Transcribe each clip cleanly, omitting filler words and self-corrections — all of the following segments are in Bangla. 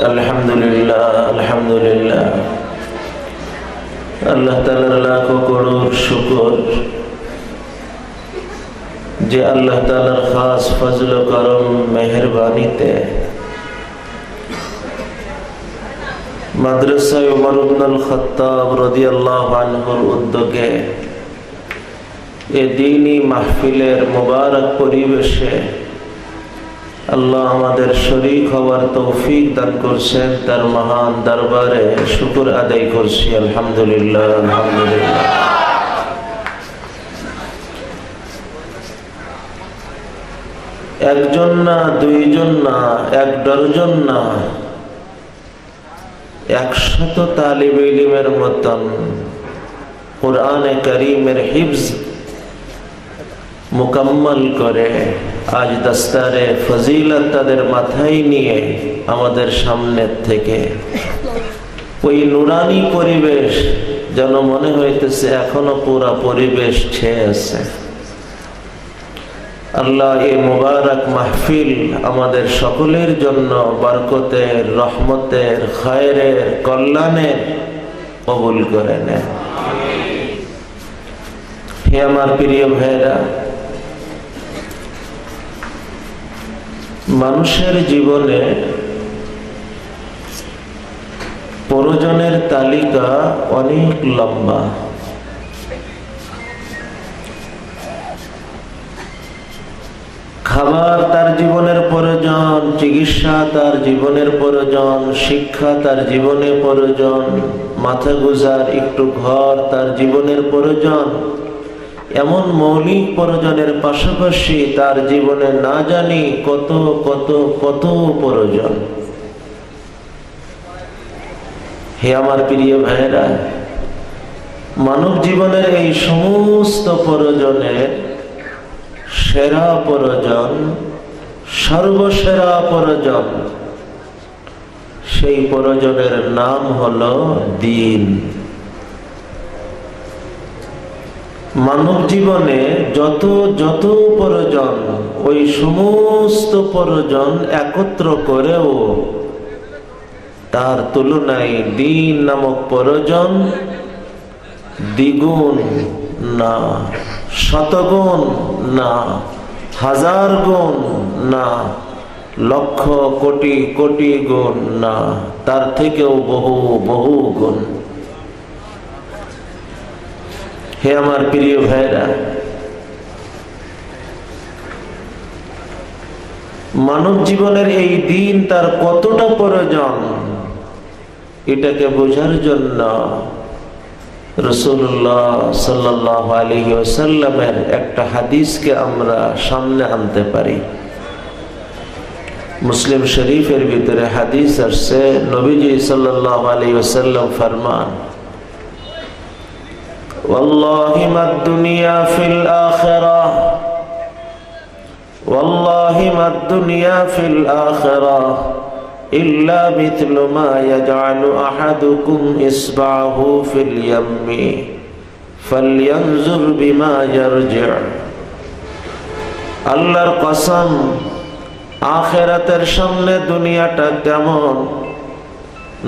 আলহামদুলিল্লাহ আলহামদুলিল্লাহ আল্লাহ তাআলার লাখো করোড় শুকর যে আল্লাহ তাআলার খাস ফজল ও করম মেহেরবানিতে মাদ্রাসা উমর ইবনে আল খাত্তাব রাদিয়াল্লাহু আনহুর উদ্যোগে এই দ্বীনি মাহফিলের মুবারক পরিবেশে আল্লাহ আমাদের শরীক হওয়ার তৌফিক দান করছেন। তার মহান দরবারে শুকর আদায় করছি। আলহামদুলিল্লাহ আলহামদুলিল্লাহ। একজন না, দুইজন না, এক ডজন না, 100 তালিবে ইলমের মতন কুরআনে কারীমের হিফজ মুকম্মল করে আজ দস্তারে ফজিলত তাদের মাথায় নিয়ে আমাদের সামনে থেকে ওই নুরানি পরিবেশ যেন মনে হইতেছে এখনো পুরা পরিবেশ ছেয়ে আছে। আল্লাহ এই মুবারক মাহফিল আমাদের সকলের জন্য বরকতের, রহমতের, খায়রের, কল্যাণের কবুল করে নেন। হে আমার প্রিয় ভাইরা, মানুষের জীবনে প্রয়োজনের তালিকা অনেক লম্বা। খাবার তার জীবনের প্রয়োজন, চিকিৎসা তার জীবনের প্রয়োজন, শিক্ষা তার জীবনে প্রয়োজন, মাথা গোঁজার একটু ঘর তার জীবনের প্রয়োজন। এমন মৌলিক প্রয়োজনের পাশাপাশি তার জীবনে না জানি কত কত কত প্রয়োজন। হে আমার প্রিয় ভাইরা, মানব জীবনের এই সমস্ত প্রয়োজনের সেরা প্রয়োজন, সর্বসেরা প্রয়োজন, সেই প্রয়োজনের নাম হলো দ্বীন। মানব জীবনে যত যত প্রয়োজন, ওই সমস্ত প্রয়োজন একত্র করেও তার তুলনায় দ্বীন নামক প্রয়োজন দ্বিগুণ না, শতগুণ না, হাজার গুণ না, লক্ষ কোটি কোটি গুণ না, তার থেকেও বহু বহু গুণ। হে আমার প্রিয় ভাইরা, মানব জীবনের এই দিন তার কতটা প্রয়োজন এটাকে বোঝার জন্য রাসূলুল্লাহ সাল্লাল্লাহু আলাইহি ওয়াসাল্লামের একটা হাদিসকে আমরা সামনে আনতে পারি। মুসলিম শরীফের ভিতরে হাদিস আসছে, নবীজি সাল্লাল্লাহু আলাইহি ওয়াসাল্লাম ফরমান, ওয়াল্লাহি মাদ দুনিয়া ফিল আখিরাহ, ওয়াল্লাহি মাদ দুনিয়া ফিল আখিরাহ ইল্লা মিথলু মা ইয়াজআলু আহাদুকুম ইসবাহু ফিল ইয়াম্মি ফালইয়ানজুর বিমা ইয়ারজি'। আল্লাহর কসম, আখিরাতের সামনে দুনিয়াটা কেমন।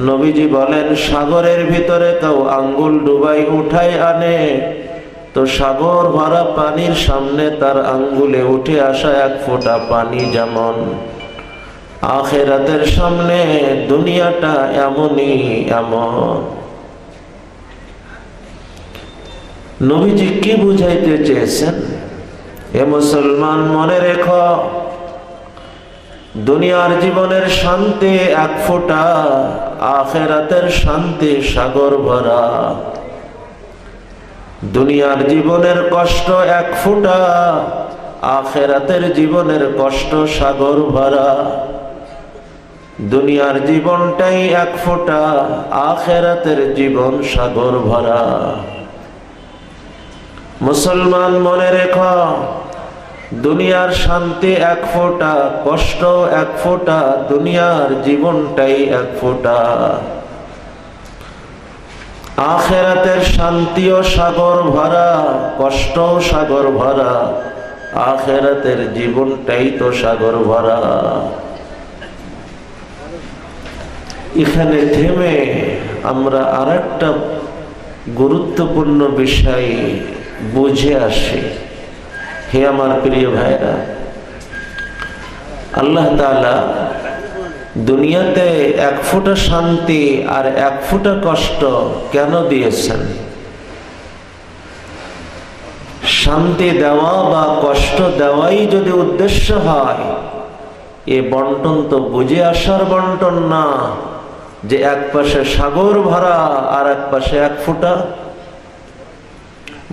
নবীজি বলেন, সাগরের ভিতরে কেউ আঙ্গুল ডুবাই উঠাই আনে তো সাগর ভরা পানির সামনে তার আঙ্গুলে উঠে আসা এক ফোঁটা পানি যেমন, আখিরাতের সামনে দুনিয়াটা এমনই এমন। নবীজি কি বুঝাইতে চেয়েছেন? হে মুসলমান, মনে রেখো, দুনিয়ার জীবনের শান্তি এক ফোঁটা, আখিরাতের শান্তি সাগর ভরা। দুনিয়ার জীবনের কষ্ট এক ফোঁটা, আখিরাতের জীবনের কষ্ট সাগর ভরা। দুনিয়ার জীবনটাই এক ফোঁটা, আখিরাতের জীবন সাগর ভরা। মুসলমান মনে রেখো, দুনিয়ার শান্তি এক ফোঁটা, কষ্ট এক ফোঁটা, দুনিয়ার জীবনটাই এক ফোঁটা। আখিরাতের শান্তিও সাগর ভরা, কষ্টও সাগর ভরা, আখিরাতের জীবনটাই তো সাগর ভরা। এখানে থেমে আমরা আরেকটা গুরুত্বপূর্ণ বিষয় বুঝে আসি। হে আমার প্রিয় ভাইরা, আল্লাহ তাআলা দুনিয়াতে এক ফোঁটা শান্তি আর এক ফোঁটা কষ্ট কেন দিয়েছেন? শান্তি দেওয়া বা কষ্ট দেওয়াই যদি উদ্দেশ্য হয়, এ বন্টন তো বুঝে আসার বন্টন না যে এক পাশে সাগর ভরা আর এক পাশে এক ফোঁটা।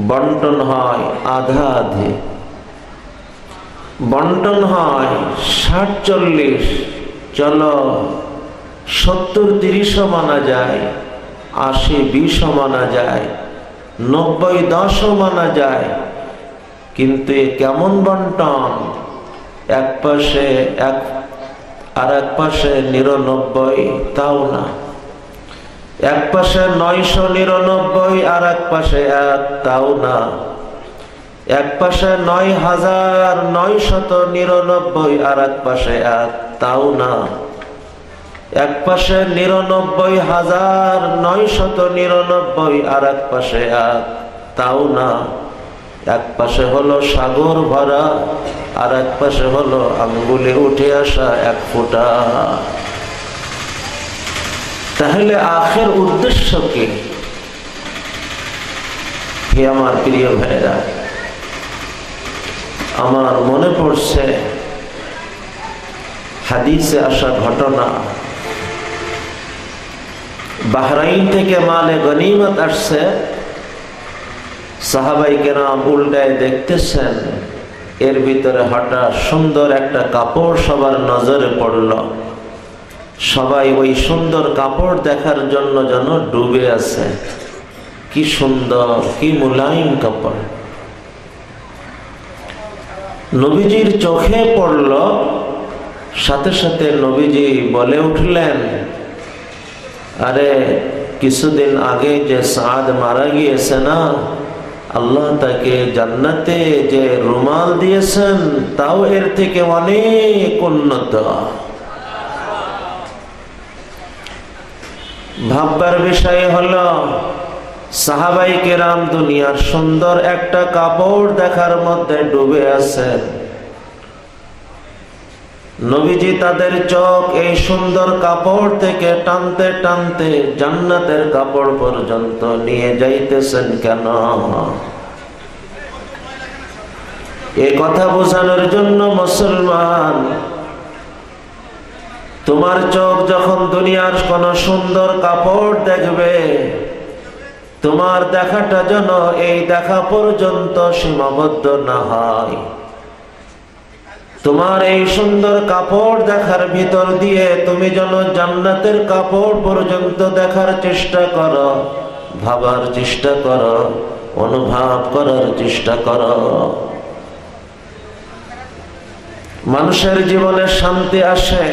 বন্টন হয় আধা আধি, বন্টন হয় 60-40, চলো 70-30ও মানা যায়, 80-20ও মানা যায়, 90-10ও মানা যায়। কিন্তু এ কেমন বন্টন? এক পাশে এক আর এক পাশে 99, তাও না। এক পাশে 999 আর এক পাশে 1, তাও না। এক পাশে 9999 আর এক পাশে 1, তাও না। এক পাশে 99,999 আর এক পাশে 1, তাও না। এক পাশে হলো সাগর ভরা আর এক পাশে হলো আঙ্গুলে উঠে আসা এক ফোঁটা। তাহলে আখের উদ্দেশ্য কি? হে আমার প্রিয় ভাইরা, আমার মনে পড়ছে হাদিসে আসা ঘটনা। বাহরাইন থেকে মালে গনিমত আসছে, সাহাবাই কেরাম উল্টায় দেখতেছেন, এর ভিতরে হঠাৎ সুন্দর একটা কাপড় সবার নজরে পড়ল। সবাই ওই সুন্দর কাপড় দেখার জন্য যেন ডুবে আছে। কি সুন্দর, কি মুলায়ম কাপড়। নবীজির চোখে পড়ল, সাথে সাথে নবীজি বলে উঠলেন, আরে কিছুদিন আগে যে সাদ মারা গিয়েছে না, আল্লাহ তাকে জান্নাতে যে রুমাল দিয়েছেন তাও এর থেকে অনেক উন্নত। ভাববার বিষয় হলো, সাহাবাই কেরাম দুনিয়ার সুন্দর একটা কাপড় দেখার মধ্যে ডুবে আছেন। নবীজি তাদের চোখ এই সুন্দর কাপড় থেকে টানতে টানতে জান্নাতের কাপড় পর্যন্ত নিয়ে যাইতেছেন কেন? এ কথা বোঝানোর জন্য মুসলমান, তোমার চোখ যখন দুনিয়ার কোন সুন্দর কাপড় দেখবে, তোমার দেখাটা যেন এই দেখা পর্যন্ত সীমাবদ্ধ না হয়। তোমার এই সুন্দর কাপড় দেখার ভিতর দিয়ে তুমি যেন জান্নাতের কাপড় পর্যন্ত দেখার চেষ্টা করো, ভাবার চেষ্টা করো, অনুভব করার চেষ্টা করো। মানুষের জীবনে শান্তি আসে,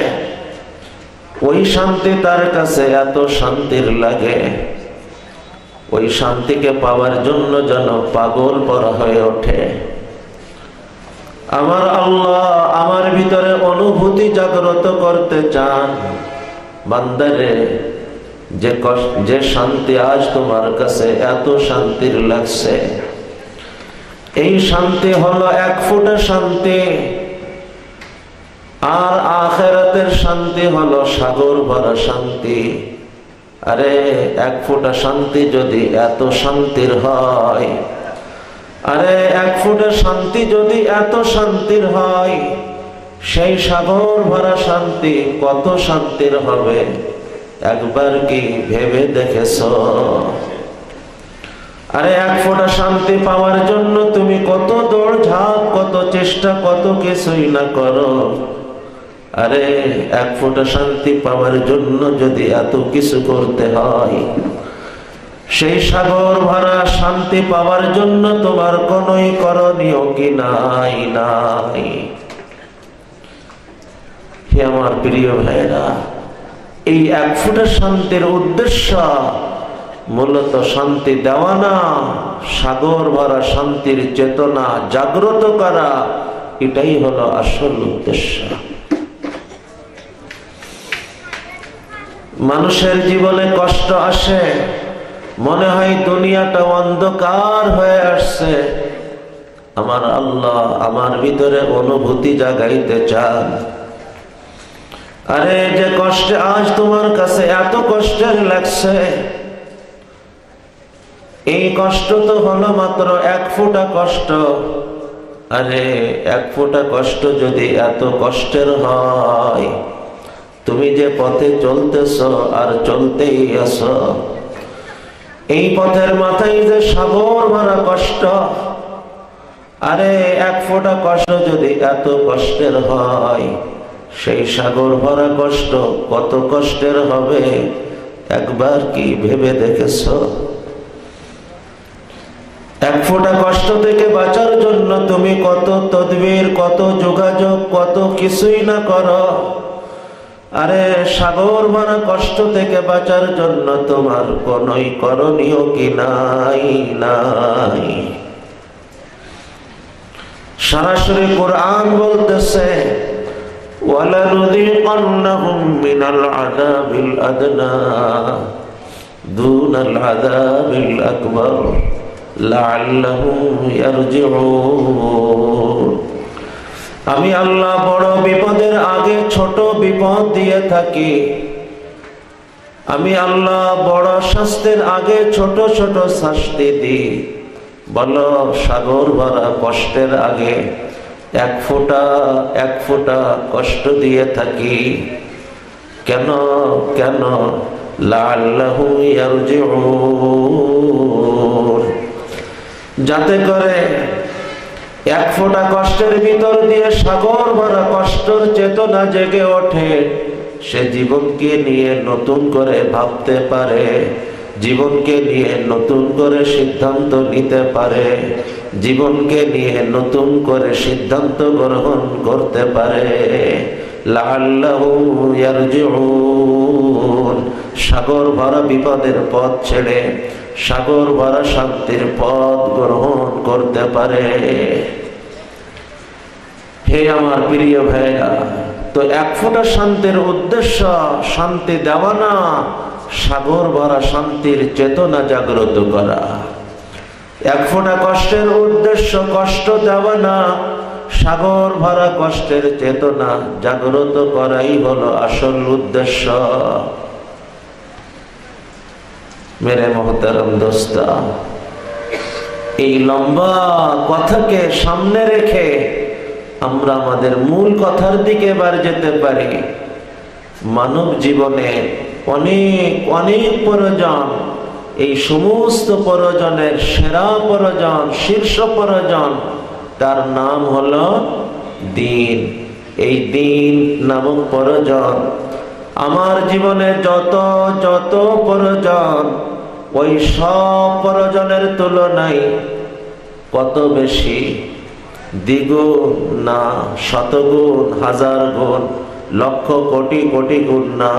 ওই শান্তি তার কাছে এত শান্তির লাগে, ওই শান্তিকে পাওয়ার জন্য যেন পাগল পরা হয়ে ওঠে। আমার আল্লাহ আমার ভিতরে অনুভূতি জাগ্রত করতে চান, বান্দারে যে শান্তি আজ তোমার কাছে এত শান্তির লাগছে, এই শান্তি হলো এক ফোঁটা শান্তি। আর আখিরাতের শান্তি হলো সাগর ভরা শান্তি। আরে এক ফোঁটা শান্তি যদি এত শান্তির হয়, আরে এক ফোঁটা শান্তি যদি এত শান্তির হয়, সেই সাগর ভরা শান্তি কত শান্তির হবে একবার কি ভেবে দেখেছো? আরে এক ফোঁটা শান্তি পাওয়ার জন্য তুমি কত দৌড়ঝাঁপ, কত চেষ্টা, কত কিছুই না করো। আরে এক ফোঁটা শান্তি পাওয়ার জন্য যদি এত কিছু করতে হয়, সেই সাগর ভরা শান্তি পাওয়ার জন্য তোমার কোনোই করণীয় কি নাই? নাই। হে আমার প্রিয় ভাইরা, এই এক ফোঁটা শান্তির উদ্দেশ্য মূলত শান্তি দেওয়া না, সাগর ভরা শান্তির চেতনা জাগ্রত করা, এটাই হলো আসল উদ্দেশ্য। মানুষের জীবনে কষ্ট আসে, মনে হয় দুনিয়াটা অন্ধকার হয়ে আসছে। আমার আল্লাহ আমার ভিতরে অনুভূতি জাগাইতে চান, আরে যে কষ্টে আজ তোমার কাছে এত কষ্টের লাগছে, এই কষ্ট তো হলো মাত্র এক ফোঁটা কষ্ট। আরে এক ফোঁটা কষ্ট যদি এত কষ্টের হয়, তুমি যে পথে চলতেছ আর চলতেই আছো, এই পথের মাথায় যে সাগর ভরা কষ্ট। আরে এক ফোঁটা কষ্ট যদি এত কষ্টের হয়, সেই সাগর ভরা কষ্ট কত কষ্টের হবে একবার কি ভেবে দেখেছ? এক ফোঁটা কষ্ট থেকে বাঁচার জন্য তুমি কত তদবির, কত যোগাযোগ, কত কিছুই না করো। আরে সাগর ভরা কষ্ট থেকে বাঁচার জন্য তোমার কোনই করণীয় কি নাই? নাই। সরাসরি কোরআন বলতেছে, ওয়ালানুযিকান্নাহুম মিনাল আযাবিল আদনা দুনাল আযাবিল আকবার লাআল্লাহুম ইয়ারজিউন। আমি আল্লাহ বড় বিপদের আগে ছোট বিপদ দিয়ে থাকি। আমি আল্লাহ বড় শাস্তির আগে ছোট ছোট শাস্তি দিই। বলো, সাগর ভরা কষ্টের আগে এক ফোঁটা কষ্ট দিয়ে থাকি কেন? কেন? লাআল্লাহুম ইয়ারজিউন, যাতে করে এক ফোঁটা কষ্টের ভিতর দিয়ে সাগর ভরা কষ্টের চেতনা জেগে ওঠে, সে জীবনকে নিয়ে নতুন করে ভাবতে পারে, জীবনকে নিয়ে নতুন করে সিদ্ধান্ত নিতে পারে, জীবনকে নিয়ে নতুন করে সিদ্ধান্ত গ্রহণ করতে পারে। লাআল্লাহুম ইয়ারজিউন, সাগর ভরা বিপদের পথ ছেড়ে সাগর ভরা শান্তির পথ গ্রহণ করতে পারে। হে আমার প্রিয় ভাইরা, তো এক ফোঁটা শান্তির উদ্দেশ্য শান্তি দেওয়া না, সাগর ভরা শান্তির চেতনা জাগ্রত করা। এক ফোঁটা কষ্টের উদ্দেশ্য কষ্ট দেওয়া না, সাগর ভরা কষ্টের চেতনা জাগ্রত করাই হলো আসল উদ্দেশ্য। মেরে মোহতারাম দোস্তা, এই লম্বা কথাকে সামনে রেখে আমরা আমাদের মূল কথার দিকে এবার যেতে পারি। মানব জীবনে অনেক অনেক প্রয়োজন, এই সমস্ত প্রয়োজনের সেরা প্রয়োজন, শীর্ষ প্রয়োজন, তার নাম হলো দিন। এই দিন নামক প্রয়োজন আমার জীবনে যত যত প্রয়োজন, ওই সব প্রয়োজনের তুলনায় কত বেশি, দ্বিগুণ না, শতগুণ, হাজার গুণ, লক্ষ কোটি কোটি গুণ না।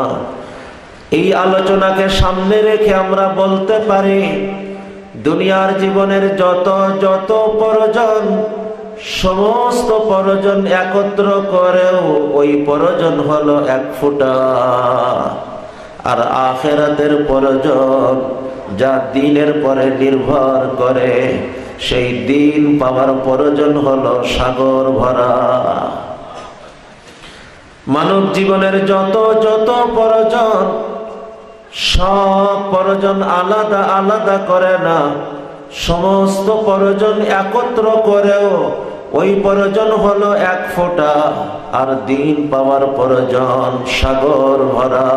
এই আলোচনাকে সামনে রেখে আমরা বলতে পারি, দুনিয়ার জীবনের যত যত প্রয়োজন, সমস্ত প্রয়োজন একত্র করেও ওই প্রয়োজন হলো এক ফোঁটা। আর আখিরাতের প্রয়োজন যা দিনের পরে নির্ভর করে, সেই দিন পাওয়ার প্রয়োজন হলো সাগর ভরা। মানব জীবনের যত যত প্রয়োজন, সব প্রয়োজন আলাদা আলাদা করে না, সমস্ত প্রয়োজন একত্র করেও ওই প্রয়োজন হলো এক ফোঁটা। আর দিন পাওয়ার প্রয়োজন সাগর ভরা।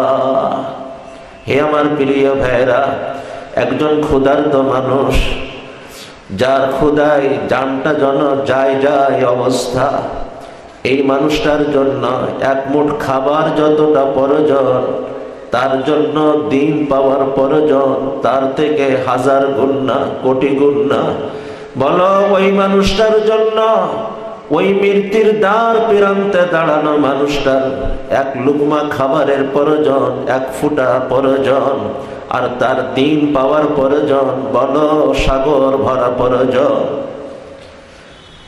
হে আমার প্রিয় ভাইরা, একজন ক্ষুধার্ত মানুষ, যার ক্ষুধায় জানটা যেন যায় যায় অবস্থা, এই মানুষটার জন্য এক মুঠ খাবার যতটা প্রয়োজন, তার জন্য দিন পাওয়ার প্রয়োজন তার থেকে হাজার গুণ না, কোটি গুণ না। বলো, ওই মানুষটার জন্য, ওই মৃত্যুর দ্বার প্রান্তে দাঁড়ানো মানুষটার এক লুকমা খাবারের প্রয়োজন এক ফোঁটা প্রয়োজন, আর তার দিন পাওয়ার প্রয়োজন বলো সাগর ভরা প্রয়োজন।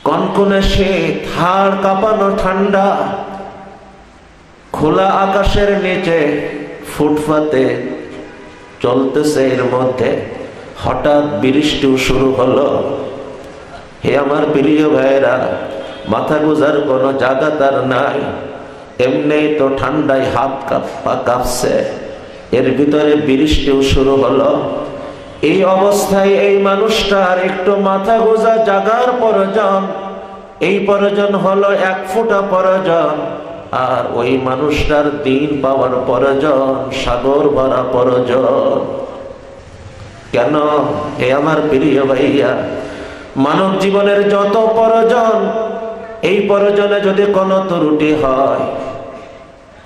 কনকনে শীত, হাড় কাঁপানো ঠান্ডা, খোলা আকাশের নিচে ফুটপাতে চলতেছে, এর মধ্যে হঠাৎ বৃষ্টি শুরু হলো। হে আমার প্রিয় ভাইরা, মাথা গোজার কোনো জায়গা তার নাই, এমনি তো ঠান্ডায় হাত পা কাঁপছে, এর ভিতরে বৃষ্টিও শুরু হলো। এই অবস্থায় এই মানুষটার একটু মাথা গোজা জাগার প্রয়োজন। এই প্রয়োজন হলো 1 ফোঁটা প্রয়োজন, আর ওই মানুষটার দিন পাওয়ার প্রয়োজন, সাগর ভরা প্রয়োজন। কেন? হে আমার প্রিয় ভাইয়া, মানব জীবনের যত প্রয়োজন, এই প্রয়োজনে যদি কোনো ত্রুটি হয়,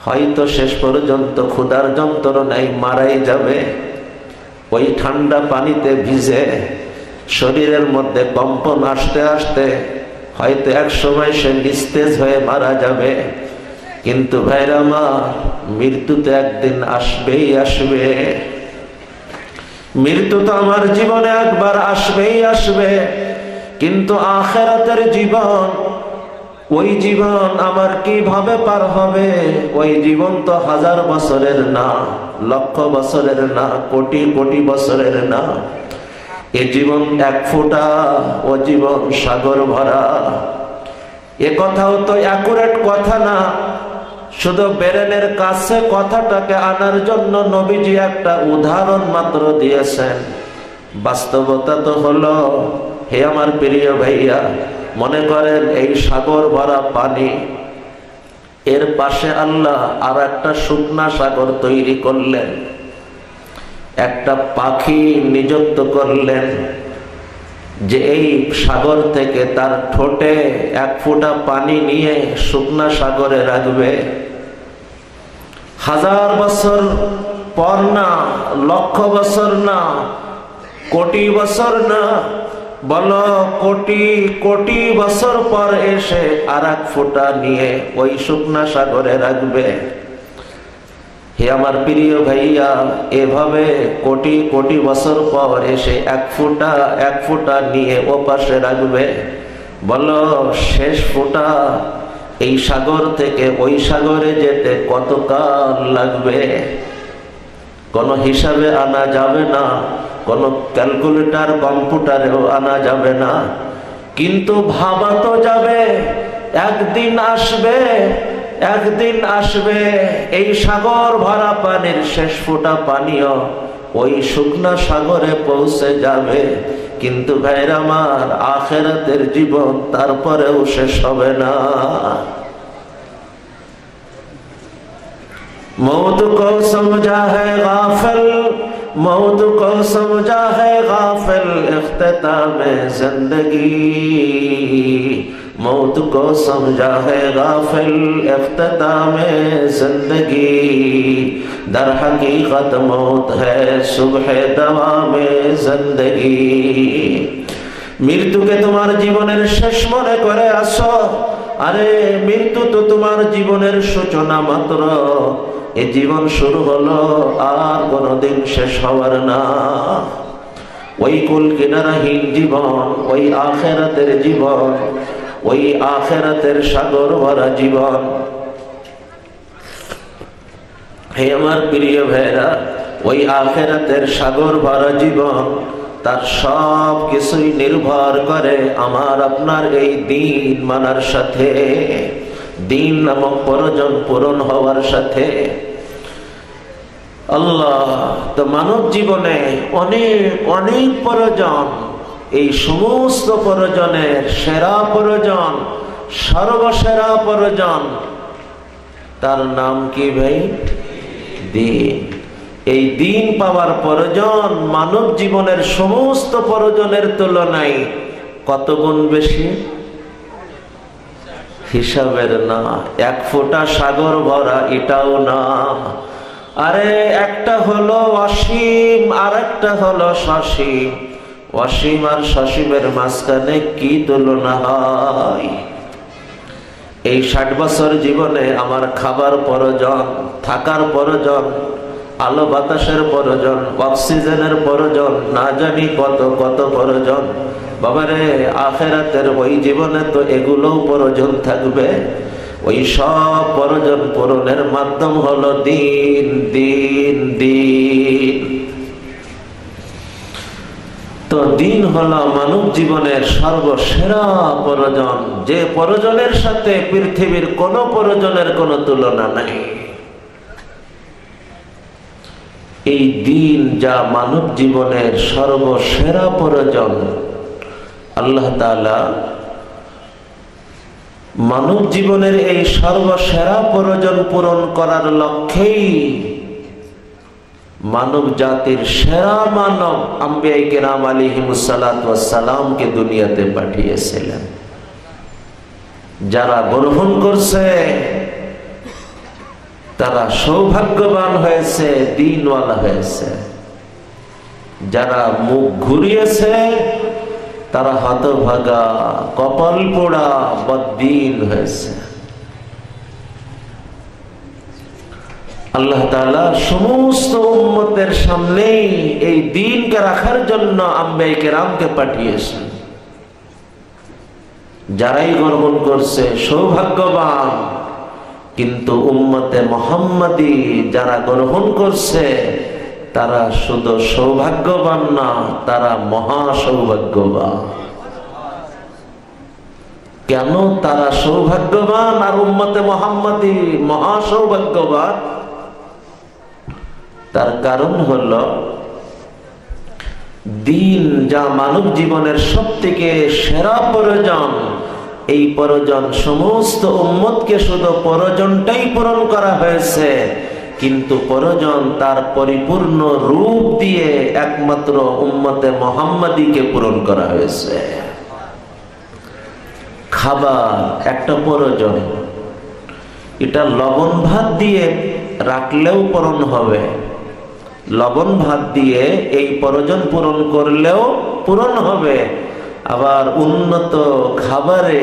হয়তো শেষ পর্যন্ত ক্ষুধার যন্ত্রণায় মারাই যাবে। ওই ঠান্ডা পানিতে ভিজে শরীরের মধ্যে কম্পন আসতে আসতে হয়তো এক সময় সে নিস্তেজ হয়ে মারা যাবে। কিন্তু ভাইরা আমার, মৃত্যু তো একদিন আসবেই আসবে। মৃত্যু তো আমার জীবনে একবার আসবেই আসবে, কিন্তু আখিরাতের জীবন, ওই জীবন আমার কিভাবে পার হবে? ওই জীবন তো 1000 বছরের না, লক্ষ বছরের না, কোটি কোটি বছরের না। এ জীবন 1 ফোঁটা, ও জীবন সাগর ভরা। এ কথাও তো অ্যাকুরেট কথা না, শুধু ব্রেনের কাছে কথাটাকে আনার জন্য নবীজি একটা উদাহরণ মাত্র দিয়েছেন। বাস্তবতা তো হলো, হে আমার প্রিয় ভাইয়া, মনে করেন এই সাগর ভরা পানি, এর পাশে আল্লাহ আর একটা শুকনা সাগর তৈরি করলেন, একটা পাখি নিযুক্ত করলেন যে এই সাগর থেকে তার ঠোঁটে 1 ফোঁটা পানি নিয়ে শুকনা সাগরে রাখবে। 1000 বছর পর না, লক্ষ বছর না, কোটি বছর না, বলো কোটি কোটি বছর পর এসে আর 1 ফোঁটা নিয়ে ওই শুকনা সাগরে রাখবে। হে আমার প্রিয় ভাইয়া, এভাবে কোটি কোটি বছর পর এসে 1 ফোঁটা নিয়ে ও পাশে রাখবে। বলো শেষ ফোঁটা এই সাগর থেকে ওই সাগরে যেতে কতকাল লাগবে? কোনো হিসাবে আনা যাবে না, কোনো ক্যালকুলেটর কম্পিউটারেও আনা যাবে না। কিন্তু ভাবা তো যাবে, একদিন আসবে, একদিন আসবে এই সাগর ভরা পানির শেষ ফোঁটা পানিও ওই শুকনা সাগরে পৌঁছে যাবে। কিন্তু ভাইরা আমার, আখিরাতের জীবন তারপরেও শেষ হবে না। मौत को समझा है गाफिल, मौत को समझा है गाफिल, इख्तिताम जिंदगी, मौत को समझा है गाफिल, इख्तिताम जिंदगी, दर हकीकत मौत है सुबह दवाम जिंदगी। মৃত্যুকে তোমার জীবনের শেষ মনে করে আসো। আরে মৃত্যু তো তোমার জীবনের সূচনা মাত্র। এ জীবন শুরু হলো, আর কোনদিন শেষ হওয়ার না। ওই কুল কিনারাহীন জীবন, ওই আখিরাতের জীবন, ওই আখিরাতের সাগর ভরা জীবন। হে আমার প্রিয় ভাইরা, ওই আখিরাতের সাগর ভরা জীবন, তার সব কিছুই নির্ভর করে আমার আপনার এই দিন মানার সাথে, দিন নামক প্রয়োজন পূরণ হওয়ার সাথে। আল্লাহ তো মানব জীবনে অনেক অনেক প্রয়োজন, এই সমস্ত প্রয়োজনের সেরা প্রয়োজন, সর্বসেরা প্রয়োজন, তার নাম কি ভাই? দিন। এই দিন পাওয়ার প্রয়োজন মানব জীবনের সমস্ত প্রয়োজনের তুলনায় কত গুণ বেশি? হিসাবের না। 1 ফোঁটা সাগর ভরা এটাও না। আরে একটা হলো অসীম, আর একটা হলো সসীম। অসীম আর সসীমের মাঝখানে কি তুলনা হয়? এই 60 বছর জীবনে আমার খাবার প্রয়োজন, থাকার প্রয়োজন, আলো বাতাসের প্রয়োজন, অক্সিজেনের প্রয়োজন, না জানি কত কত প্রয়োজন। বাবারে, আখিরাতের ওই জীবনে তো এগুলোও প্রয়োজন থাকবে। ওই সব প্রয়োজন পূরণের মাধ্যম হলো দিন, দিন, দিন। তো দিন হলো মানব জীবনের সর্বসেরা প্রয়োজন, যে প্রয়োজনের সাথে পৃথিবীর কোন প্রয়োজনের কোনো তুলনা নাই। এই দিন যা মানব জীবনের সর্বসেরা প্রয়োজন, আল্লাহ তাআলা মানব জীবনের এই সর্বসেরা প্রয়োজন পূরণ করার লক্ষ্যেই মানব জাতির সেরা মানব আম্বিয়া কিরাম আলাইহিমুস সালাতু ওয়াস সালামকে দুনিয়াতে পাঠিয়েছিলেন। যারা গ্রহণ করছে তারা সৌভাগ্যবান হয়েছে, দ্বীনওয়ালা হয়েছে। যারা মুখ ঘুরিয়েছে তারা হতভাগা, কপাল পোড়া, বদ্দীন হয়েছে। আল্লাহ তাআলা সমস্ত উম্মতের সামনেই এই দ্বীনকে রাখার জন্য আম্বিয়া কিরামকে পাঠিয়েছেন। যারাই গ্রহণ করছে সৌভাগ্যবান, কিন্তু উম্মতে মুহাম্মাদি যারা গ্রহণ করছে তারা শুধু সৌভাগ্যবান না, তারা মহা সৌভাগ্যবান। কেন তারা সৌভাগ্যবান আর উম্মতে মুহাম্মাদি মহা সৌভাগ্যবান? তার কারণ হলো দিন যা মানব জীবনের সবথেকে সেরা প্রয়োজন, এই প্রয়োজন সমস্ত উম্মতকে শুধু প্রয়োজনটাই পূরণ করা হয়েছে, কিন্তু প্রয়োজন তার পরিপূর্ণ রূপ দিয়ে একমাত্র উম্মতে মুহাম্মাদিকে পূরণ করা হয়েছে। খাবার একটা প্রয়োজন, এটা লবণ ভাত দিয়ে রাখলেও পূরণ হবে, লবণ ভাত দিয়ে এই প্রয়োজন পূরণ করলেও পূরণ হবে। আবার উন্নত খাবারে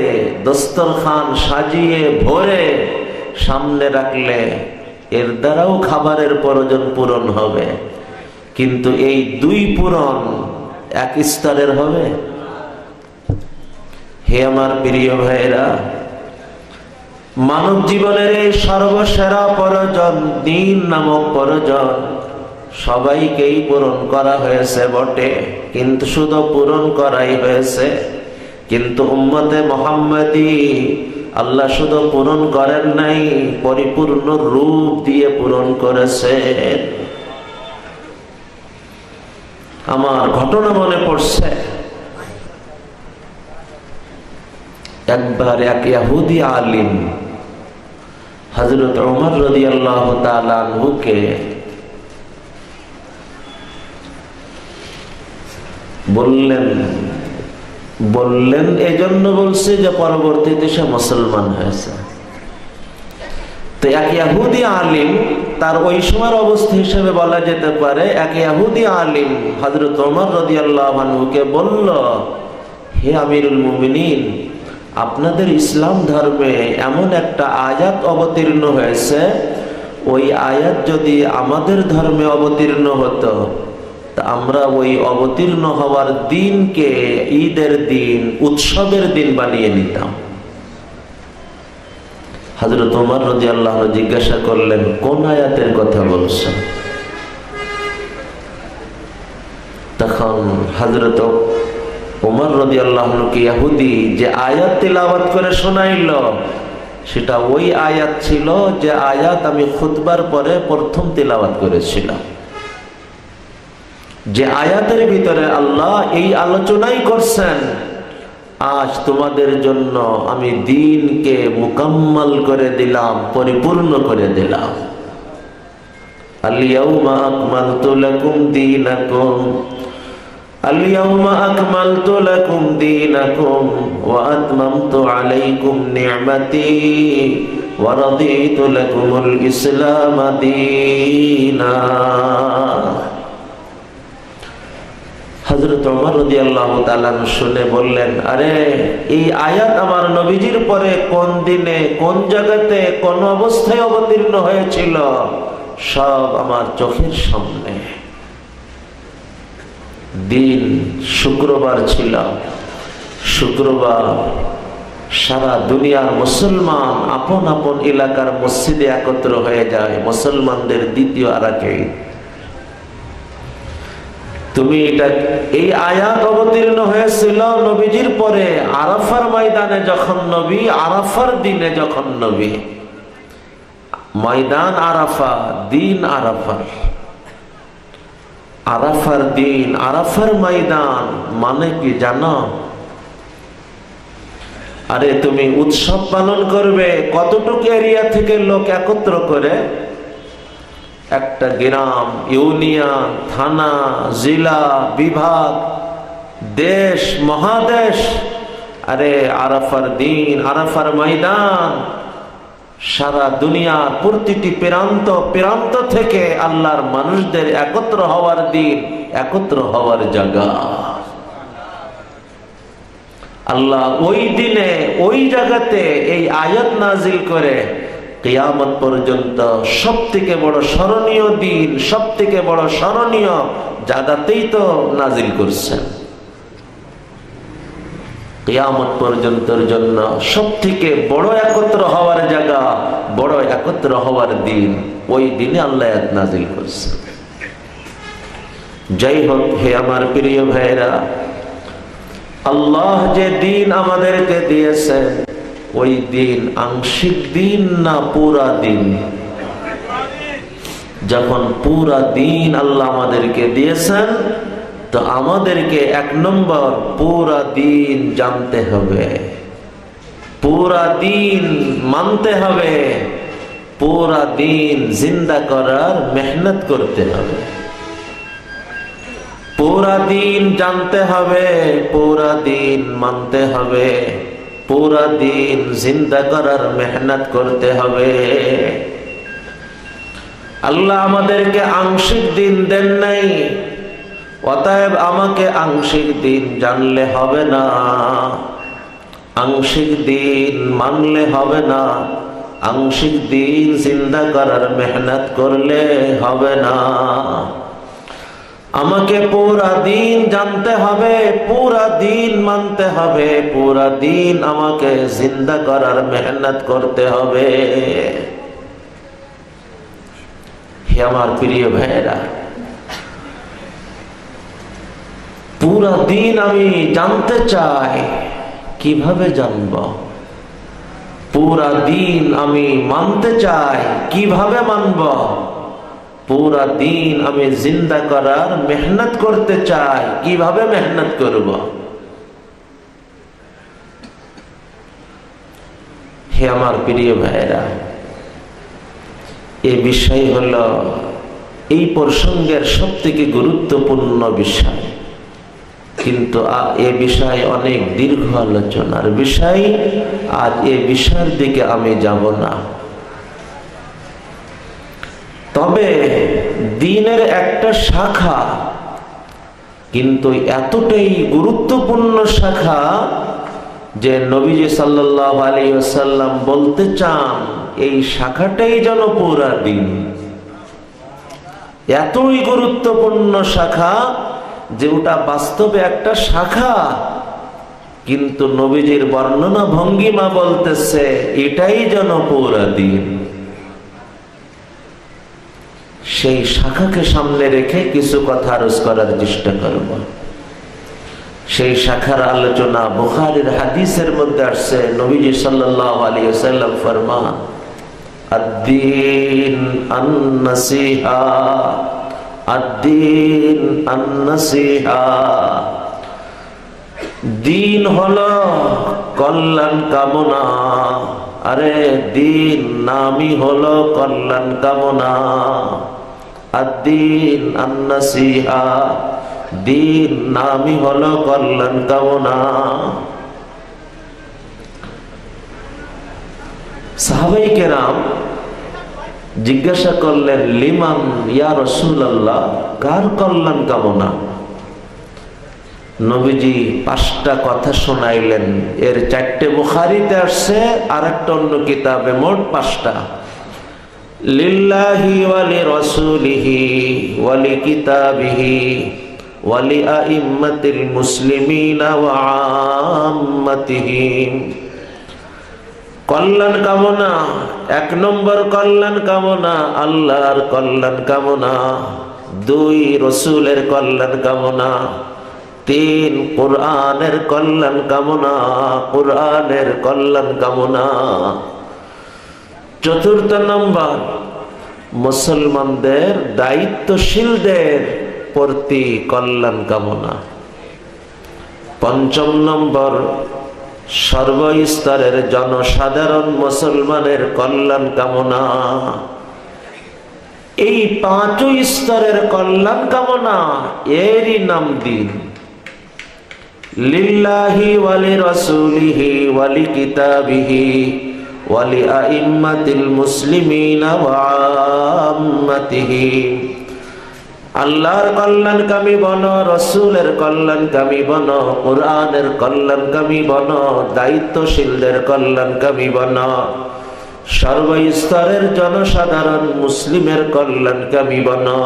দস্তরখান সাজিয়ে ভরে সামনে রাখলে এর দ্বারাও খাবারের প্রয়োজন পূরণ হবে, কিন্তু এই দুই পূরণ এক স্তরের হবে। হে আমার প্রিয় ভাইরা, মানব জীবনের এই সর্বসেরা প্রয়োজন দিন নামক প্রয়োজন সবাইকেই পূরণ করা হয়েছে বটে, কিন্তু শুধু পূরণ করাই হয়েছে। কিন্তু উম্মতে মুহাম্মাদি আল্লাহ শুধু পূরণ করেন নাই, পরিপূর্ণ রূপ দিয়ে পূরণ করেছেন। আমার ঘটনা মনে পড়ছে, একবার এক ইহুদি আলিম হযরত ওমর রাদিয়াল্লাহু তাআলা আনহুকে বললেন এজন্য বলছে যে পরবর্তীতে সে মুসলমান হয়েছে। তো এক ইহুদি আলিম, তার ওই সময়ের অবস্থা হিসেবে বলা যেতে পারে, এক ইহুদি আলিম হযরত ওমর রাদিয়াল্লাহু আনহুকে বলল, হে আমিরুল মুমিনিন, আপনাদের ইসলাম ধর্মে এমন একটা আয়াত অবতীর্ণ হয়েছে, ওই আয়াত যদি আমাদের ধর্মে অবতীর্ণ হতো তা আমরা ওই অবতীর্ণ হওয়ার দিনকে ঈদের দিন, উৎসবের দিন বানিয়ে নিতাম। হযরত ওমর রাদিয়াল্লাহু আনহু জিজ্ঞাসা করলেন, কোন আয়াতের কথা বলছেন? তখন হযরত ওমর রাদিয়াল্লাহু আনহুকে ইহুদি যে আয়াত তিলাওয়াত করে শোনাইল, সেটা ওই আয়াত ছিল যে আয়াত আমি খুতবার পরে প্রথম তিলাওয়াত করেছিলাম, যে আয়াতের ভিতরে আল্লাহ এই আলোচনাই করছেন, আজ তোমাদের জন্য আমি দ্বীনকে মুকাম্মাল করে দিলাম, পরিপূর্ণ করে দিলাম। আল-ইয়াউমা আকমালতু লাকুম দীনাকুম, আল-ইয়াউমা আকমালতু লাকুম দীনাকুম ওয়া আতমামতু আলাইকুম নি'মাতি ওয়া রাদিতু লাকুমুল ইসলাম দীনা। হযরত ওমর রাদিয়াল্লাহু তাআলা শুনে বললেন, আরে এই আয়াত আমার নবীজির পরে কোন দিনে, কোন জায়গাতে, কোন অবস্থায় অবতীর্ণ হয়েছিল, সব আমার চোখের সামনে। দিন শুক্রবার ছিল, শুক্রবার সারা দুনিয়ার মুসলমান আপন আপন এলাকার মসজিদে একত্র হয়ে যায় মুসলমানদের দ্বিতীয় আরাকে ঈদ। তুমি এটা, এই আয়াত অবতীর্ণ হয়েছিল নবীজির পরে আরাফার ময়দানে যখন নবী, আরাফার দিনে যখন নবী, ময়দান আরাফা, দিন আরাফার, আরাফার দিন, আরাফার ময়দান মানে কি জানো? আরে তুমি উৎসব পালন করবে, কতটুকু এরিয়া থেকে লোক একত্র করে, একটা গ্রাম, ইউনিয়ন, থানা, জেলা, বিভাগ, দেশ, মহাদেশ। আরে আরাফার দিন, আরাফার ময়দান, সারা দুনিয়ার প্রতিটি প্রান্ত প্রান্ত থেকে আল্লাহর মানুষদের একত্র হওয়ার দিন, একত্র হওয়ার জায়গা। আল্লাহ ওই দিনে ওই জায়গাতে এই আয়াত নাজিল করে কিয়ামত পর্যন্ত সব থেকে বড় স্মরণীয় দিন, সব থেকে বড় স্মরণীয় জায়গাতেই তো নাজিল করছেন। কিয়ামত পর্যন্তর জন্য সব থেকে বড় একত্র হওয়ার জায়গা, বড় একত্র হওয়ার দিন, ওই দিনে আল্লাহ আয়াত নাজিল করছেন। যাই হোক, হে আমার প্রিয় ভাইরা, আল্লাহ যে দিন আমাদেরকে দিয়েছেন, ওই দিন আংশিক দিন না পুরা দিন? যখন পুরা দিন আল্লাহ আমাদেরকে দিয়েছেন, তো আমাদেরকে এক নম্বর পুরা দিন জানতে হবে, পুরা দিন মানতে হবে, পুরা দিন জিন্দা করার মেহনত করতে হবে। পুরা দিন জানতে হবে, পুরা দিন মানতে হবে, পুরা দিন জিন্দা করার মেহনত করতে হবে। আল্লাহ আমাদেরকে আংশিক দিন দেন নাই, অতএব আমাকে আংশিক দিন জানলে হবে না, আংশিক দিন মানলে হবে না, আংশিক দিন জিন্দা করার মেহনত করলে হবে না। আমাকে পুরা দিন জানতে হবে, পুরা দিন মানতে হবে, পুরা দিন আমাকে জিন্দা করার মেহনত করতে হবে। হে আমার প্রিয় ভাইরা, পুরা দিন আমি জানতে চাই, কিভাবে জানব? পুরা দিন আমি মানতে চাই, কিভাবে মানব? পুরা দিন আমি জিন্দা করার মেহনত করতে চাই, কিভাবে মেহনত করব? হে আমার প্রিয় ভাইরা, এই বিষয় হলো এই প্রসঙ্গের সব থেকে গুরুত্বপূর্ণ বিষয়, কিন্তু এ বিষয় অনেক দীর্ঘ আলোচনার বিষয়। আজ এ বিষয়ের দিকে আমি যাব না। তবে দ্বীনের একটা শাখা, কিন্তু এতটাই গুরুত্বপূর্ণ শাখা যে নবীজি সাল্লাল্লাহু আলাইহি ওয়াসাল্লাম বলতে চান এই শাখাটাই যেন পুরা দ্বীন। এতই গুরুত্বপূর্ণ শাখা যে ওটা বাস্তবে একটা শাখা, কিন্তু নবীজির বর্ণনা ভঙ্গিমা বলতেছে এটাই যেন পুরা দ্বীন। সেই শাখাকে সামনে রেখে কিছু কথা আরজ করার চেষ্টা করব। সেই শাখার আলোচনা বুখারীর হাদিসের মধ্যে আসছে। নবীজি সাল্লাল্লাহু আলাইহি ওয়াসাল্লাম ফরমান, আদ-দীন আন-নাসিহা, আদ-দীন আন-নাসিহা। দিন হলো কল্যাণ কামনা। আরে দিন নামই হলো কল্যাণ কামনা। আদ-দীন আন-নাসিহা, দিন নামই হলো কল্যাণ কামনা। সাহাবায়ে কেরাম জিজ্ঞাসা করলেন, লিমান ইয়া রাসূলুল্লাহ, কার কল্যাণ কামনা? নবীজি 5টা কথা শোনাইলেন। এর 4টে বুখারীতে আসছে, আর একটা অন্য কিতাবে, মোট 5টা। লিল্লাহি ওয়া লিরাসূলিহি ওয়া লিকিতাবিহি ওয়া লিআইম্মাতিল মুসলিমিনা ওয়া আম্মাতিহিম কল্যাণ কামনা, 1 নম্বর কল্যাণ কামনা আল্লাহর কল্যাণ কামনা, 2 রসুলের কল্যাণ কামনা, 3 কোরআনের কল্যাণ কামনা, কোরআনের কল্যাণ কামনা। 4 নম্বর মুসলমানদের দায়িত্বশীলদের প্রতি কল্যাণ কামনা। 5 নম্বর সর্বস্তরের জনসাধারণ মুসলমানের কল্যাণ কামনা। এই 5 স্তরের কল্যাণ কামনা এরই নাম দিন। লিল্লাহি ওয়ালি রাসূলিহি ওয়ালি কিতাবিহি ওয়ালি আইম্মাতিল মুসলিমিনা ওয়া আম্মাতিহি। আল্লাহর কল্যাণকামী বনো, রসুলের কল্যাণকামী বনো, কোরআনের কল্যাণকামী বনো, দায়িত্বশীলদের কল্যাণকামী বনো, সর্বস্তরের জনসাধারণ মুসলিমের কল্যাণকামী বনো।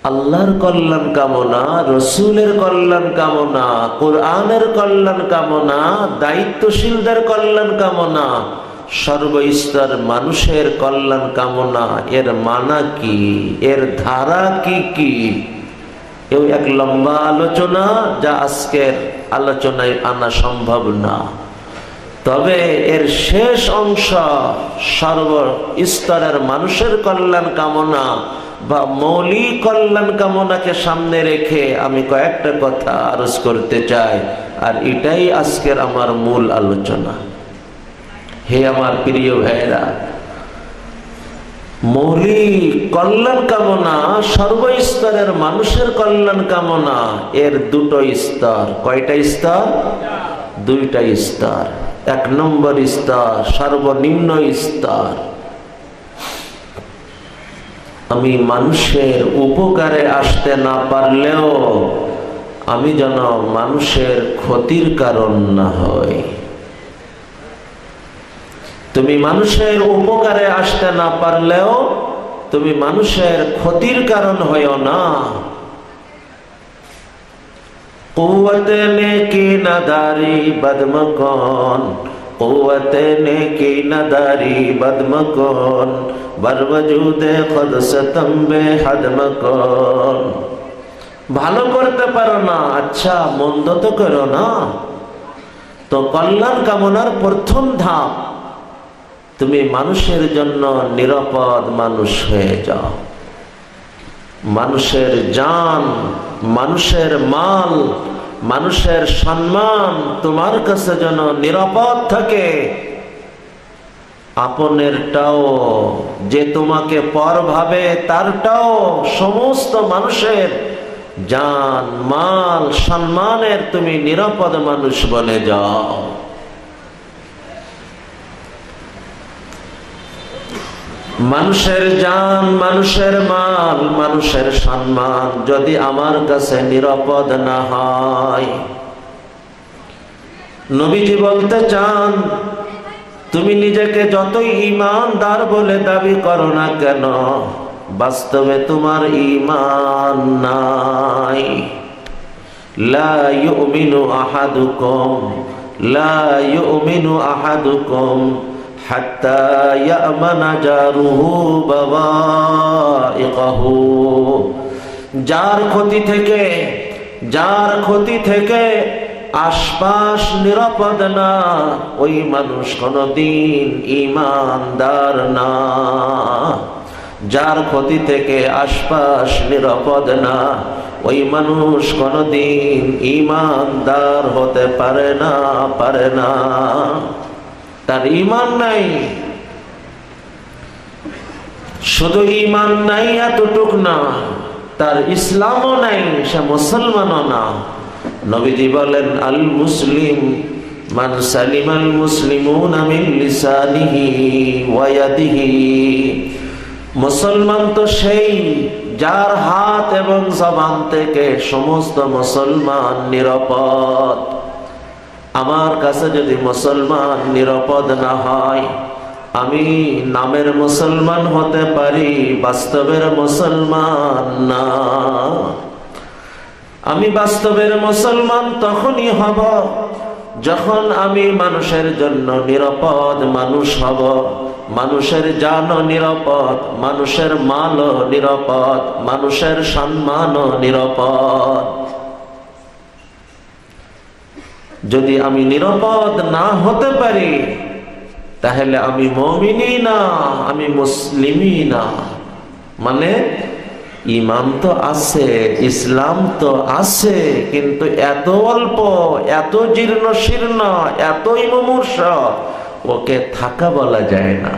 আল্লাহর কল্যাণ কামনা, রসুলের কল্যাণ কামনা, কোরআনের কল্যাণ কামনা, দায়িত্বশীলদের কল্যাণ কামনা, সর্বস্তর মানুষের কল্যাণ কামনা। এর মানা কি, এর ধারা কি কি, এও এক লম্বা আলোচনা, যা আজকের আলোচনায় আনা সম্ভব না। তবে এর শেষ অংশ সর্বস্তরের মানুষের কল্যাণ কামনা বা মৌলিক কল্যাণ কামনাকে সামনে রেখে আমি কয়েকটা কথা আরজ করতে চাই, আর এটাই আজকের আমার মূল আলোচনা। হে আমার প্রিয় ভাইরা, মৌলিক কল্যাণ কামনা, সর্বস্তরের মানুষের কল্যাণ কামনা, এর 2টো স্তর। কয়টা স্তর? 2টা স্তর। 1 নম্বর স্তর সর্বনিম্ন স্তর, আমি মানুষের উপকারে আসতে না পারলেও আমি যেন মানুষের ক্ষতির কারণ না হই। তুমি মানুষের উপকারে আসতে না পারলেও তুমি মানুষের ক্ষতির কারণ হইও না। কুওয়াতে নেকি নাদারি বদমকন, কুওয়াতে নেকি নাদারি বদমকন, বরওজুদে খুদ সতম বেহদ মকন। ভালো করতে পারো না, আচ্ছা মন্দ তো করো না। তো কল্যাণ কামনার প্রথম ধাপ, তুমি মানুষের জন্য নিরাপদ মানুষ হয়ে যাও। মানুষের জান, মানুষের মাল, মানুষের সম্মান তোমার কাছে যেন নিরাপদ থাকে। আপনেরটাও, যে তোমাকে পর ভাবে তারটাও, সমস্ত মানুষের জান, মাল, সম্মানের তুমি নিরাপদ মানুষ বনে যাও। মানুষের জান, মানুষের মাল, মানুষের সম্মান যদি আমার কাছে নিরাপদ না হয়, নবীজি বলতে চান, তুমি নিজেকে যতই ঈমানদার বলে দাবি করো না কেন, বাস্তবে তোমার ঈমান নাই। লা ইউমিনু আহাদুকুম, লা ইউমিনু আহাদুকুম হাত্তা ইয়ামানা জারুহু বাওয়াইকাহু। যার ক্ষতি থেকে আশপাশ নিরাপদ না, ওই মানুষ কোনদিন ঈমানদার না। যার ক্ষতি থেকে আশপাশ নিরাপদ না, ওই মানুষ কোনদিন ঈমানদার হতে পারে না। তার ঈমান নাই। শুধু ঈমান নাই এতটুক না, তার ইসলামও নাই, সে মুসলমানও না। নবীজি বলেন, আল মুসলিম মান সালিমাল মুসলিমুনা মিন লিসানিহি ওয়া ইয়াদিহি। মুসলমান তো সেই যার হাত এবং জবান থেকে সমস্ত মুসলমান নিরাপদ। আমার কাছে যদি মুসলমান নিরাপদ না হয়, আমি নামের মুসলমান হতে পারি, বাস্তবের মুসলমান না। আমি বাস্তবের মুসলমান তখনই হব যখন আমি মানুষের জন্য নিরাপদ মানুষ হব, মানুষের জানও নিরাপদ, মানুষের মালও নিরাপদ, মানুষের সম্মানও নিরাপদ। যদি আমি নিরাপদ না হতে পারি তাহলে আমি মুমিনই না, আমি মুসলিমই না। মানে ঈমান তো আছে, ইসলাম তো আছে, কিন্তু এত অল্প, এত জীর্ণ শীর্ণ, এতই মুমূর্ষ, ওকে থাকা বলা যায় না।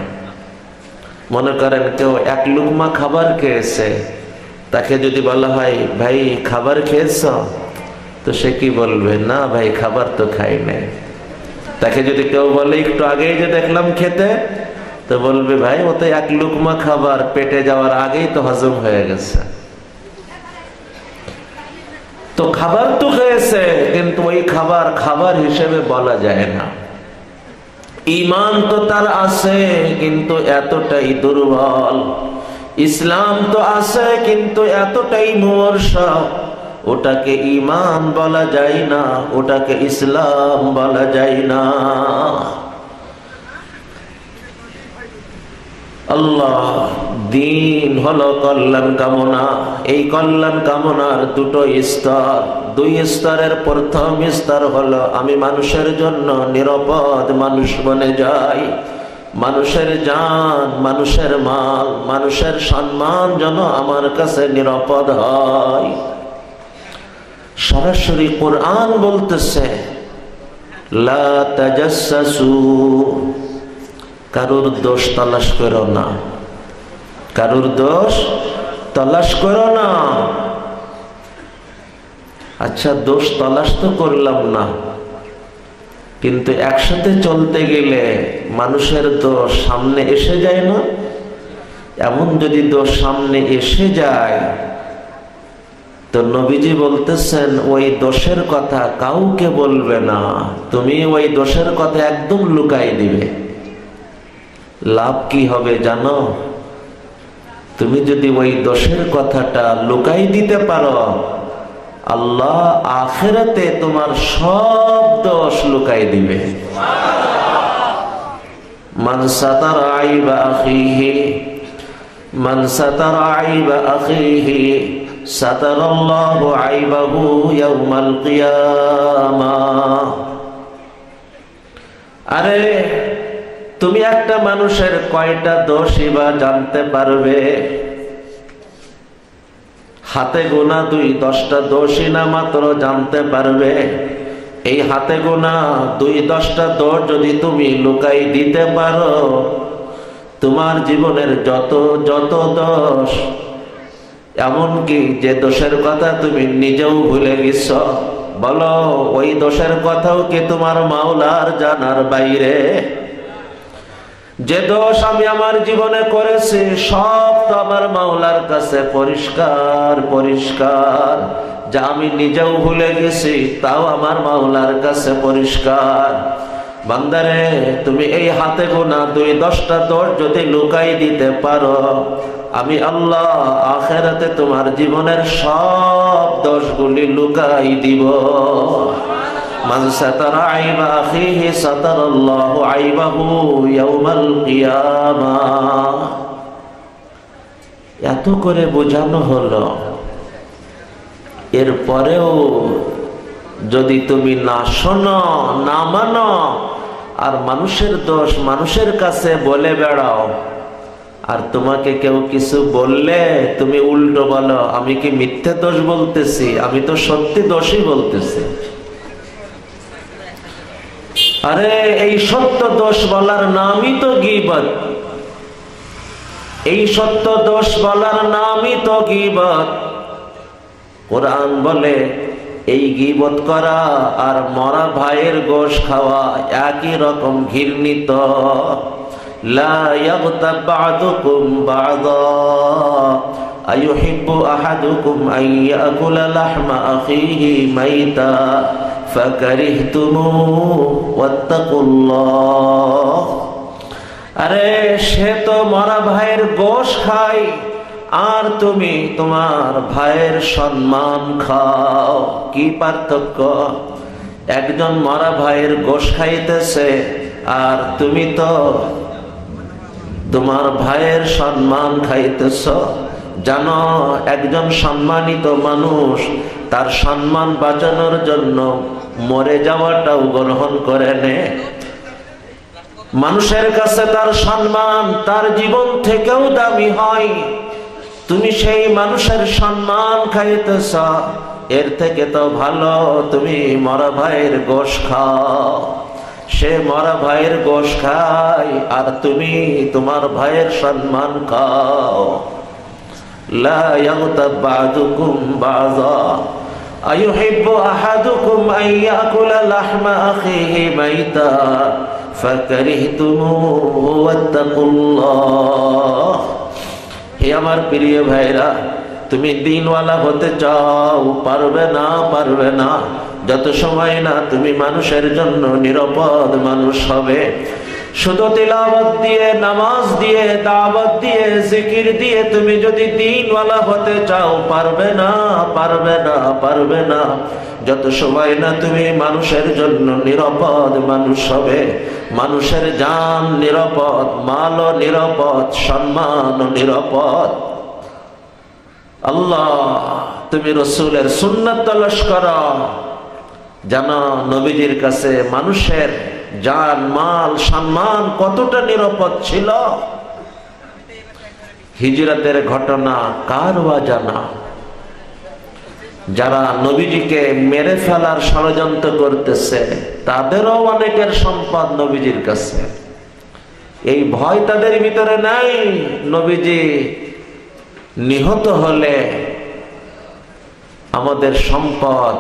মনে করেন কেউ এক লুকমা খাবার খেয়েছে, তাকে যদি বলা হয় ভাই খাবার খেয়েছ, তো সে কি বলবে? না ভাই খাবার তো খাই নাই। তাকে যদি কেউ বলে একটু আগেই যে দেখলাম খেতে, তো বলবে ভাই ও তো এক লুকমা খাবার পেটে যাওয়ার আগেই তো হজম হয়ে গেছে। তো খাবার তো খেয়েছে, কিন্তু ওই খাবার খাবার হিসেবে বলা যায় না। ঈমান তো তার আছে, কিন্তু এতটাই দুর্বল। ইসলাম তো আছে, কিন্তু এতটাই মূর্খ, ওটাকে ঈমান বলা যায় না, ওটাকে ইসলাম বলা যায় না। আল্লাহ দিন হলো কল্যাণ কামনা। এই কল্যাণ কামনার দুটো স্তর, দুই স্তরের প্রথম স্তর হলো আমি মানুষের জন্য নিরাপদ মানুষ বনে যাই, মানুষের জান, মানুষের মাল, মানুষের সম্মান যেন আমার কাছে নিরাপদ হয়। সরাসরি কোরআন বলতেছে লা তাজাসসু, কারুর দোষ তালাশ করো না, কারুর দোষ তালাশ করো না। আচ্ছা দোষ তালাশ তো করলাম না, কিন্তু একসাথে চলতে গেলে মানুষের দোষ সামনে এসে যায় না? এমন যদি দোষ সামনে এসে যায়, তো নবীজি বলতেছেন ওই দোষের কথা কাউকে বলবে না, তুমি ওই দোষের কথা একদম লুকাই দিবে। লাভ কি হবে জানো? তুমি যদি ওই দোষের কথাটা লুকাই দিতে পারো, আল্লাহ আখিরাতে তোমার সব দোষ লুকাই দিবে। মান সাতারা আইবা আখিহি, মান সাতারা আইবা আখিহি সাতারাল্লাহু আইবাহু ইয়াউমাল কিয়ামাহ। আরে তুমি একটা মানুষের কয়টা দোষই বা জানতে পারবে? হাতে গোনা 2-10টা দোষই না মাত্র জানতে পারবে। এই হাতে গোনা 2-10টা দোষ যদি তুমি লুকাই দিতে পারো, তোমার জীবনের যত যত দোষ, এমনকি যে দোষের কথা তুমি নিজেও ভুলে গেছ, বলো ওই দোষের কথাও কি তোমার মাওলার জানার বাইরে? যে দোষ আমি আমার জীবনে করেছি সব তো আমার মাওলার কাছে পরিষ্কার পরিষ্কার, যা আমি নিজেও ভুলে গেছি তাও আমার মাওলার কাছে পরিষ্কার। বান্দারে তুমি এই হাতে গোনা 2-10টা দোষ যদি লুকাই দিতে পারো, আমি আল্লাহ আখিরাতে তোমার জীবনের সব দোষগুলি লুকাই দিব। মান সাতারা আইবা আখিহি সাতারাল্লাহু আইবাহু ইয়াউমাল কিয়ামাহ। এত করে বোঝানো হলো, এরপরেও যদি তুমি না শোনো, না মানো, আর মানুষের দোষ মানুষের কাছে বলে বেড়াও, আর তোমাকে কেউ কিছু বললে তুমি উল্টো বলো আমি কি মিথ্যে দোষ বলতেছি, আমি তো সত্যি দোষই বলতেছি। আরে এই সত্য দোষ বলার নামই তো গীবত, এই সত্য দোষ বলার নামই তো গীবত। কোরআন বলে এই গীবত করা আর মরা ভাইয়ের গোশ খাওয়া একই রকম ঘৃণিত। লা ইয়াগতাব বা'দুকুম বা'দা আইয়ুহিব্বু আহাদুকুম আন ইয়াকুলা লাহমা আখিহি মাইতা ফাকারিহতুমুহু ওয়াত্তাকুল্লাহ। আরে সে তো মরা ভাইয়ের গোশ খায়, আর তুমি তোমার ভাইয়ের সম্মান খাও। কি পার্থক্য? একজন মরা ভাইয়ের গোশ খাইতেছে, আর তুমি তো তোমার ভাইয়ের সম্মান খাইতেছ। জানো, একজন সম্মানিত মানুষ তার সম্মান বাঁচানোর জন্য মরে যাওয়াটাও গ্রহণ করে নেয়। মানুষের কাছে তার সম্মান তার জীবন থেকেও দামি হয়। তুমি সেই মানুষের সম্মান খাইতেছ, এর থেকে তো ভালো তুমি মরা ভাইয়ের গোশ খাও। সে মরা ভাইয়ের গোশ খায়, আর তুমি তোমার ভাইয়ের সম্মান খাও। লা ইয়াগতাব বা'দুকুম বা'যা আইয়ুহিব্বু আহাদুকুম আন ইয়াকুলা লাহমা আখিহি মাইতা ফাকারিহতুমুহু ওয়াত্তাকুল্লাহ। হে আমার প্রিয় ভাইরা, তুমি দিনওয়ালা হতে চাও, পারবে না যত সময় না তুমি মানুষের জন্য নিরাপদ মানুষ হবে। শুধু তিলাওয়াত দিয়ে, নামাজ দিয়ে, দাওয়াত দিয়ে, জিকির দিয়ে তুমি যদি দিনওয়ালা হতে চাও, পারবে না যত সময় না তুমি মানুষের জন্য নিরাপদ মানুষ হবে। মানুষের জান নিরাপদ, মালও নিরাপদ, সম্মানও নিরাপদ। আল্লাহ, তুমি রাসূলের সুন্নাত তালাশ করো। জানো, নবীজির কাছে মানুষের জান, মাল, সম্মান কতটা নিরাপদ ছিল। হিজরতের ঘটনা কার বা জানা? যারা নবীজিকে মেরে ফেলার ষড়যন্ত্র করতেছে, তাদেরও অনেকের সম্পদ নবীজির কাছে। এই ভয় তাদের ভিতরে নাই, নবীজি নিহত হলে আমাদের সম্পদ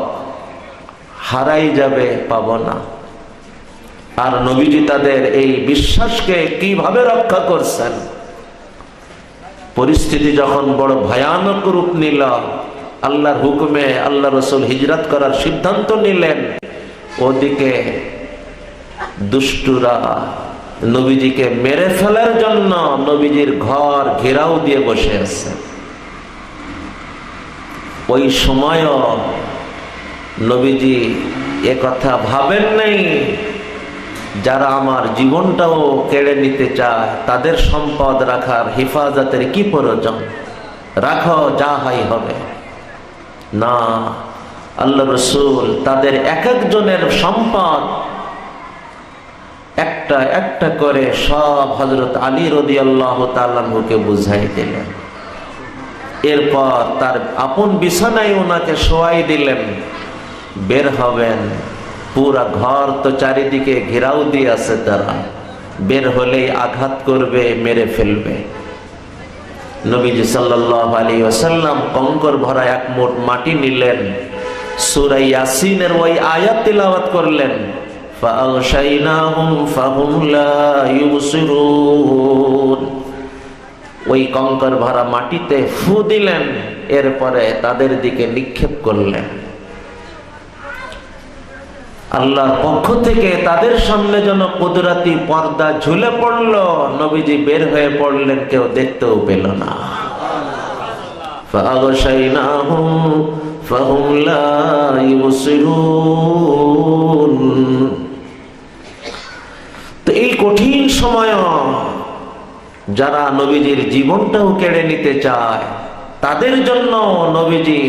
হারাই যাবে, পাবো না। আর নবীজি তাদের এই বিশ্বাসকে কিভাবে রক্ষা করছেন। পরিস্থিতি যখন বড় ভয়ানক রূপ নিল, আল্লাহর হুকুমে আল্লাহ রাসূল হিজরত করার সিদ্ধান্ত নিলেন, ওদিকে দুষ্টুরা নবীজিকে মেরে ফেলার জন্য নবীজির ঘর ঘেরাও দিয়ে বসে আছে। ওই সময়ও নবীজি এ কথা ভাবেন নাই, যারা আমার জীবনটাও কেড়ে নিতে চায় তাদের সম্পদ রাখার হেফাজতের কি প্রয়োজন, রাখো, যা হয় হবে না। আল্লাহ রাসূল তাদের এক একজনের সম্পদ একটা একটা করে সব হযরত আলী রাদিয়াল্লাহু তাআলা আনহুকে বুঝাই দিলেন। এরপর তার আপন বিছানায় ওনাকে শোয়াই দিলেন। বের হবেন, পুরা ঘর তো চারিদিকে ঘেরাও দিয়ে আছে, তারা বের হলেই আঘাত করবে, মেরে ফেলবে। নবীজি সাল্লাল্লাহু আলাইহি ওয়াসাল্লাম কঙ্কর ভরা এক মুঠ মাটি নিলেন, সূরা ইয়াসিনের ওই আয়াত তিলাওয়াত করলেন, ফাআগশাইনাহুম ফাহুম লা ইউবসিরুন। ওই কঙ্কর ভরা মাটিতে ফু দিলেন, এরপরে তাদের দিকে নিক্ষেপ করলেন। আল্লাহর পক্ষ থেকে তাদের সামনে যেন কুদরতি পর্দা ঝুলে পড়ল। নবীজি বের হয়ে পড়লেন, কেউ দেখতেও পেল না। ফাআগশাইনাহুম ফাহুম লা ইউবসিরুন। তো এই কঠিন সময় যারা নবীজির জীবনটাও কেড়ে নিতে চায়, তাদের জন্য নবীজি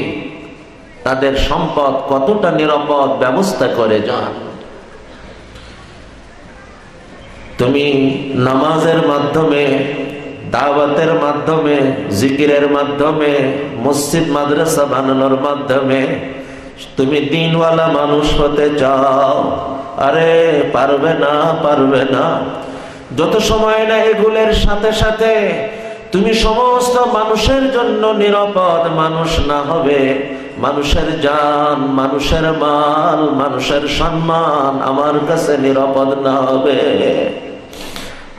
তাদের সম্পদ কতটা নিরাপদ ব্যবস্থা করে যান। তুমি নামাজের মাধ্যমে, দাওয়াতের মাধ্যমে, জিকিরের মাধ্যমে, মসজিদ মাদ্রাসা বানানোর মাধ্যমে তুমি দিনওয়ালা মানুষ হতে চাও, আরে পারবে না। যত সময় না এগুলোর সাথে সাথে তুমি সমস্ত মানুষের জন্য নিরাপদ মানুষ না হবে, মানুষের জান, মানুষের মাল, মানুষের সম্মান আমার কাছে নিরাপদ না হবে।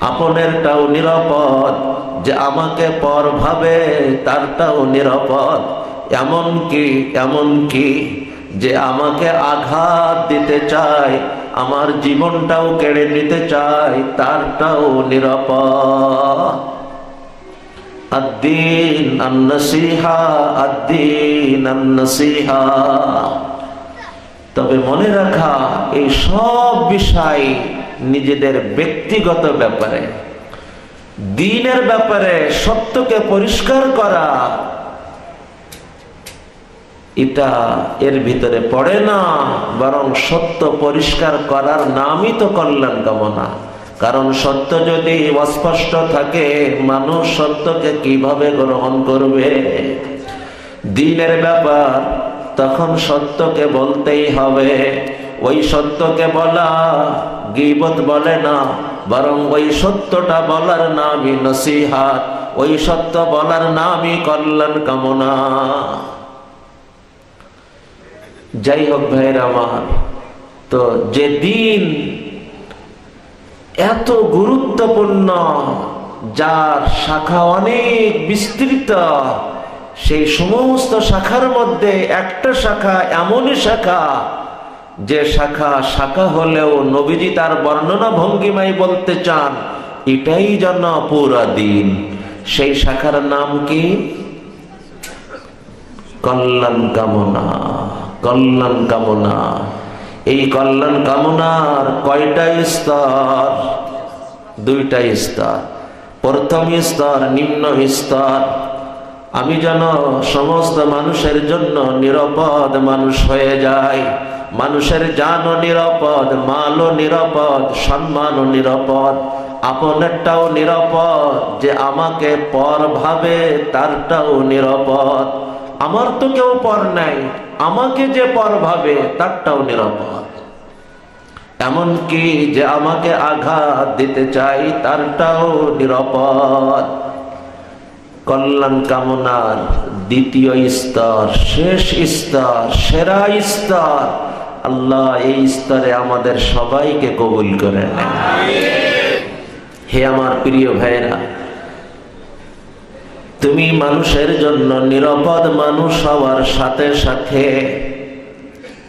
আপনেরটাও নিরাপদ, যে আমাকে পর ভাবে তারটাও নিরাপদ। এমনকি যে আমাকে আঘাত দিতে চায়, আমার জীবনটাও কেড়ে নিতে চায়, তারটাও নিরাপদ। আদ-দীন আন-নাসিহা, আদ-দীন আন-নাসিহা। তো তবে মনে রাখা, এই সব বিষয় নিজেদের ব্যক্তিগত ব্যাপারে, দ্বীনের ব্যাপারে সত্যকে পরিষ্কার করা, এটা এর ভিতরে পড়ে না। বরং সত্য পরিষ্কার করার নামই তো কল্যাণ কামনা। কারণ সত্য যদি অস্পষ্ট থাকে, মানুষ সত্যকে কিভাবে গ্রহণ করবে? দ্বীনের ব্যাপার, তখন সত্যকে বলতেই হবে। ওই সত্যকে বলা গীবত বলে না, বরং ওই সত্যটা বলার নামই নসিহাত, ওই সত্য বলার নামই কল্যাণ কামনা। যাই হোক ভাইরা আমার, তো যে দিন এত গুরুত্বপূর্ণ, যার শাখা অনেক বিস্তৃত, সেই সমস্ত শাখার মধ্যে একটা শাখা এমনই শাখা, যে শাখা হলেও নবীজি তার বর্ণনা ভঙ্গিমায় বলতে চান এটাই যেন পুরা দিন। সেই শাখার নাম কি? কল্যাণ কামনা। কল্যাণ কামনা। এই কল্যাণ কামনার কয়টা স্তর? দুইটা স্তর। প্রথম স্তর নিম্ন স্তর। আমি যেন সমস্ত মানুষের জন্য নিরাপদ মানুষ হয়ে যাই। মানুষের জানও নিরাপদ, মালও নিরাপদ, সম্মানও নিরাপদ, আপনেরটাও নিরাপদ, যে আমাকে পর ভাবে তারটাও নিরাপদ। আমার তো কেউ পর নাই, আমাকে যে পর ভাবে তারটাও নিরাপদ। এমনকি যে আমাকে আঘাত দিতে চাই তারটাও নিরাপদ। কল্যাণ কামনার দ্বিতীয় স্তর, শেষ স্তর, সেরা স্তর। আল্লাহ এই স্তরে আমাদের সবাইকে কবুল করে নেন। হে আমার প্রিয় ভাইরা, তুমি মানুষের জন্য নিরাপদ মানুষ হওয়ার সাথে সাথে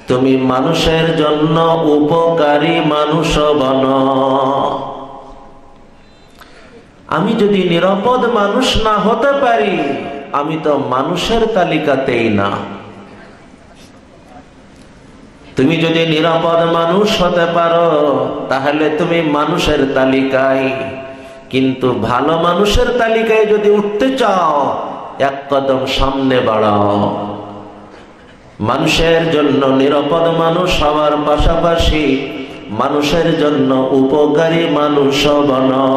তুমি মানুষের জন্য উপকারী মানুষ বনো। আমি যদি নিরাপদ মানুষ না হতে পারি, আমি তো মানুষের তালিকাতেই না। তুমি যদি নিরাপদ মানুষ হতে পারো, তাহলে তুমি মানুষের তালিকায়। কিন্তু ভালো মানুষের তালিকায় যদি উঠতে চাও, এক কদম সামনে বাড়াও। মানুষের জন্য নিরাপদ মানুষ হওয়ার পাশাপাশি মানুষের জন্য উপকারী মানুষ বনো।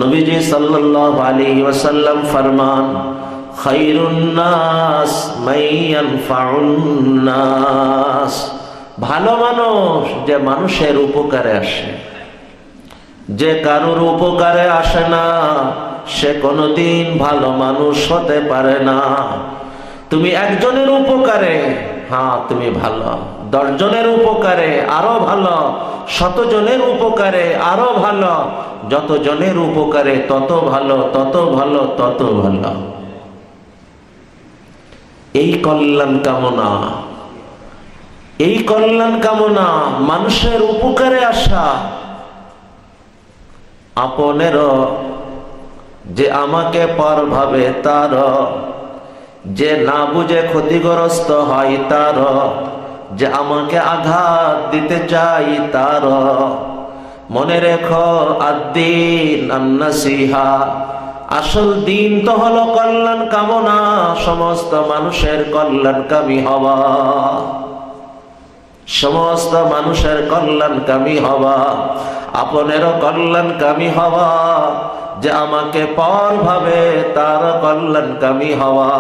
নবীজি সাল্লাল্লাহু আলাইহি ওয়াসাল্লাম ফরমান, খায়রুন নাস মান ইয়ানফাউন নাস। ভালো মানুষ যে মানুষের উপকারে আসে। যে কারোর উপকারে আসে না, সে কোনোদিন ভালো মানুষ হতে পারে না। তুমি একজনের উপকারে, হ্যাঁ তুমি ভালো। 10 জনের উপকারে আরো ভালো, 100 জনের উপকারে আরো ভালো। যত জনের উপকারে তত ভালো, তত ভালো, তত ভালো। এই কল্যাণ কামনা, এই কল্যাণ কামনা, মানুষের উপকারে আসা। আপনের যে আমাকে পর ভাবে তার, যে না বুঝে ক্ষতিগ্রস্ত হয় তার, যে আমাকে আঘাত দিতে চাই তার। মনে রেখো, আদ-দীন আন-নাসিহা। আসল দিন তো হলো কল্যাণ কামনা, সমস্ত মানুষের কল্যাণকামী হওয়া, সমস্ত মানুষের কল্যাণকামী হওয়া, আপনেরও কল্যাণকামী হওয়া। যে আমাকে পর ভাবে তার কল্যাণকামী হওয়া,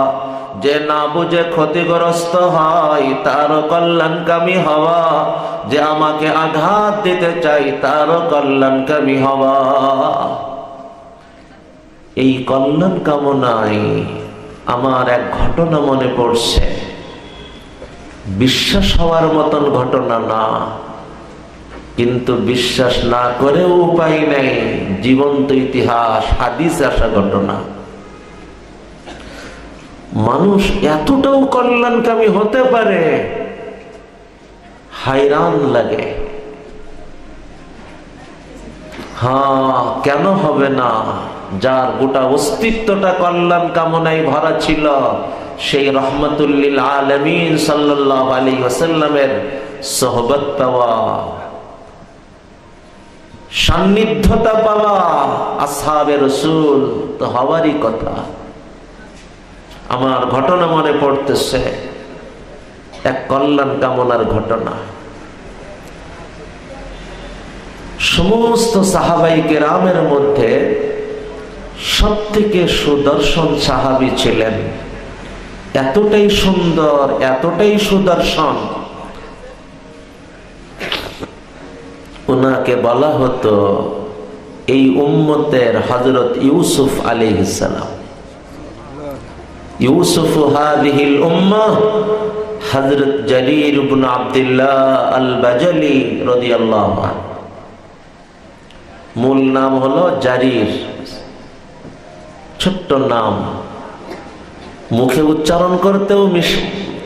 যে না বুঝে ক্ষতিগ্রস্ত হয় তার কল্যাণকামী হওয়া, যে আমাকে আঘাত দিতে চাই তার কল্যাণকামী হওয়া। এই কল্যাণ কামনায় আমার এক ঘটনা মনে পড়ছে। বিশ্বাস হওয়ার মতন ঘটনা না, কিন্তু বিশ্বাস না করেও উপায় নেই। জীবন্ত ইতিহাস, হাদিসে আসা ঘটনা। মানুষ এতটাও কল্যাণকামী হতে পারে, হায়রান লাগে। হ্যাঁ, কেন হবে না? যার গোটা অস্তিত্বটা কল্যাণ কামনায় ভরা ছিল, সেই রাহমাতুল লিল আলামিন সাল্লাল্লাহু আলাইহি ওয়াসাল্লামের সোহবত পাওয়া, সান্নিধ্যতা পাওয়া আসহাবে রাসূল তো হওয়ারই কথা। আমার ঘটনা মনে পড়তেছে, এক কল্যাণ কামনার ঘটনা। সমস্ত সাহাবাই কেরামের মধ্যে সবথেকে সুদর্শন সাহাবী ছিলেন। এতটাই সুন্দর, এতটাই সুদর্শন, উনাকে বলা হতো এই উম্মতের হযরত ইউসুফ আলাইহিস সালাম। ইউসুফ হাযিহিল উম্মাহ হযরত জারীর ইবনে আব্দুল্লাহ আল বাজালি রাদিয়াল্লাহু আনহু। মূল নাম হলো জারীর, ছোট্ট নাম, মুখে উচ্চারণ করতেও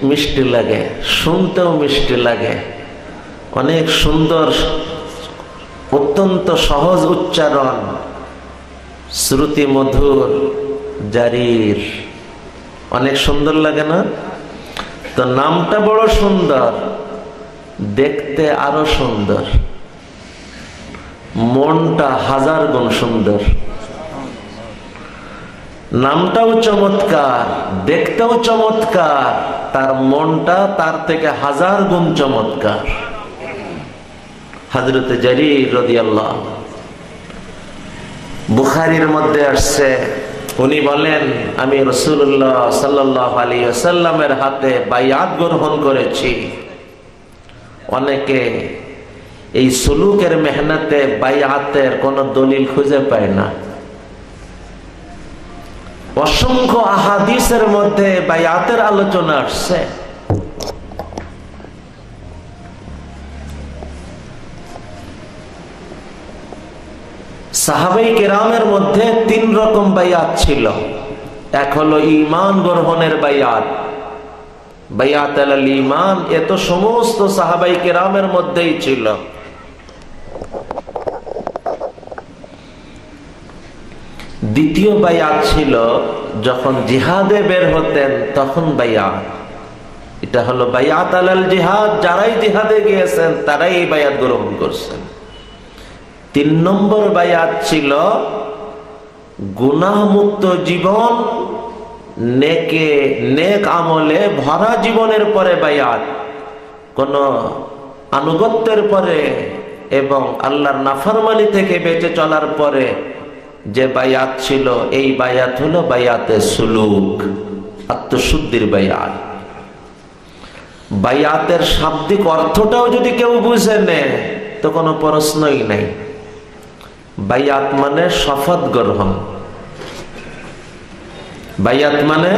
মিষ্টি লাগে, শুনতেও মিষ্টি লাগে, অনেক সুন্দর, অত্যন্ত সহজ উচ্চারণ, শ্রুতি মধুর। জারীর অনেক সুন্দর লাগে না? তো নামটা বড় সুন্দর, দেখতে আরো সুন্দর, মনটা হাজার গুণ সুন্দর। নামটাও চমৎকার, দেখতেও চমৎকার, তার মনটা তার থেকে হাজার গুণ চমৎকার। হযরত জারীর রাদিয়াল্লাহু, বুখারীর মধ্যে আসছে, উনি বলেন আমি রাসূলুল্লাহ সাল্লাল্লাহু আলাইহি ওয়াসাল্লামের হাতে বাইআত গ্রহণ করেছি। অনেকে এই সুলুকের মেহনতে বাইআতের কোন দলিল খুঁজে পায় না। অসংখ্য আহাদিসের মধ্যে বাইআতের আলোচনা আসছে। সাহাবাই কেরামের মধ্যে 3 রকম বাইআত ছিল। এক হলো ঈমান গ্রহণের বাইআত, বাইআত আলাল ঈমান, এ তো সমস্ত সাহাবাই কেরামের মধ্যেই ছিল। দ্বিতীয় বাইআত ছিল যখন জিহাদে বের হতেন তখন বাইআত, এটা হলো বাইআত আলাল জিহাদ, যারাই জিহাদে গিয়েছেন তারাই এই বাইআত গ্রহণ করছেন। 3 নম্বর বাইআত ছিল গুনাহ মুক্ত জীবন, নেক আমলে ভরা জীবনের পরে বাইআত, কোন আনুগত্যের পরে এবং আল্লাহর নাফরমানি থেকে বেঁচে চলার পরে যে বাইআত ছিল, এই বাইআত হলো বাইআতে সুলুক, আত্মশুদ্ধির বাইআত। বাইআতের শাব্দিক অর্থটাও যদি কেউ বুঝে নেয় তো কোনো প্রশ্নই নাই। বাইআত মানে শপথ গ্রহণ, বাইআত মানে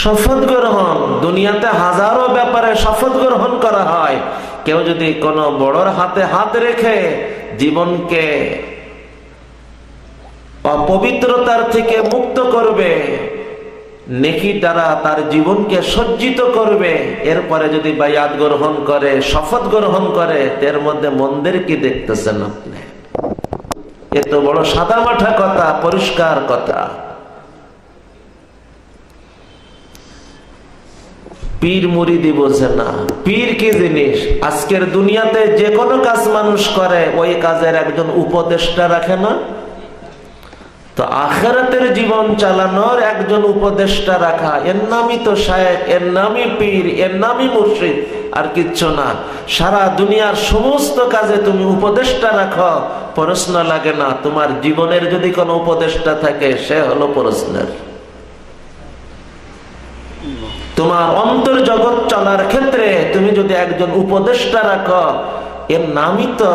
শপথ গ্রহণ। দুনিয়াতে হাজারো ব্যাপারে শপথ গ্রহণ করা হয়। কেউ যদি কোনো বড়র হাতে হাত রেখে জীবনকে অপবিত্রতার থেকে মুক্ত করবে, নেকি দ্বারা তার জীবনকে সজ্জিত করবে, এরপরে যদি বাইআত গ্রহণ করে, শপথ গ্রহণ করে, এর মধ্যে মন্দের কি দেখতেছেন আপনি? এত বড় সাদামাঠা কথা, পরিষ্কার কথা। পীর মুরিদি বোঝে না পীর কি জিনিস। আজকের দুনিয়াতে যে কোনো কাজ মানুষ করে, ওই কাজের একজন উপদেষ্টা রাখে না? তো আখিরাতের জীবন চালানোর একজন উপদেষ্টা রাখা, এর নামই তো শায়েখ, এর নামই পীর, এর নামই মুর্শিদ, আর কিচ্ছু না। সারা দুনিয়ার সমস্ত কাজে তুমি উপদেষ্টা রাখো, প্রশ্ন লাগে না। তোমার জীবনের যদি কোনো উপদেষ্টা থাকে, সে হলো প্রশ্নের। তোমার অন্তর জগৎ চলার ক্ষেত্রে তুমি যদি একজন উপদেষ্টা রাখো, এর নামই তো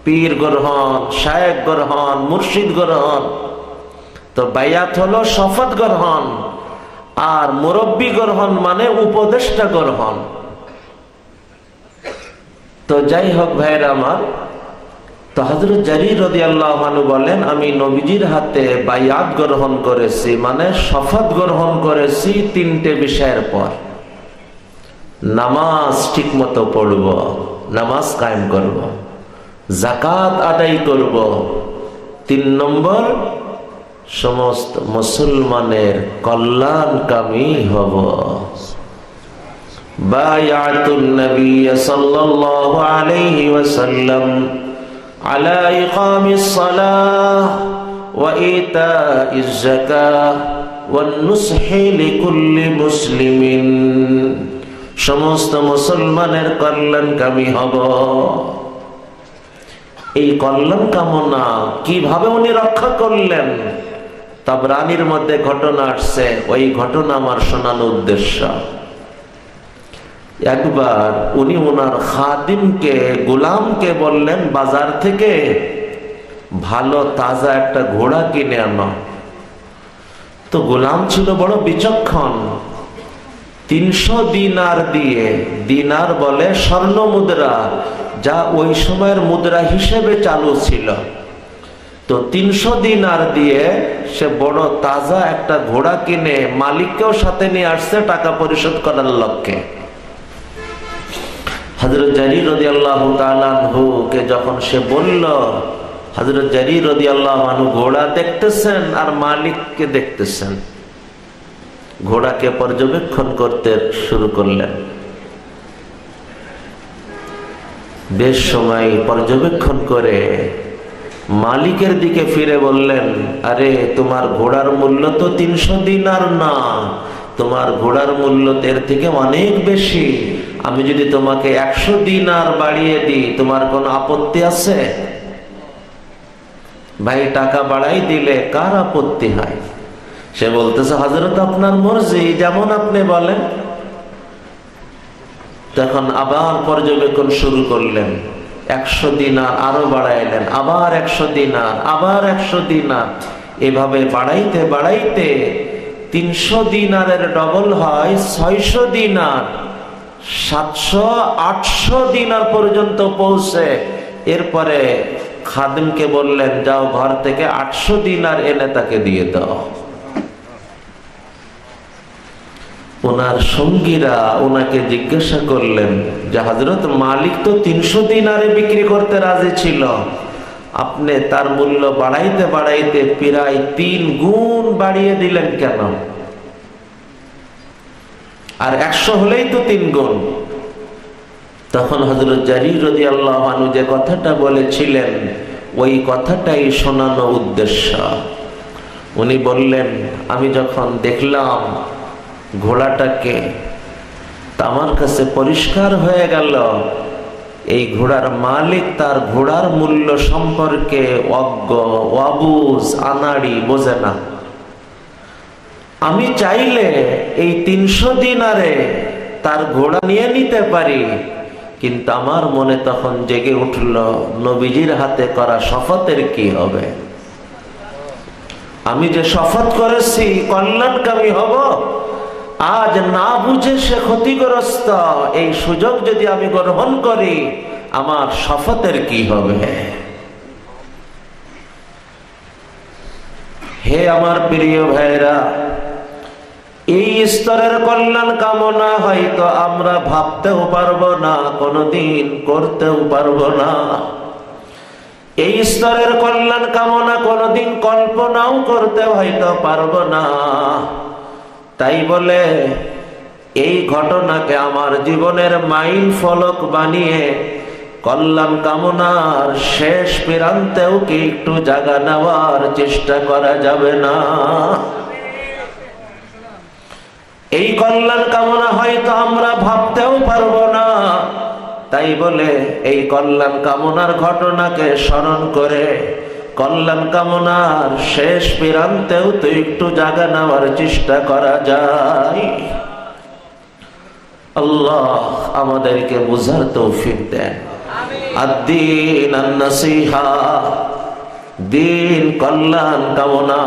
পীর গ্রহণ, শায়েখ গ্রহণ, মুর্শিদ গ্রহণ। তো বাইআত হলো শপথ গ্রহণ, আর মুরব্বি গ্রহণ মানে উপদেষ্টা গ্রহণ। তো যাই হোক ভাইরা আমার, তো হযরত জারীর রাদিয়াল্লাহু আনহু বলেন আমি নবীজির হাতে বাইআত গ্রহণ করেছি, মানে শপথ গ্রহণ করেছি 3টে বিষয়ের পর। নামাজ ঠিক মতো পড়ব, নামাজ কায়েম করব, যাকাত আদায় করব, 3 নম্বর সমস্ত মুসলমানের কল্যাণকামী হব। বায়াতুন নবী সাল্লাল্লাহু আলাইহি ওয়াসাল্লাম আলা ইকামিস সালাহ ওয়া ইতাইজ যাকাহ ওয়ান নুসহি লিকুল্লি মুসলিমিন। সমস্ত মুসলমানের কল্যাণকামী হব। এই কল্যাণ কামনা কিভাবে উনি রক্ষা করলেন? তাবরানির মধ্যে ঘটনা আসছে, ওই ঘটনা আমার শোনানোর উদ্দেশ্য। একবার উনি ওনার খাদিমকে, গোলামকে বললেন বাজার থেকে ভালো তাজা একটা ঘোড়া কিনে আনো। তো গোলাম ছিল বড় বিচক্ষণ, 300 দিনার দিয়ে, দিনার বলে স্বর্ণ মুদ্রা, যা ওই সময়ের মুদ্রা হিসেবে চালু ছিল। তো 300 দিনার দিয়ে সে বড় তাজা একটা ঘোড়া কিনে মালিককেও সাথে নিয়ে আসছে টাকা পরিশোধ করার লক্ষ্যে। হযরত জারীর রাদিয়াল্লাহু তাআলা আনহু কে যখন সে বলল, হযরত জারীর রাদিয়াল্লাহু আনহু ঘোড়া দেখতেছেন আর মালিককে দেখতেছেন। ঘোড়াকে পর্যবেক্ষণ করতে শুরু করলেন। বেশ সময় পর্যবেক্ষণ করে মালিকের দিকে ফিরে বললেন, আরে তোমার ঘোড়ার মূল্য তো 300 দিনার না, তোমার ঘোড়ার মূল্য এর থেকে অনেক বেশি। আমি যদি তোমাকে 100 দিনার বাড়িয়ে দিই, তোমার কোনো আপত্তি আছে? ভাই, টাকা বাড়াই দিলে কার আপত্তি হয়? সে বলতেছে, হযরত আপনার মর্জি, যেমন আপনি বলেন। তখন আবার পর্যবেক্ষণ শুরু করলেন। 100 দিনার আরো বাড়াইলেন, আবার 100 দিনার, আবার 100 দিনার। এভাবে বাড়াইতে বাড়াইতে 300 দিনারের ডবল হয় 600 দিনার, 700, 800 দিনার পর্যন্ত পৌঁছে। এরপরে খাদিমকে বললেন, যাও ঘর থেকে 800 দিনার এনে তাকে দিয়ে দাও। ওনার সঙ্গীরা ওনাকে জিজ্ঞাসা করলেন যে, হযরত মালিক তো 300 দিনারে বিক্রি করতে রাজি ছিল, আপনি তার মূল্য বাড়াইতে বাড়াইতে প্রায় 3 গুণ বাড়িয়ে দিলেন কেন? আর 100 হলেই তো 3 গুণ। তখন হযরত জারীর রাদিয়াল্লাহু আনহু যে কথাটা বলেছিলেন, ওই কথাটাই শোনানো উদ্দেশ্য। উনি বললেন, আমি যখন দেখলাম ঘোড়াটাকে, তা আমার কাছে পরিষ্কার হয়ে গেল এই ঘোড়ার মালিক তার ঘোড়ার মূল্য সম্পর্কে অজ্ঞ, অবুঝ, আনাড়ি, বোঝে না। আমি চাইলে এই 300 দিনারে তার ঘোড়া নিয়ে নিতে পারি, কিন্তু আমার মনে তখন জেগে উঠল, নবীজির হাতে করা শপথের কি হবে? আমি যে শপথ করেছি কল্যাণকামী হব, আজ না বুঝে সে ক্ষতিগ্রস্ত। এই সুযোগ যদি আমি গ্রহণ করি, আমার শপথের কি হবে? হে আমার প্রিয় ভাইরা, এই স্তরের কল্যাণ কামনা হয়তো আমরা ভাবতেও পারবো না, কোনোদিন করতেও পারবো না। এই স্তরের কল্যাণ কামনা কোনোদিন কল্পনাও করতে হয়তো পারবো না। তাই বলে এই ঘটনাকে আমার জীবনের মাইল ফলক বানিয়ে কল্যাণ কামনার শেষ প্রান্তেও কি একটু জায়গা নেওয়ার চেষ্টা করা যাবে না? এই কল্যাণ কামনা হয়তো আমরা ভাবতেও পারবো না। তাই বলে এই কল্যাণ কামনার ঘটনাকে স্মরণ করে কল্যাণ কামনার শেষ প্রান্তেও তো একটু জায়গা নেওয়ার চেষ্টা করা যায়। আল্লাহ আমাদেরকে বুঝার তৌফিক দেন। আদ-দীন আন-নাসিহা, দিন কল্যাণ কামনা।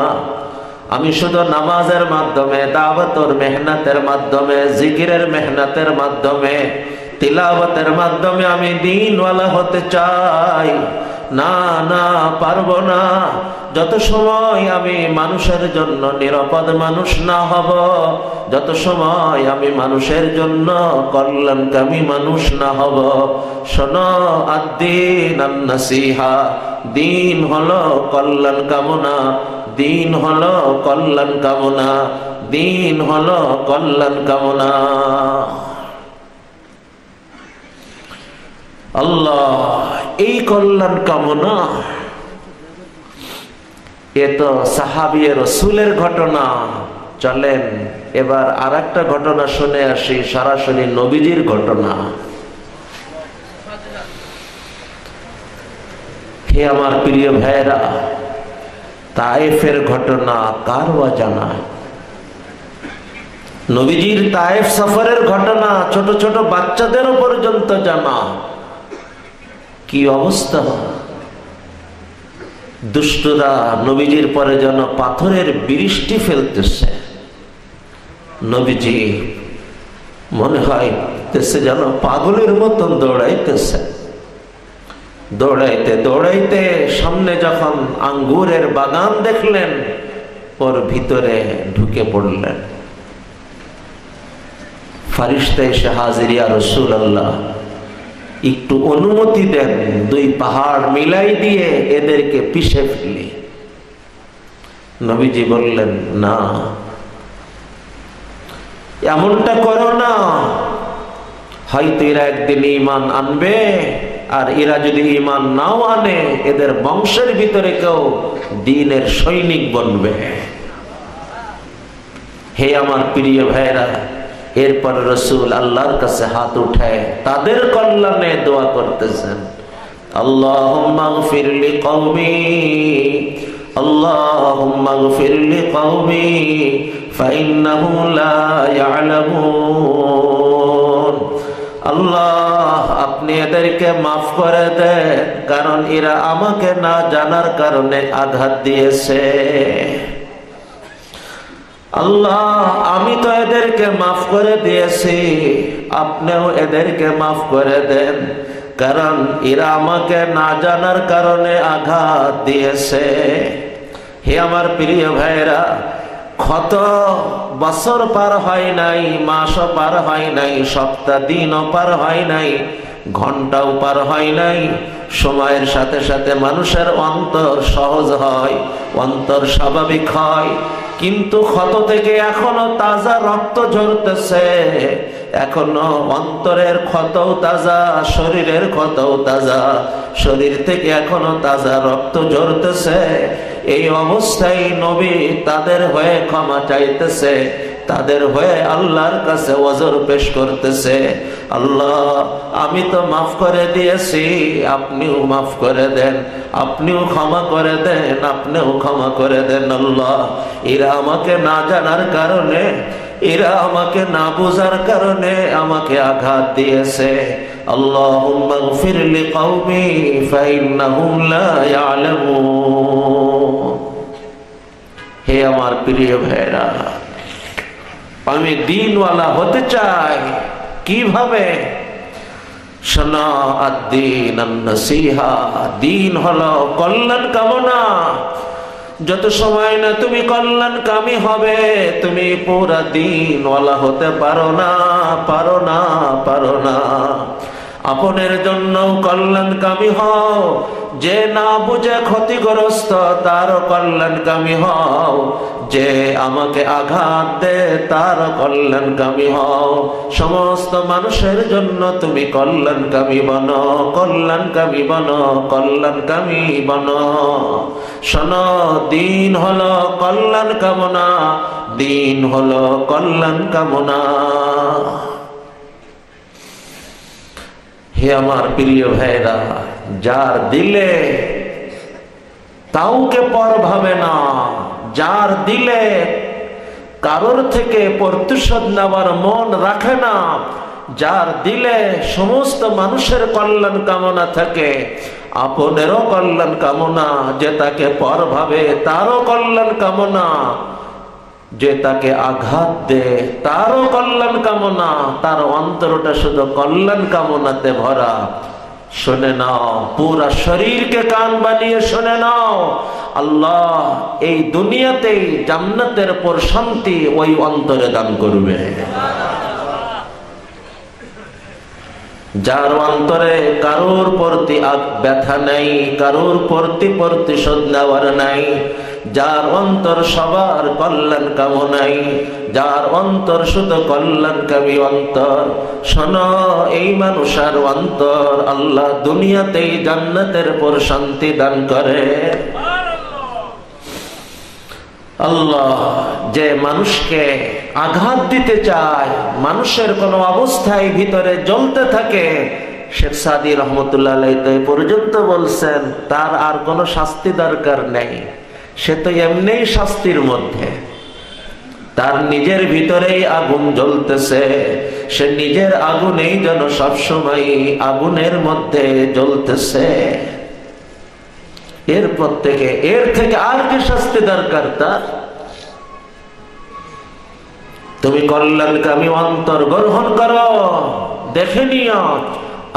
আমি শুধু নামাজের মাধ্যমে, দাওয়াতের মেহনতের মাধ্যমে, জিকিরের মেহনতের মাধ্যমে, তিলাওয়াতের মাধ্যমে আমি দ্বীনওয়ালা হতে চাই না, না, পারবো না। যত সময় আমি মানুষের জন্য নিরাপদ মানুষ না হব, যত সময় আমি মানুষের জন্য কল্যাণকামী মানুষ না হব। শোনো, আদ-দীন আন-নাসিহা, দিন হলো কল্যাণ কামনা, দিন হলো কল্যাণ কামনা, দিন হলো কল্যাণ কামনা। আল্লাহ, এই কল্যাণ কামনা, এ তো সাহাবী রাসূলের ঘটনা। চলেন এবার আরেকটা ঘটনা শুনে আসি, সরাসরি নবীজির ঘটনা। হে আমার প্রিয় ভাইরা, তায়েফের ঘটনা কার অজানা? নবীজির তায়েফ সফরের ঘটনা ছোট ছোট বাচ্চাদেরও পর্যন্ত জানা। কি অবস্থা! দুষ্টরা নবীজির পরে যেন পাথরের বৃষ্টি ফেলতেছে। নবীজি মনে হয় যেন পাগলের মতন দৌড়াইতেছে। দৌড়াইতে দৌড়াইতে সামনে যখন আঙ্গুরের বাগান দেখলেন, ওর ভিতরে ঢুকে পড়লেন। ফারিস্তা এসে হাজির, ইয়া রাসূলুল্লাহ, একটু অনুমতি দেন, দুই পাহাড় মিলাই দিয়ে এদেরকে পিষে ফেলি। নবীজি বললেন, না, এমনটা করো না। হয়তো এরা একদিন ঈমান আনবে, আর এরা যদি ঈমান নাও আনে, এদের বংশের ভিতরে কেউ দ্বীনের সৈনিক বনবে। হে আমার প্রিয় ভাইরা, এরপর রাসূল আল্লাহর কাছে হাত উঠায় তাদের কল্যাণে দোয়া করতেছেন। আল্লাহুম্মা গফির লিকওমি, আল্লাহুম্মা গফির লিকওমি ফাইন্নাহুম লা ইয়ালামুন। আল্লাহ, আপনি এদেরকে মাফ করে দেন, কারণ এরা আমাকে না জানার কারণে আঘাত দিয়েছে। আল্লাহ, আমি তো এদেরকে মাফ করে দিয়েছি, আপনিও এদেরকে মাফ করে দেন, কারণ এরা আমাকে না জানার কারণে আঘাত দিয়েছে। হে আমার প্রিয় ভাইরা, কত বছর পার হয় নাই, মাসও পার হয় নাই, সপ্তাহ দিনও পার হয় নাই, ঘন্টাও পার হয় নাই। সময়ের সাথে সাথে মানুষের অন্তর সহজ হয়, অন্তর স্বাভাবিক হয়, কিন্তু ক্ষত থেকে এখনো তাজা রক্ত ঝরতেছে, এখনো অন্তরের ক্ষতও তাজা, শরীরের ক্ষতও তাজা, শরীর থেকে এখনো তাজা রক্ত ঝরতেছে। এই অবস্থায় নবী তাদের হয়ে ক্ষমা চাইতেছে, তাদের হয়ে আল্লাহর কাছে ওযর পেশ করতেছে। আল্লাহ, আমি তো মাফ করে দিয়েছি, আপনিও মাফ করে দেন, আপনিও ক্ষমা করে দেন, আপনিও ক্ষমা করে দেন। আল্লাহ, এরা আমাকে না জানার কারণে, এরা আমাকে না বোঝার কারণে আমাকে আঘাত দিয়েছে। আল্লাহুম্মা গফির লিকওমি ফাইন্নাহুম লা ইয়ালামুন। হে আমার প্রিয় ভাইরা, আমি দ্বীনওয়ালা হতে চাই। কিভাবে? শোনা, আদ-দীন আন-নাসীহা, দ্বীন হলো কল্যাণ কামনা। যত সময় না তুমি কল্যাণকামী হবে, তুমি পুরা দ্বীনওয়ালা হতে পারো না, পারো না, পারো না। আপনের জন্য কল্যাণকামী হও, যে না বুঝে ক্ষতিগ্রস্ত তার কল্যাণকামী হও, যে আমাকে আঘাত দে তার কল্যাণকামী হও। সমস্ত মানুষের জন্য তুমি কল্যাণকামী বনো, কল্যাণকামী বনো, কল্যাণকামী বনো। শোনো, দ্বীন হলো কল্যাণ কামনা, দ্বীন হলো কল্যাণ কামনা। হে আমার প্রিয় ভাইরা, যার দিলে কাউকে পর ভাবে না, যার দিলে কারোর থেকে প্রতিশোধ নেওয়ার মন রাখে না, যার দিলে সমস্ত মানুষের কল্যাণ কামনা থাকে, আপনেরও কল্যাণ কামনা, যে তাকে পর ভাবে তারও কল্যাণ কামনা, যে তাকে আঘাত দে তারও কল্যাণ কামনা, তার অন্তরটা শুধু কল্যাণ কামনাতে ভরা। শুনে নাও, পুরা শরীরকে কান বানিয়ে শুনে নাও, আল্লাহ এই দুনিয়াতেই জান্নাতের প্রশান্তি ওই অন্তরে দান করবে। যার অন্তরে কারোর প্রতি ব্যথা নাই, কারোর প্রতিশোধ নেওয়ার নাই, যার অন্তর সবার কল্যাণ কামনাই, যার অন্তর শুধু কল্যাণকামী অন্তর। শোনো, এই মানুষের অন্তর আল্লাহ দুনিয়াতেই জান্নাতের পর শান্তি দান করে। আল্লাহ যে মানুষকে আঘাত দিতে চায়, মানুষের কোন অবস্থায় ভিতরে জ্বলতে থাকে, শেখ সাদি রহমতুল্লাহ আলাইহি তো পর্যন্ত বলছেন তার আর কোনো শাস্তি দরকার নেই, সে তো এমনিই শাস্তির মধ্যে, তার নিজের ভিতরেই আগুন জ্বলতেছে, সে নিজের আগুনেই যেন সবসময় আগুনের মধ্যে জ্বলতেছে। এরপর থেকে এর থেকে আর কি শাস্তি দরকার তার? তুমি কল্যাণকামী অন্তর গ্রহণ করো, দেখে নিও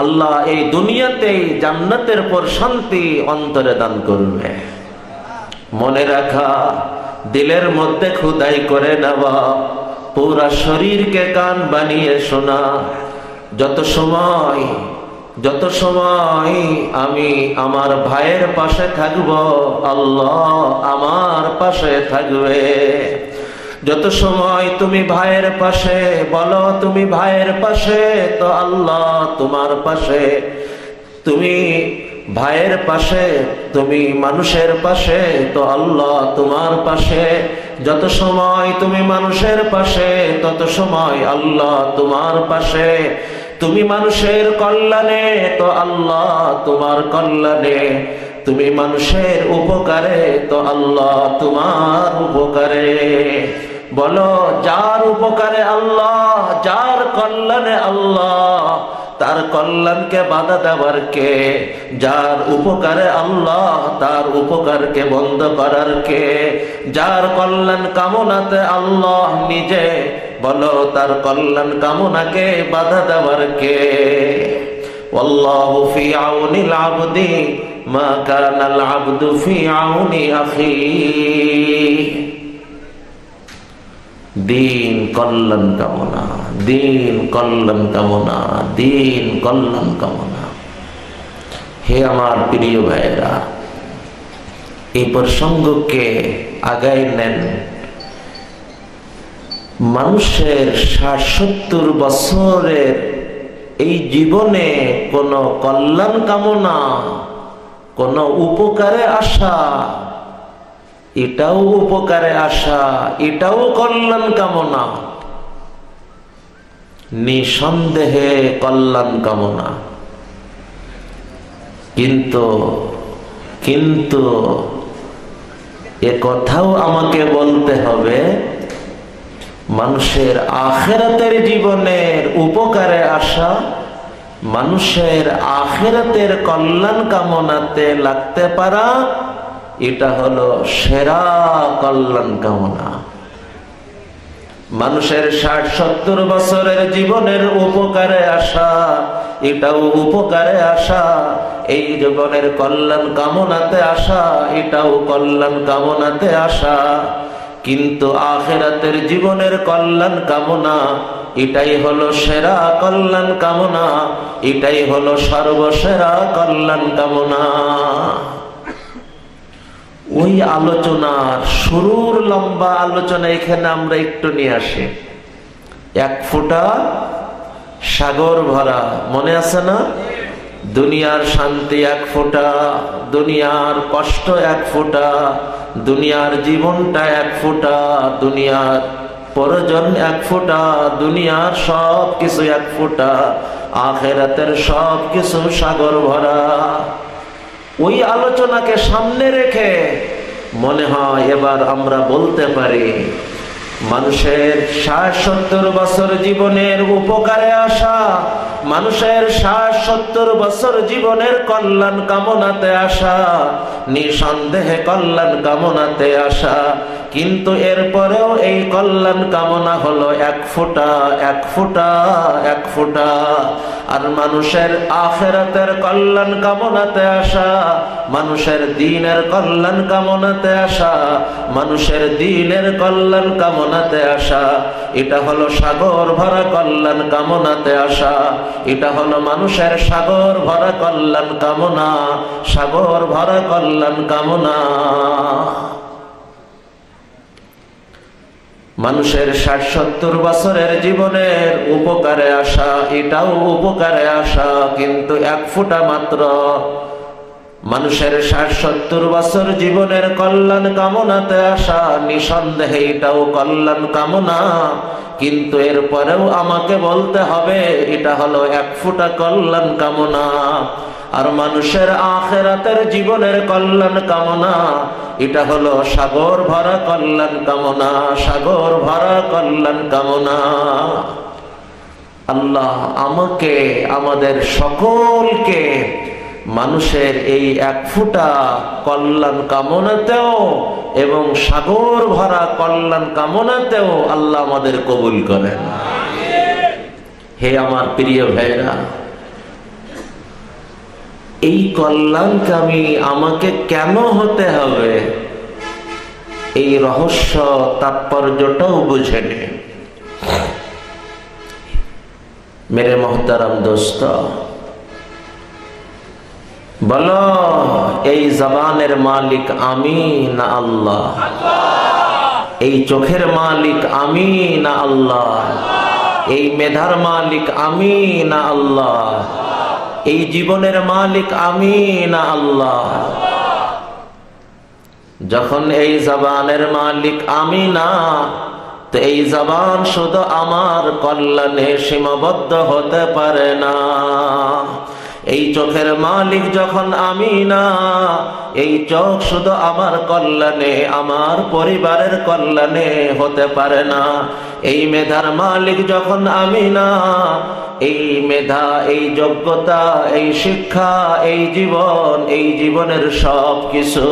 আল্লাহ এই দুনিয়াতেই জান্নাতের পর শান্তি অন্তরে দান করবে। মনে রাখা, দিলের মধ্যে খুদাই করে নেওয়া, পুরা শরীরকে কান বানিয়ে শোনা। যত সময় আমি আমার ভাইয়ের পাশে থাকব, আল্লাহ আমার পাশে থাকবে। যত সময় তুমি ভাইয়ের পাশে বলো তুমি ভাইয়ের পাশে, তো আল্লাহ তোমার পাশে। তুমি ভাইয়ের পাশে, তুমি মানুষের পাশে, তো আল্লাহ তোমার পাশে। যত সময় তুমি মানুষের পাশে, তত সময় আল্লাহ তোমার পাশে। তুমি মানুষের কল্যাণে, তো আল্লাহ তোমার কল্যাণে। তুমি মানুষের উপকারে, তো আল্লাহ তোমার উপকারে। বলো, যার উপকারে আল্লাহ, যার কল্যাণে আল্লাহ, তার কল্যাণকে বাধা দেওয়ার কে? যার উপকারে আল্লাহ, তার উপকারকে বন্ধ করার কে? যার কল্যাণ কামনাতে আল্লাহ নিজে, বলো তার কল্যাণ কামনাকে বাধা দেওয়ার কে? ওয়াল্লাহু ফি আউনিল আবদি মা কানাল আবদু ফি আউনি আখি। দিন কল্যাণ কামনা, দিন কল্যাণ কামনা, দিন কল্যাণ কামনা। হে আমার প্রিয় ভাইরা, এই প্রসঙ্গকে আগায় নেন। মানুষের ৬০-৭০ বছরের এই জীবনে কোন কল্যাণ কামনা, কোন উপকারে আসা, এটাও উপকারে আসা, এটাও কল্যাণ কামনা, নিঃসন্দেহে কল্যাণ কামনা। কিন্তু এ কথাও আমাকে বলতে হবে, মানুষের আখিরাতের জীবনের উপকারে আসা, মানুষের আখিরাতের কল্যাণ কামনাতে লাগতে পারা, এটা হলো সেরা কল্যাণ কামনা। মানুষের ৬০-৭০ বছরের জীবনের উপকারে আসা, এটাও উপকারে আসা। এই জীবনের কল্যাণ কামনাতে আসা, এটাও কল্যাণ কামনাতে আসা। কিন্তু আখিরাতের জীবনের কল্যাণ কামনা, এটাই হলো সেরা কল্যাণ কামনা, এটাই হলো সর্বসেরা কল্যাণ কামনা। ওই আলোচনার শুরুর লম্বা আলোচনা এখানে আমরা একটু নিয়ে আসি। ১ ফোঁটা সাগর ভরা, মনে আছে না? দুনিয়ার শান্তি ১ ফোঁটা, দুনিয়ার কষ্ট ১ ফোঁটা, দুনিয়ার জীবনটা ১ ফোঁটা, দুনিয়ার প্রয়োজন ১ ফোঁটা, দুনিয়ার সব কিছু ১ ফোঁটা, আখিরাতের সব কিছু সাগর ভরা। ওই আলোচনাকে সামনে রেখে মনে হয় এবার আমরা বলতে পারি, মানুষের ৬০-৭০ বছর জীবনের উপকারে আসা, মানুষের ৬০-৭০ বছর জীবনের কল্যাণ কামনাতে আসা, নিঃসন্দেহে কল্যাণ কামনাতে আসা। কিন্তু এরপরেও এই কল্যাণ কামনা হলো ১ ফোঁটা, ১ ফোঁটা, ১ ফোঁটা। আর মানুষের আখিরাতের কল্যাণ কামনাতে আসা, মানুষের দ্বীনের কল্যাণ কামনাতে আসা, মানুষের দ্বীনের কল্যাণ কামনাতে আসা, এটা হলো সাগর ভরা কল্যাণ কামনাতে আসা। এটা হলো মানুষের সাগর ভরা কল্যাণ কামনা, সাগর ভরা কল্যাণ কামনা। মানুষের ৬০-৭০ বছরের জীবনের উপকারে আসা, এটাও উপকারে আসা, কিন্তু ১ ফোঁটা মাত্র। মানুষের ৬০-৭০ বছর জীবনের কল্যাণ কামনাতে আসা, নিঃসন্দেহে এটাও কল্যাণ কামনা, কিন্তু এরপরেও আমাকে বলতে হবে এটা হলো ১ ফোঁটা কল্যাণ কামনা। আর মানুষের আখিরাতের জীবনের কল্যাণ কামনা, এটা হলো সাগর ভরা কল্যাণ কামনা, সাগর ভরা কল্যাণ কামনা। আল্লাহ আমাকে, আমাদের সকলকে মানুষের এই ১ ফোঁটা কল্যাণ কামনাতেও এবং সাগর ভরা কল্যাণ কামনাতেও আল্লাহ আমাদের কবুল করেন। হে আমার প্রিয় ভাইরা, এই কল্যাণকামী আমাকে কেন হতে হবে, এই রহস্য তাৎপর্যটাও বুঝে নে। মেরে মোহতারাম দোস্ত, বলো এই জবানের মালিক আমি না আল্লাহ? এই চোখের মালিক আমি না আল্লাহ? এই মেধার মালিক আমি না আল্লাহ? এই জীবনের মালিক আমি না আল্লাহ? যখন এই জবানের মালিক আমি না, তো এই জবান শুধু আমার কল্যাণে সীমাবদ্ধ হতে পারে না। এই চোখের মালিক যখন আমি না, এই চোখ শুধু আমার কল্যাণে, আমার পরিবারের কল্যাণে হতে পারে না। এই মেধার মালিক যখন আমি না, এই মেধা, এই যোগ্যতা, এই শিক্ষা, এই জীবন, এই জীবনের সব কিছু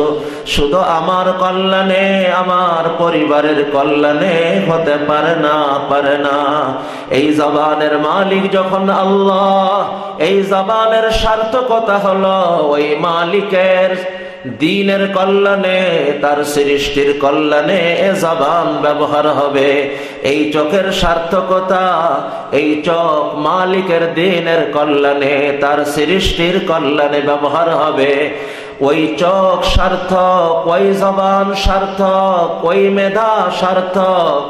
শুধু আমার কল্যাণে, আমার পরিবারের কল্যাণে হতে পারে না, পারে না। এই জবানের মালিক যখন আল্লাহ, এই জবানের সার্থকতা হলো ওই মালিকের দ্বীনের কল্যাণে, তার সৃষ্টির কল্যাণে এ জবান ব্যবহার হবে। এই চোখের সার্থকতা, এই চোখ মালিকের দ্বীনের কল্যাণে, তার সৃষ্টির কল্যাণে ব্যবহার হবে। ওই চোখ সার্থক, ওই জবান সার্থক, ওই মেধা সার্থক,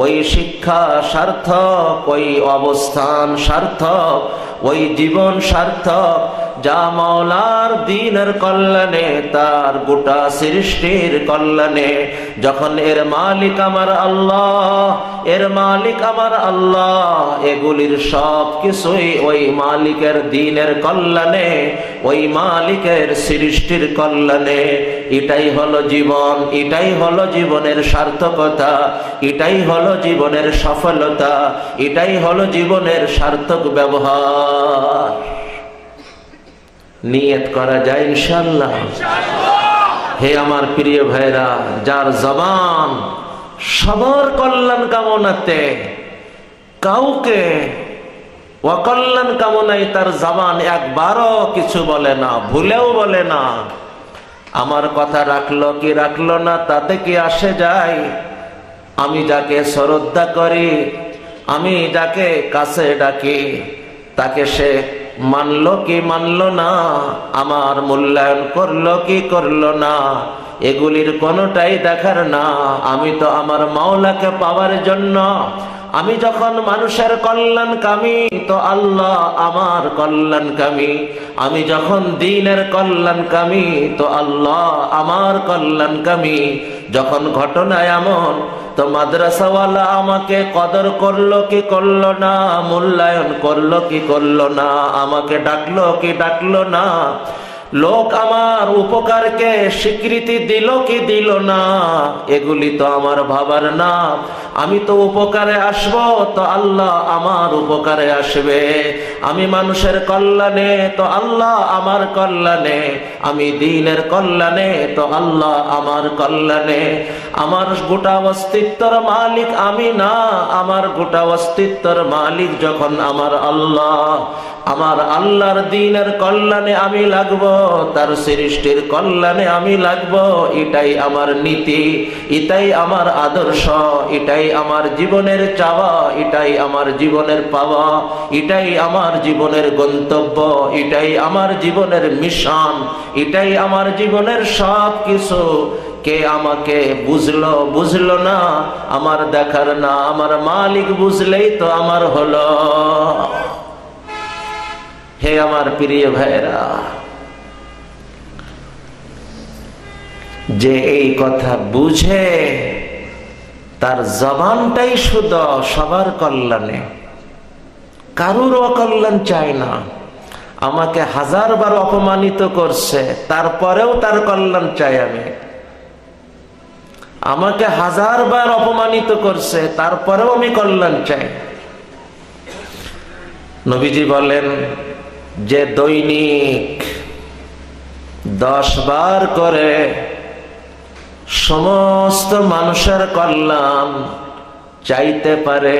ওই শিক্ষা সার্থক, ওই অবস্থান সার্থক, ওই জীবন সার্থক, যা মাওলার দ্বীনের কল্যাণে, তার গোটা সৃষ্টির কল্যাণে। যখন এর মালিক আমার আল্লাহ, এর মালিক আমার আল্লাহ, এগুলির সব কিছুই ওই মালিকের দ্বীনের কল্যাণে, ওই মালিকের সৃষ্টির কল্যাণে। এটাই হলো জীবন, এটাই হলো জীবনের সার্থকতা, এটাই হলো জীবনের সফলতা, এটাই হলো জীবনের সার্থক ব্যবহার। নিয়ত করা যায় ইনশাআল্লাহ। হে আমার প্রিয় ভাইরা, যার জবান সবার কল্যাণ কামনাতে, কাউকে অকল্যাণ কামনায় তার জবান একবারও কিছু বলে না, ভুলেও বলে না। আমার কথা রাখলো কি রাখলো না তাতে কি আসে যায়? আমি যাকে শ্রদ্ধা করি, আমি যাকে কাছে ডাকি, তাকে সে মানলো কি মানলো না, আমার মূল্যায়ন করলো কি করলো না, এগুলির কোনোটাই দেখার না। আমি তো আমার মাওলাকে পাওয়ার জন্য, আমি যখন মানুষের কল্যাণকামী তো আল্লাহ আমার কল্যাণকামী, আমি যখন দ্বীনের কল্যাণকামী তো আল্লাহ আমার কল্যাণকামী। যখন ঘটনা এমন, তো মাদ্রাসাওয়ালা আমাকে কদর করলো কি করলো না, মূল্যায়ন করলো কি করলো না, আমাকে ডাকলো কি ডাকলো না, লোক আমার উপকারকে স্বীকৃতি দিল কি দিল না, এগুলি তো আমার ভাবার না। আমি তো উপকারে আসব তো আল্লাহ আমার উপকারে আসবে, আমি মানুষের কল্যাণে তো আল্লাহ আমার কল্যাণে, আমি দ্বীনের কল্যাণে তো আল্লাহ আমার কল্যাণে। আমার গোটা অস্তিত্বর মালিক আমি না, আমার গোটা অস্তিত্বর মালিক যখন আমার আল্লাহ, আমার আল্লাহর দ্বীনের কল্যাণে আমি লাগবো, তার সৃষ্টির কল্যাণে আমি লাগবো। এটাই আমার নীতি, এটাই আমার আদর্শ, এটাই আমার জীবনের চাওয়া, এটাই আমার জীবনের পাওয়া, এটাই আমার জীবনের গন্তব্য, এটাই আমার জীবনের মিশন, এটাই আমার জীবনের সব কিছু। কে আমাকে বুঝলো বুঝলো না আমার দেখার না, আমার মালিক বুঝলেই তো আমার হলো। হে আমার প্রিয় ভাইরা, যে এই কথা বুঝে তার জবানটাই শুধু সবার কল্যাণে, কারুর অকল্যাণ চায় না। আমাকে 1000 বার অপমানিত করছে, তারপরেও তার কল্যাণ চাই আমি। আমাকে 1000 বার অপমানিত করছে, তারপরেও আমি কল্যাণ চাই। নবীজি বলেন যে দৈনিক 10 বার করে সমস্ত মানুষের কল্যাণ চাইতে পারে।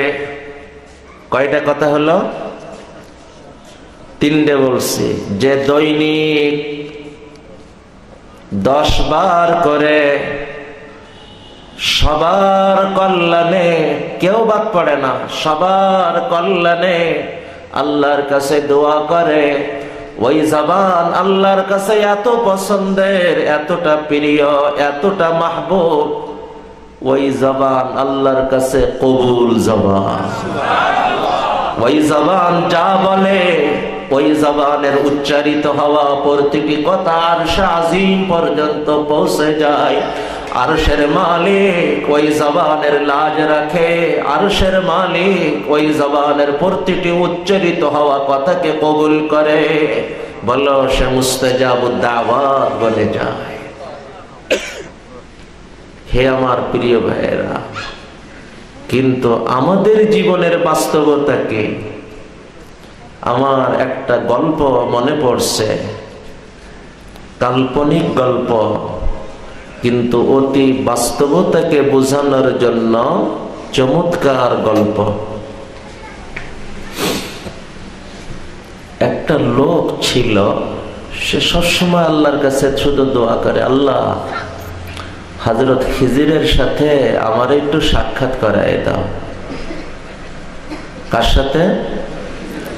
কয়টা কথা হলো? 3টে বলছি। যে দৈনিক 10 বার করে সবার কল্যাণে, কেউ বাদ পড়ে না, সবার কল্যাণে আল্লাহর কাছে দোয়া করে, ওই জবান আল্লাহর কাছে এত পছন্দের, এতটা প্রিয়, এতটা মাহবুব, ওই জবান আল্লাহর কাছে কবুল জবান। ওই জবান যা বলে, ওই জবানের উচ্চারিত হওয়া প্রতিটি কথা আরশে আজিম পর্যন্ত পৌঁছে যায়। আরশের মালিক ওই জবানের লাজ রাখে, আরশের মালিক ওই জবানের প্রতিটি উচ্চারিত হওয়া কথাকে কবুল করে। বলো সে মুস্তাজাবুদ দাওয়াত বলে যায়। হে আমার প্রিয় ভাইয়েরা, কিন্তু আমাদের জীবনের বাস্তবতা কি? আমার একটা গল্প মনে পড়ছে, কাল্পনিক গল্প, কিন্তু অতি বাস্তবতাকে বোঝানোর জন্য চমৎকার গল্প। একটা লোক ছিল, সে সবসময় আল্লাহর কাছে শুধু দোয়া করে, আল্লাহ হযরত খিজিরের সাথে আমার একটু সাক্ষাৎ করায় দাও। কার সাথে?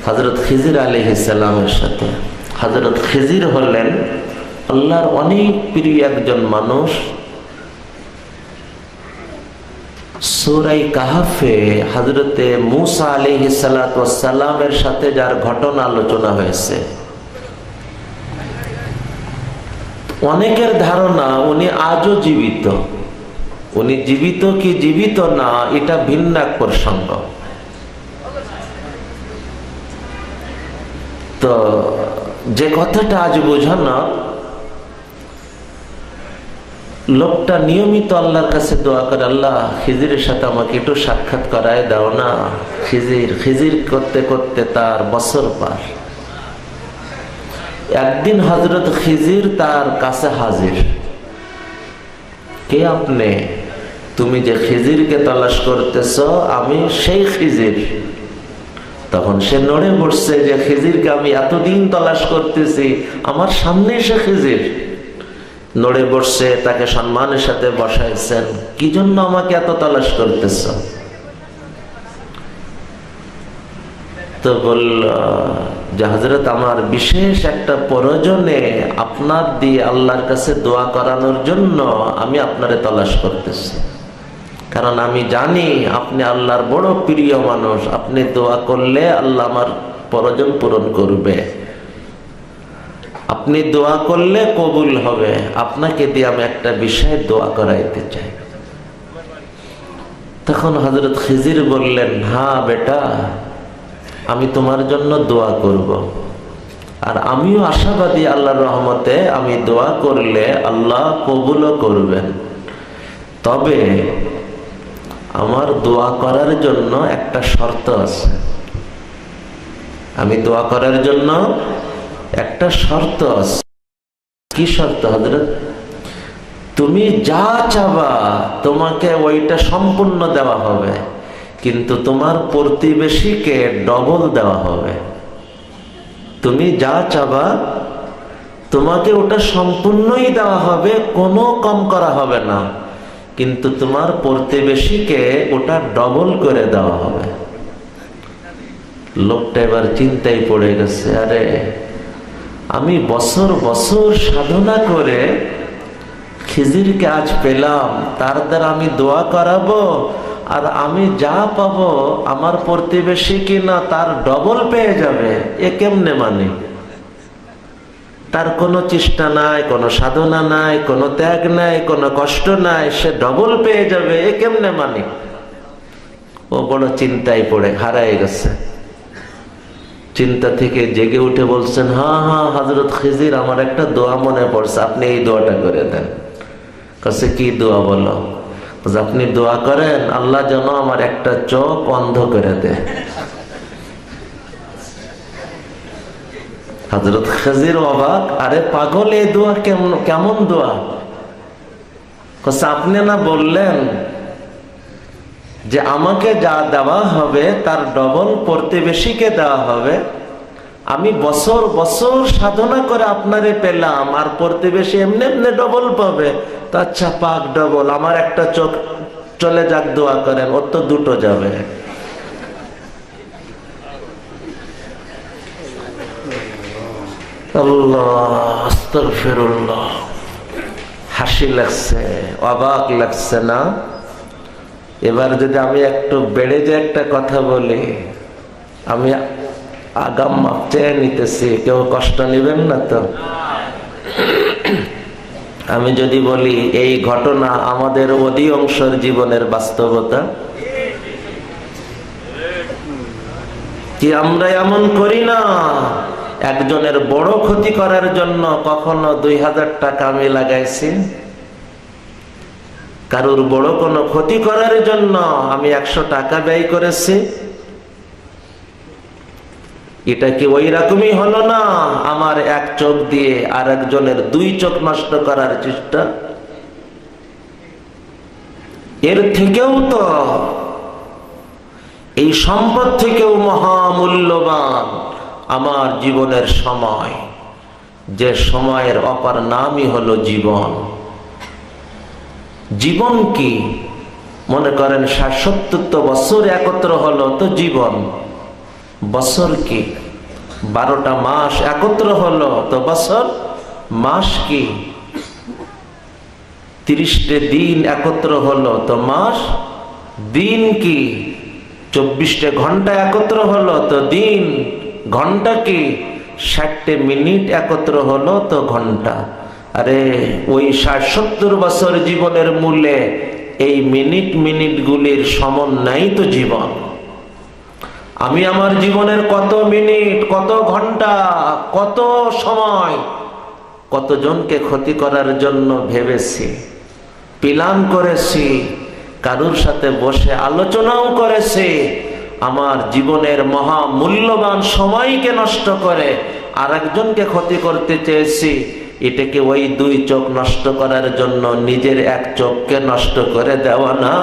হযরত খিজির আলাইহিস সালামের সাথে। হযরত খিজির হলেন আল্লাহর অনেক প্রিয় একজন মানুষ। সূরা কাহফে হযরতে মূসা আলাইহিস সালাতু ওয়াস সালামের সাথে যার ঘটনা আলোচনা হয়েছে, অনেকের ধারণা উনি আজও জীবিত। উনি জীবিত কি জীবিত না এটা ভিন্ন এক প্রসঙ্গ। তো যে কথাটা আজ বোঝানো, লোকটা নিয়মিত আল্লাহর কাছে দোয়া করে, আল্লাহ খিজিরের সাথে আমাকে একটু সাক্ষাৎ করায় দাও না। খিজির খিজির করতে করতে তার বছর পার। একদিন হযরত খিজির তার কাছে হাজির। কে আপনি? তুমি যে খিজিরকে তালাশ করতেছ, আমি সেই খিজির। তখন সে নড়ে বসছে যে খিজিরকে আমি এতদিন তালাশ করতেছি, আমার সামনে সে খিজির। নড়ে বসছে, তাকে সম্মানের সাথে বসাইছেন। কি জন্য আমাকে এত তালাশ করতেছ? তো বলল যে হযরত আমার বিশেষ একটা প্রয়োজনে আপনার দিয়ে আল্লাহর কাছে দোয়া করানোর জন্য আমি আপনারে তালাশ করতেছি। কারণ আমি জানি আপনি আল্লাহর বড় প্রিয় মানুষ, আপনি দোয়া করলে আল্লাহ আমার প্রয়োজন পূরণ করবে, আপনি দোয়া করলে কবুল হবে। আপনাকে দিয়ে আমি একটা বিষয়ে দোয়া করাইতে চাই। তখন হযরত খিজির বললেন, হ্যাঁ বেটা, আমি তোমার জন্য দোয়া করব, আর আমিও আশাবাদী আল্লাহর রহমতে আমি দোয়া করলে আল্লাহ কবুলও করবেন। তবে আমার দোয়া করার জন্য একটা শর্ত আছে। আমি দোয়া করার জন্য একটা শর্ত আছে। কি শর্ত হযরত? তুমি যা চাবা তোমাকে ওইটা সম্পূর্ণ দেওয়া হবে, কিন্তু তোমার প্রতিবেশীকে ডবল দেওয়া হবে। তুমি যা চাবা তোমাকে ওটা সম্পূর্ণই দেওয়া হবে, কোনো কম করা হবে না, কিন্তু তোমার প্রতিবেশীকে ওটা ডবল করে দেওয়া হবে। লোকটা এবার চিন্তায় পড়ে গেছে, আরে আমি বছর বছর সাধনা করে খিজিরকে আজ পেলাম, তার দ্বারা আমি দোয়া করাবো, আর আমি যা পাবো আমার প্রতিবেশী কিনা তার ডবল পেয়ে যাবে। এ কেমনে মানে? তার কোনো চেষ্টা নাই, কোনো সাধনা নাই, কোনো ত্যাগ নাই, কোনো কষ্ট নাই, সে ডবল পেয়ে যাবে। এ কেমনে মানে? ও বড় চিন্তায় পড়ে হারায় গেছে। চিন্তা থেকে জেগে উঠে বলছেন, হ্যাঁ হ্যাঁ হযরত খিজির, আমার একটা দোয়া মনে পড়ছে, আপনি এই দোয়াটা করে দেন। কাছে কি দোয়া বলো? আপনি দোয়া করেন আল্লাহ যেন আমার একটা চোখ অন্ধ করে দেয়। হযরত খিজির অবাক, আরে পাগল, এই দোয়া কেমন দোয়া? আপনি না বললেন যে আমাকে যা দেওয়া হবে তার ডবল প্রতিবেশীকে দেওয়া হবে? আমি বছর বছর সাধনা করে আপনারে পেলাম, আর প্রতিবেশী এমনি এমনি ডবল পাবে। তো আচ্ছা পাক ডবল, আমার একটা চোখ চলে যাক, দোয়া করেন, ওর তো দুটো যাবে। আল্লাহ আস্তাগফিরুল্লাহ। হাসি লাগছে, অবাক লাগছে না? এবার যদি আমি একটু বেড়ে যে একটা কথা বলি, আমি আগাম মাপ চেয়ে নিতেছি, কেউ কষ্ট নেবেন না তো? আমি যদি বলি এই ঘটনা আমাদের অধিকাংশের জীবনের বাস্তবতা, কি আমরা এমন করি না? একজনের বড় ক্ষতি করার জন্য কখনো 2000 টাকা আমি লাগাইছি, কারোর বড় কোনো ক্ষতি করার জন্য আমি 100 টাকা ব্যয় করেছি। এটা কি ওই রকমই হলো না? আমার এক চোখ দিয়ে আর একজনের 2 চোখ নষ্ট করার চেষ্টা। এর থেকেও তো, এই সম্পদ থেকেও মহামূল্যবান আমার জীবনের সময়, যে সময়ের অপর নামই হলো জীবন। জীবন কি? মনে করেন 60-70 বছর একত্র হলো তো জীবন। বছর কি? 12টা মাস একত্র হলো তো বছর। মাস কি? 30টে দিন একত্র হলো তো মাস। দিন কি? 24টে ঘন্টা একত্র হলো তো দিন। ঘন্টা কি? 60টে মিনিট একত্র হলো তো ঘন্টা। আরে ওই 60-70 বছর জীবনের মূলে এই মিনিট গুলির সমন্বয় তো জীবন। আমি আমার জীবনের কত মিনিট, কত ঘন্টা, কত সময় কতজনকে ক্ষতি করার জন্য ভেবেছি, প্ল্যান করেছি, কারুর সাথে বসে আলোচনাও করেছি। আমার জীবনের মহা মূল্যবান সময়কে নষ্ট করে আরেকজনকে ক্ষতি করতে চেয়েছি। এটাকে ওই 2 চোখ নষ্ট করার জন্য নিজের এক চোখকে নষ্ট করে দেওয়া না?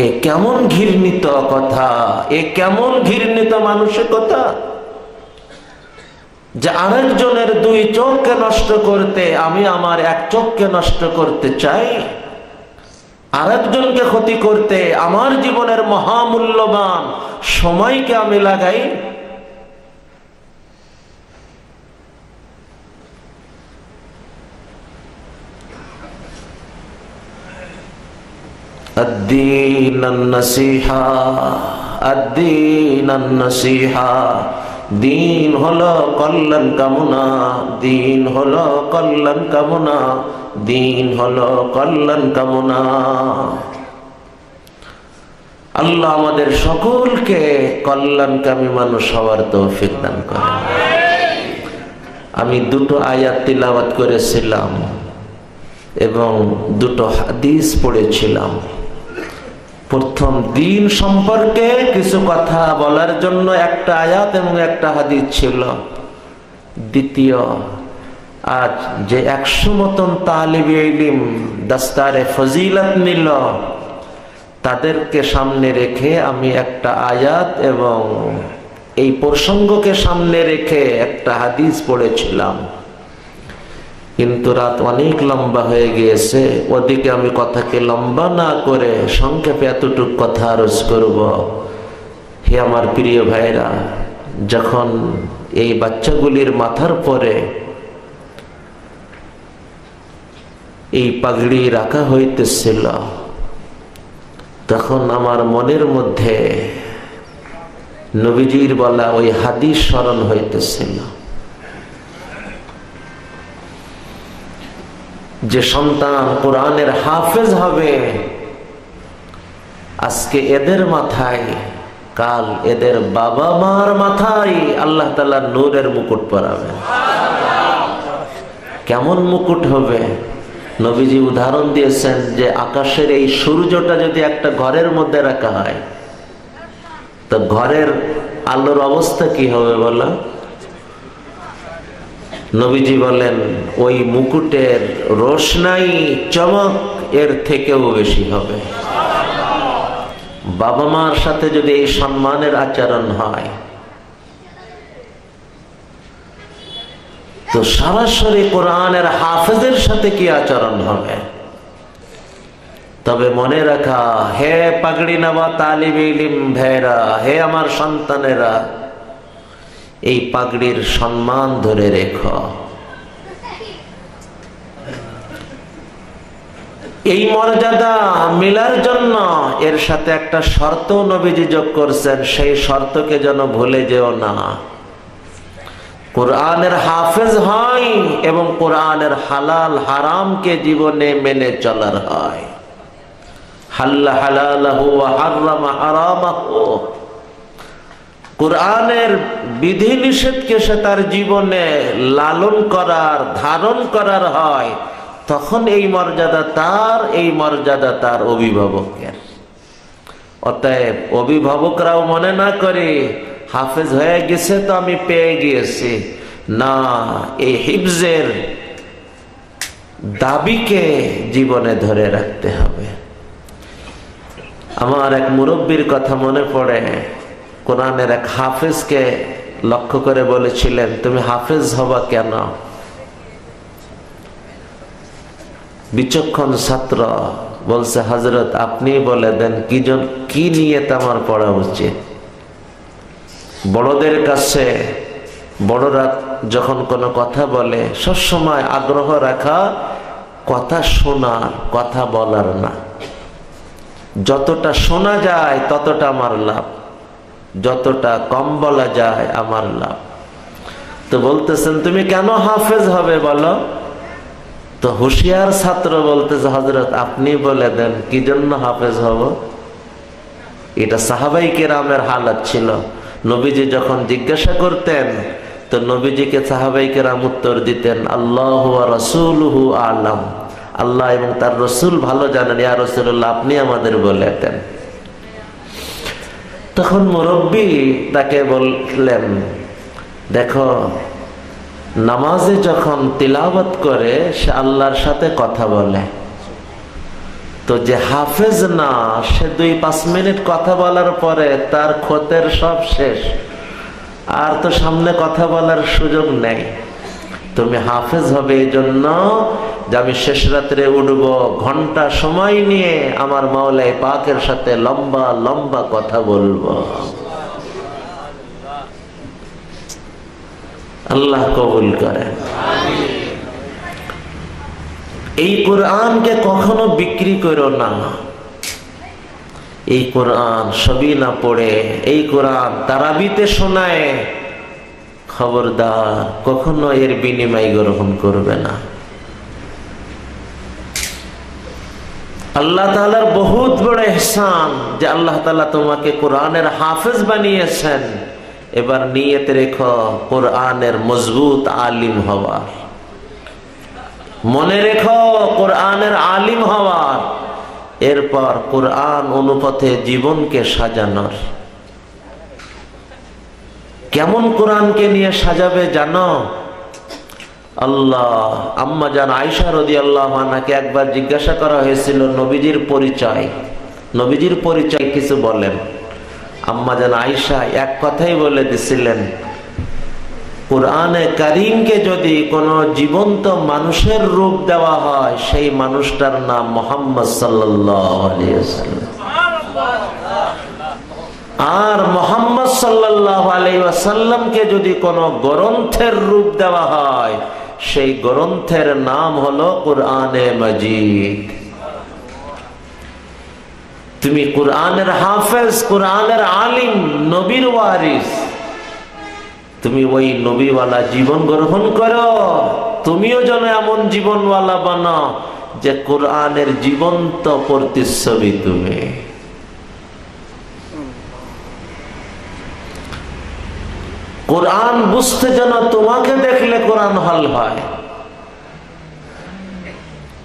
এ কেমন ঘৃণিত কথা, এ কেমন ঘৃণিত মানসিকতা, যে আরেকজনের 2 চোখকে নষ্ট করতে আমি আমার এক চোখকে নষ্ট করতে চাই। আরেকজনকে ক্ষতি করতে আমার জীবনের মহামূল্যবান সময়কে আমি লাগাই। الدين النصيحة الدين النصيحة। দিন হলো কল্যাণ কামনা, দিন হলো কল্যাণ কামনা, দিন হলো কল্যাণ কামনা। আল্লাহ আমাদের সকলকে কল্যাণকামী মানুষ হওয়ার তৌফিক দান করেন। আমি 2টো আয়াত তিলাওয়াত করেছিলাম এবং 2টো হাদিস পড়েছিলাম। প্রথম দিন সম্পর্কে কিছু কথা বলার জন্য একটা আয়াত এবং একটা হাদিস ছিল। দ্বিতীয়, আজ যে 100 মতন তালিবে ইলম দাস্তারে ফজিলত নিল, তাদেরকে সামনে রেখে আমি একটা আয়াত এবং এই প্রসঙ্গকে সামনে রেখে একটা হাদিস পড়েছিলাম। কিন্তু রাত অনেক লম্বা হয়ে গিয়েছে, ওদিকে আমি কথাকে লম্বা না করে সংক্ষেপে এতটুকু কথা আরজ করব। হে আমার প্রিয় ভাইরা, যখন এই বাচ্চাগুলির মাথার পরে এই পাগড়ি রাখা হইতেছিল, তখন আমার মনের মধ্যে নবীজির বলা ওই হাদিস স্মরণ হইতেছিল যে সন্তান কোরআনের হাফেজ হবে, আজকে এদের মাথায়, কাল এদের বাবা মার মাথায় আল্লাহ তাআলা নূরের মুকুট পরাবে। কেমন মুকুট হবে? নবীজি উদাহরণ দিয়েছেন যে আকাশের এই সূর্যটা যদি একটা ঘরের মধ্যে রাখা হয়, তো ঘরের আলোর অবস্থা কি হবে বলো? নবীজি বলেন ওই মুকুটের রোশনাই, চমক এর থেকেও বেশি হবে। বাবা মার সাথে যদি এই সম্মানের আচরণ হয়, তো সরাসরি কোরআনের হাফেজের সাথে কি আচরণ হবে? তবে মনে রাখা, হে পাগড়ি নেওয়া তালিবে ইলম ভাইরা, হে আমার সন্তানেরা, এই পাগড়ির সম্মান ধরে রেখো। এই মর্যাদা মিলার জন্য এর সাথে একটা শর্ত নবীজি যোগ করছেন, সেই শর্তকে যেন ভুলে যেও না। কোরআনের হাফেজ হয় এবং কোরআনের হালাল হারামকে জীবনে মেনে চলার হয়। হাল্লা হালালাহু ওয়া হাররামা হারামাহু, কোরআনের বিধি নিষেধকে সে তার জীবনে লালন করার, ধারণ করার হয়, তখন এই মর্যাদা তার, এই মর্যাদা তার অভিভাবকের। অতএব অভিভাবকরাও মনে না করে হাফেজ হয়ে গেছে তো আমি পেয়ে গিয়েছি, না, এই হিফজের দাবিকে জীবনে ধরে রাখতে হবে। আমার এক মুরব্বীর কথা মনে পড়ে, কোরআনের এক হাফেজকে লক্ষ্য করে বলেছিলেন, তুমি হাফেজ হবা কেন? বিচক্ষণ ছাত্র বলছে, হযরত আপনি বলে দেন কি নিয়ে আমার পড়া উচিত। বড়দের কাছে বড়রা যখন কোনো কথা বলে সবসময় আগ্রহ রাখা, কথা শোনার, কথা বলার না। যতটা শোনা যায় ততটা আমার লাভ, যতটা কম বলা যায় আমার লাভ। তো বলতেছেন তুমি কেন হাফেজ হবে বলো? তো হুঁশিয়ার ছাত্র বলতেছে, হযরত আপনি বলে দেন কি জন্য হাফেজ হব। এটা সাহাবাই কেরামের হালাত ছিল। নবীজি যখন জিজ্ঞাসা করতেন, তো নবীজিকে সাহাবাই কেরাম উত্তর দিতেন, আল্লাহু ওয়া রাসূলুহু আ'লাম, আল্লাহ এবং তার রসুল ভালো জানেন, ইয়া রাসূলুল্লাহ আপনি আমাদের বলে দেন। তখন মুরব্বী তাকে বললেন, দেখো, নামাজে যখন তিলাওয়াত করে সে আল্লাহর সাথে কথা বলে, তো যে হাফেজ না, সে 2-5 মিনিট কথা বলার পরে তার খতের সব শেষ, আর তো সামনে কথা বলার সুযোগ নেই। তুমি হাফেজ হবে এই জন্য যে আমি শেষ রাত্রে উঠব, ঘন্টা সময় নিয়ে আমার মাওলাই পাকের সাথে লম্বা লম্বা কথা বলবো। আল্লাহ কবুল করেন। এই কোরআনকে কখনো বিক্রি করো না। এই কোরআন সবই না পড়ে, এই কোরআন তারাবিতে শোনায়, খবরদার কখনো এর বিনিময় গ্রহণ করবে না। আল্লাহ তাআলার বহুত বড় ইহসান যে আল্লাহ তাআলা তোমাকে কোরআনের হাফেজ বানিয়েছেন। এবার নিয়ত রেখো কোরআনের মজবুত আলিম হওয়ার, মনে রেখো কোরআনের আলিম হওয়ার, এরপর কোরআন অনুপাতে জীবনকে সাজানোর। কেমন কোরআনকে নিয়ে সাজাবে জানো? আল্লাহ, আম্মা জান আয়েশা রাদিয়াল্লাহু আনহাকে একবার জিজ্ঞাসা করা হয়েছিল নবীজির পরিচয়, নবীজির পরিচয় কিছু বলেন। আম্মা জান আয়েশা এক কথাই বলে দিছিলেন, কোরআনে কারীমকে যদি কোনো জীবন্ত মানুষের রূপ দেওয়া হয়, সেই মানুষটার নাম মুহাম্মদ সাল্লাল্লাহু আলাইহি ওয়াসাল্লাম। আর মুহাম্মদ সাল্লাল্লাহু আলাইহি ওয়াসাল্লামকে যদি কোনো গ্রন্থের রূপ দেওয়া হয়, সেই গ্রন্থের নাম হলো কুরআনে মাজিদ। তুমি কুরআনের হাফেজ, কুরআনের আলিম, নবীর ওয়ারিস, তুমি ওই নবীওয়ালা জীবন গ্রহণ করো। তুমিও যেন এমন জীবনওয়ালা বানাও যে কুরআনের জীবন্ত প্রতিচ্ছবি তুমি। কোরআন বুঝতে যেন তোমাকে দেখলে কোরআন হল হয়,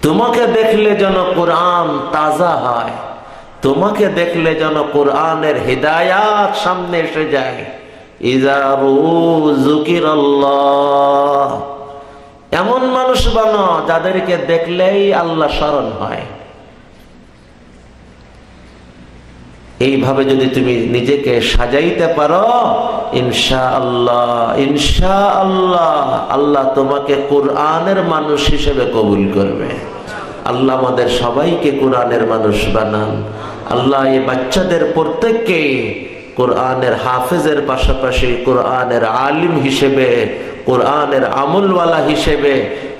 তোমাকে দেখলে যেন কোরআন তাজা হয়, তোমাকে দেখলে যেন কোরআনের হিদায়াত সামনে এসে যায়। ইযা যুকিরাল্লাহ, এমন মানুষ বানো যাদেরকে দেখলেই আল্লাহ স্মরণ হয়। এইভাবে যদি তুমি নিজেকে সাজাইতে পারো, ইনশাআল্লাহ ইনশাআল্লাহ আল্লাহ তোমাকে কোরআনের মানুষ হিসেবে কবুল করবে। আল্লাহ আমাদের সবাইকে কোরআনের মানুষ বানান। আল্লাহ এই বাচ্চাদের প্রত্যেককে কোরআনের হাফেজের পাশাপাশি কোরআনের আলিম হিসেবে, কোরআনের আমলওয়ালা হিসেবে,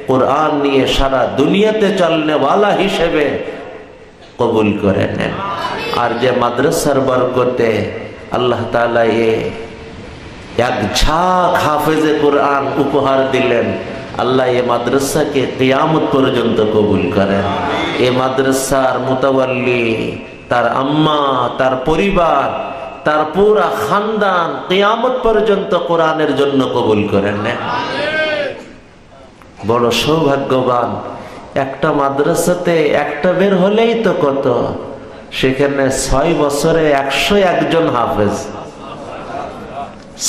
কোরআন নিয়ে সারা দুনিয়াতে চলনেওয়ালা হিসেবে কবুল করে নেন। আর যে মাদ্রাসার বরকতে আল্লাহ তাআলা এক ঝাঁক হাফেজে কোরআন উপহার দিলেন, আল্লাহ এ মাদ্রাসাকে কিয়ামত পর্যন্ত কবুল করেন। এ মাদ্রাসার মুতাওয়াল্লি, তার আম্মা, তার পরিবার, তার পুরা খানদান কিয়ামত পর্যন্ত কোরআনের জন্য কবুল করেন। বড় সৌভাগ্যবান। একটা মাদ্রাসাতে একটা বের হলেই তো কত, সেখানে 6 বছরে 101 জন হাফেজ,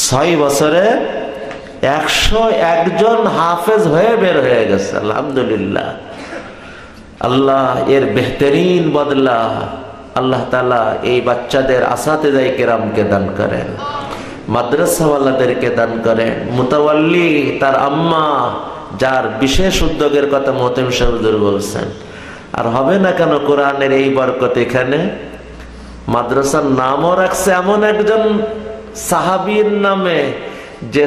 6 বছরে 101 জন হাফেজ হয়ে বের হয়ে গেছে। আলহামদুলিল্লাহ। আল্লাহ এর বেহতরিন বদলা আল্লাহ তাআলা এই বাচ্চাদের আসাতেজায়ে কেরামকে দান করেন, মাদ্রাসাওয়ালাদেরকে দান করেন, মুতাওয়াল্লি তার আম্মা, যার বিশেষ উদ্যোগের কথা মোহতামিম সাহেব হুজুর বলছেন। আর হবে না কেন কোরআনের এই বরকত। এখানে মাদ্রাসার নামও রাখছে এমন একজন সাহাবীর নামে, যে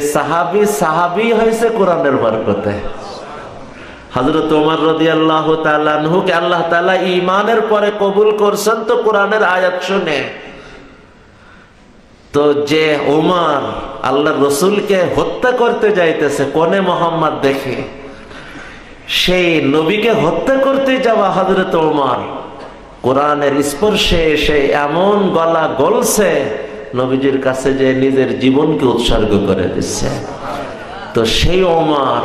সাহাবী হয়েছে কোরআনের বরকতে। হযরত ওমর রাদিয়াল্লাহু তাআলা আনহুকে আল্লাহ তাআলা ঈমানের পরে কবুল করছেন তো কোরআনের আয়াত শুনে। তো যে ওমর আল্লাহর রাসূলকে হত্যা করতে যাইতেছে কোনে মোহাম্মদ দেখে, সেই নবীকে হত্যা করতে যাওয়া হযরত ওমর কোরআনের স্পর্শে এসে এমন গলা গলছে, নবীজির কাছে যে নিজের জীবনকে উৎসর্গ করে দিচ্ছে। তো সেই ওমর,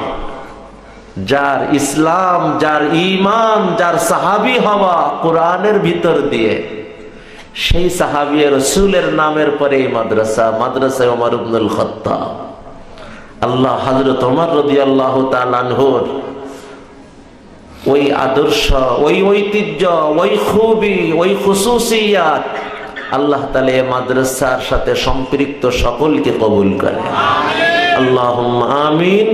যার ইসলাম, যার ঈমান, যার সাহাবী হওয়া কোরআনের ভিতর দিয়ে, সেই সাহাবী রাসূলের নামের পরে এই মাদ্রাসা ওমর ইবনুল খাত্তাব। আল্লাহ হযরত ওমর রাদিয়াল্লাহু তাআলা আনহুর ওই আদর্শ, ওই ঐতিহ্য, ওই খুবই, ওই খুসুসিয়াত আল্লাহ তাআলা এই মাদ্রাসার সাথে সম্পৃক্ত সকলকে কবুল করেন। আল্লাহুম্মা আমিন,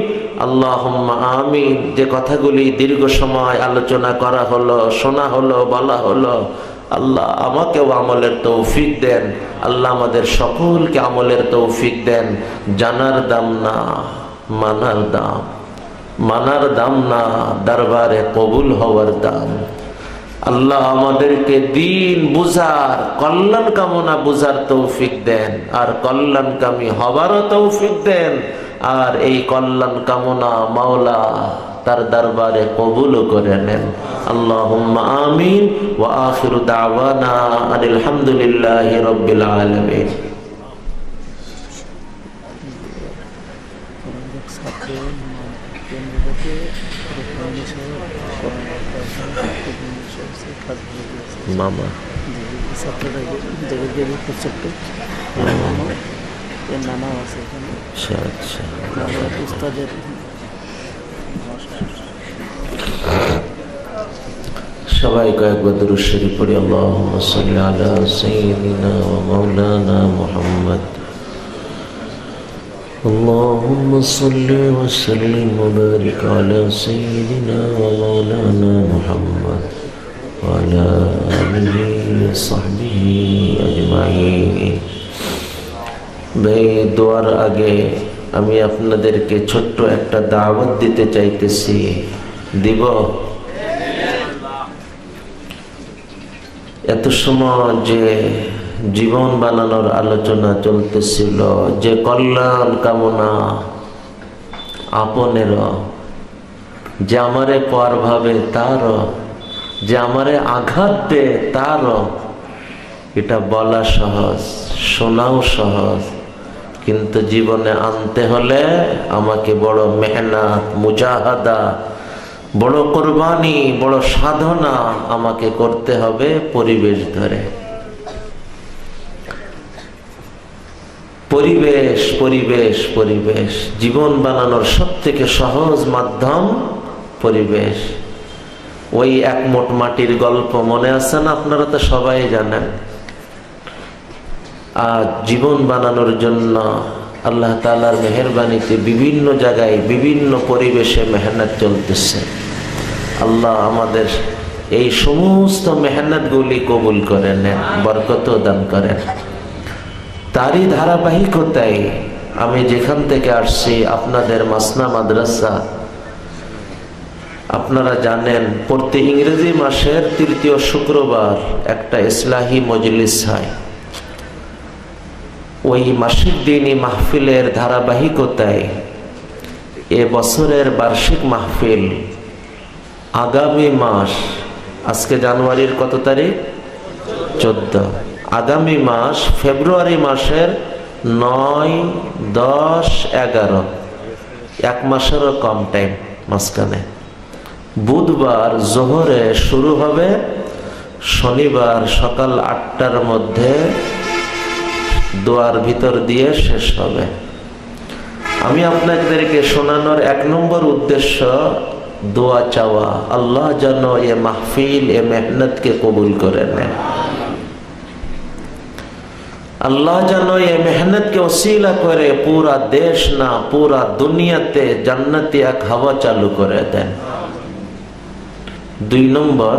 আল্লাহুম্মা আমিন। যে কথাগুলি দীর্ঘ সময় আলোচনা করা হলো, শোনা হলো, বলা হলো, আল্লাহ আমাকেও আমলের তৌফিক দেন। আল্লাহ আমাদের সকলকে আমলের তৌফিক দেন। জানার দাম না, মানার দাম, মানার দাম না, দরবারে কবুল হওয়ার দাম। আল্লাহ আমাদেরকে দিন বুঝার, কল্যাণ কামনা বুঝার তৌফিক দেন, আর কল্যাণকামী হবারও তৌফিক দেন। আর এই কল্যাণ কামনা মাওলা তার দরবারে কবুল করে নেন। আল্লাহুম্মা আমিন। ওয়া আখিরু দাওয়ানা আনিল হামদুলিল্লাহি রাব্বিল আলামিন। মামা সবাই কয়েকবার দুরূদ শরীফ পড়ি। আল্লাহুম্মা সাল্লি আলা সাইয়্যিদিনা ওয়া মাওলানা মুহাম্মদ। আল্লাহুম্মা সাল্লি ওয়া সাল্লিম ওয়া বারিক আলা সাইয়্যিদিনা ওয়া মাওলানা মুহাম্মদ ওয়া আলা আলিহি ওয়া সাহবিহি আজমাইন। ভাই দোয়ার আগে আমি আপনাদেরকে ছোট্ট একটা দাওয়াত দিতে চাইতেছি, দিব? এত সময় যে জীবন বানানোর আলোচনা চলতেছিল, যে কল্যাণ কামনা আপনের, যে আমারে পর ভাবে তার, যে আমারে আঘাত দে তার, এটা বলা সহজ, শোনাও সহজ, কিন্তু জীবনে আনতে হলে আমাকে বড় মেহনত, মুজাহাদা, বড় কোরবানি, বড় সাধনা আমাকে করতে হবে পরিবেশ ধরে। পরিবেশ পরিবেশ পরিবেশ জীবন বানানোর সব থেকে সহজ মাধ্যম পরিবেশ। ওই এক মোট মাটির গল্প মনে আছে না? আপনারা তো সবাই জানেন। আর জীবন বানানোর জন্য আল্লাহ তাআলার মেহেরবানিতে বিভিন্ন জায়গায় বিভিন্ন পরিবেশে মেহনত চলতেছে। আল্লাহ আমাদের এই সমস্ত মেহনতগুলি কবুল করে নেন, বরকত দান করেন। তারই ধারাবাহিকতায় আমি যেখান থেকে আসছি, আপনাদের মাসনা মাদ্রাসা, আপনারা জানেন প্রতি ইংরেজি মাসের তৃতীয় শুক্রবার একটা ইসলাহি মজলিস হয়। ওই মাসিক দিনী মাহফিলের ধারাবাহিকতায় এ বছরের বার্ষিক মাহফিল আগামী মাস, আজকে জানুয়ারির কত তারিখ? 14। আগামী মাস ফেব্রুয়ারি মাসের 9, 10, 11, এক মাসেরও কম টাইম মাঝখানে, বুধবার জোহরে শুরু হবে, শনিবার সকাল 8টার মধ্যে দোয়ার ভিতর দিয়ে শেষ হবে। আমি আপনাদেরকে শোনানোর 1 নম্বর উদ্দেশ্য দোয়া চাওয়া, আল্লাহ যেন এ মাহফিল, এ মেহনতকে কবুল করে নেন। আল্লাহ যেন এ মেহনতকে ওসিলা করে পুরা দেশ না পুরা দুনিয়াতে জান্নাতি এক হাওয়া চালু করে দেন। 2 নম্বর,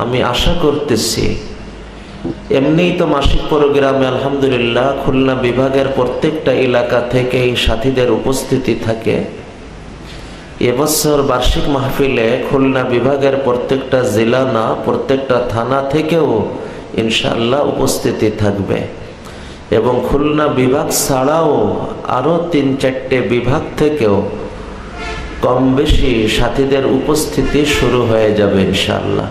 আমি আশা করতেছি, এমনিই তো মাসিক প্রোগ্রামে আলহামদুলিল্লাহ খুলনা বিভাগের প্রত্যেকটা এলাকা থেকেই সাথীদের উপস্থিতি থাকে। এবছর বার্ষিক মাহফিলে খুলনা বিভাগের প্রত্যেকটা জেলা না প্রত্যেকটা থানা থেকেও ইনশাআল্লাহ উপস্থিতি থাকবে, এবং খুলনা বিভাগ ছাড়াও আরো 3-4টে বিভাগ থেকেও কম বেশি সাথীদের উপস্থিতি শুরু হয়ে যাবে ইনশাআল্লাহ।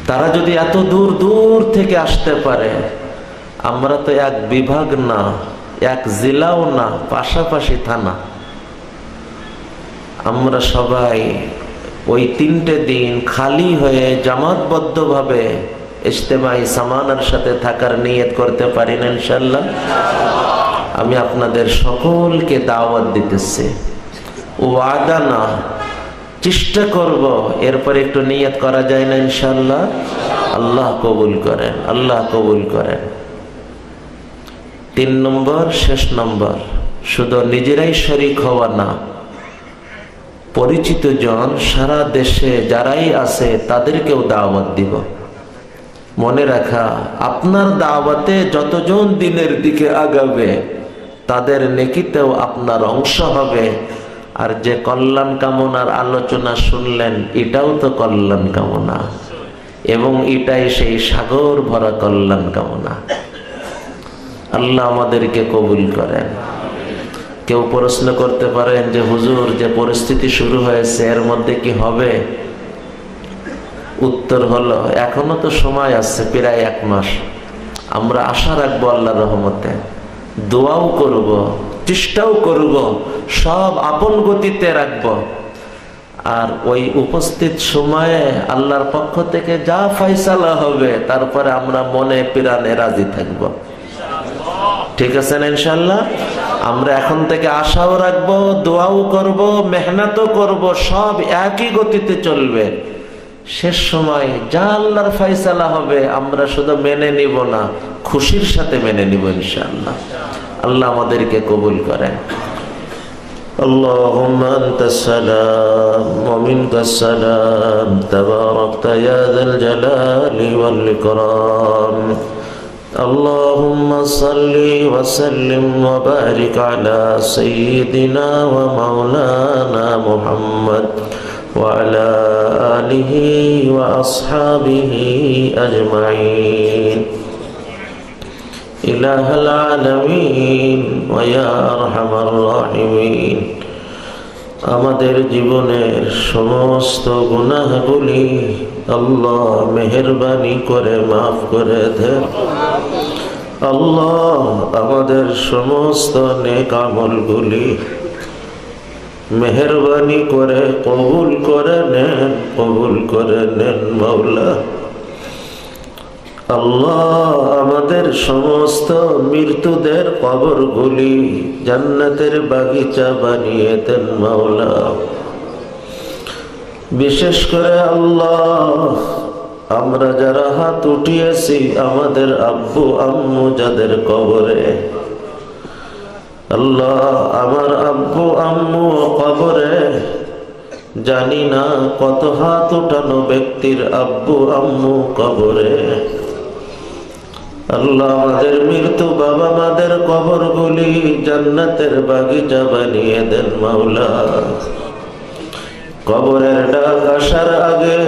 তারা যদি এত দূর দূর থেকে আসতে পারে, আমরা তো এক বিভাগ না, এক জেলাও না, পাশাপাশি থানা, আমরা সবাই ওই 3টে দিন খালি হয়ে জামাতবদ্ধভাবে ইজতেমাই সামানার সাথে থাকার নিয়ত করতে পারি না ইনশাআল্লাহ? আমি আপনাদের সকলকে দাওয়াত দিতেছি, ওয়াদা না, চেষ্টা করব, এরপর একটু নিয়ত করা যায় না ইনশাআল্লাহ? আল্লাহ কবুল করেন, আল্লাহ কবুল করেন। 3 নম্বর, শেষ নম্বর, শুধু নিজেরাই শরীক হওয়া না, পরিচিত জন সারা দেশে যারাই আছে তাদেরকেও দাওয়াত দিব। মনে রাখা, আপনার দাওয়াতে যতজন দিনের দিকে আগাবে তাদের নেকিতেও আপনার অংশ হবে। আর যে কল্যাণ কামনার আলোচনা শুনলেন, এটাও তো কল্যাণ কামনা, এবং এটাই সেই সাগর ভরা কল্যাণ কামনা। আল্লাহ আমাদেরকে কবুল করেন। কেউ প্রশ্ন করতে পারেন যে হুজুর, যে পরিস্থিতি শুরু হয়েছে এর মধ্যে কি হবে? উত্তর হলো, এখনো তো সময় আছে, প্রায় 1 মাস। আমরা আশা রাখবো আল্লাহর রহমতে, দোয়াও করব, চেষ্টাও করব, সব আপন গতিতে রাখব। আর ওই উপস্থিত সময়ে আল্লাহর পক্ষ থেকে যা ফয়সালা হবে তারপরে আমরা মনে প্রাণে রাজি থাকব। ঠিক আছে না ইনশাআল্লাহ? আমরা এখন থেকে আশাও রাখবো, দোয়াও করব, মেহনতও করব, সব একই গতিতে চলবে। শেষ সময় যা আল্লাহর ফয়সালা হবে আমরা শুধু মেনে নিব না, খুশির সাথে মেনে নিব ইনশাআল্লাহ। আল্লাহ আমাদেরকে কবুল করেন। اللهم أنت السلام ومنك السلام تباركت يا ذا الجلال والإكرام اللهم صل وسلم وبارك على سيدنا ومولانا محمد وعلى آله وأصحابه أجمعين إله العالمين ويا أرحم الراحمين আমাদের জীবনের সমস্ত গুনাহগুলি আল্লাহ মেহেরবানি করে মাফ করে দেন। আল্লাহ আমাদের সমস্ত নেক আমলগুলি মেহেরবানি করে কবুল করে নেন মাওলা। আল্লাহ আমাদের সমস্ত মৃতদের কবরগুলি জান্নাতের বাগিচা বানিয়ে দেন মাওলা। বিশেষ করে আল্লাহ আমরা যারা হাত উঠিয়েছি আমাদের আব্বু আম্মু যাদের কবরে, আল্লাহ আমার আব্বু আম্মু কবরে জানি না কত হাত উঠানো ব্যক্তির আব্বু আম্মু কবরে। আল্লাহ আমাদের মৃত্যু বাবা মাদের কবরগুলি জান্নাতের বাগিচা বানিয়ে দেন মাওলা। কবরের ডাক আসার আগে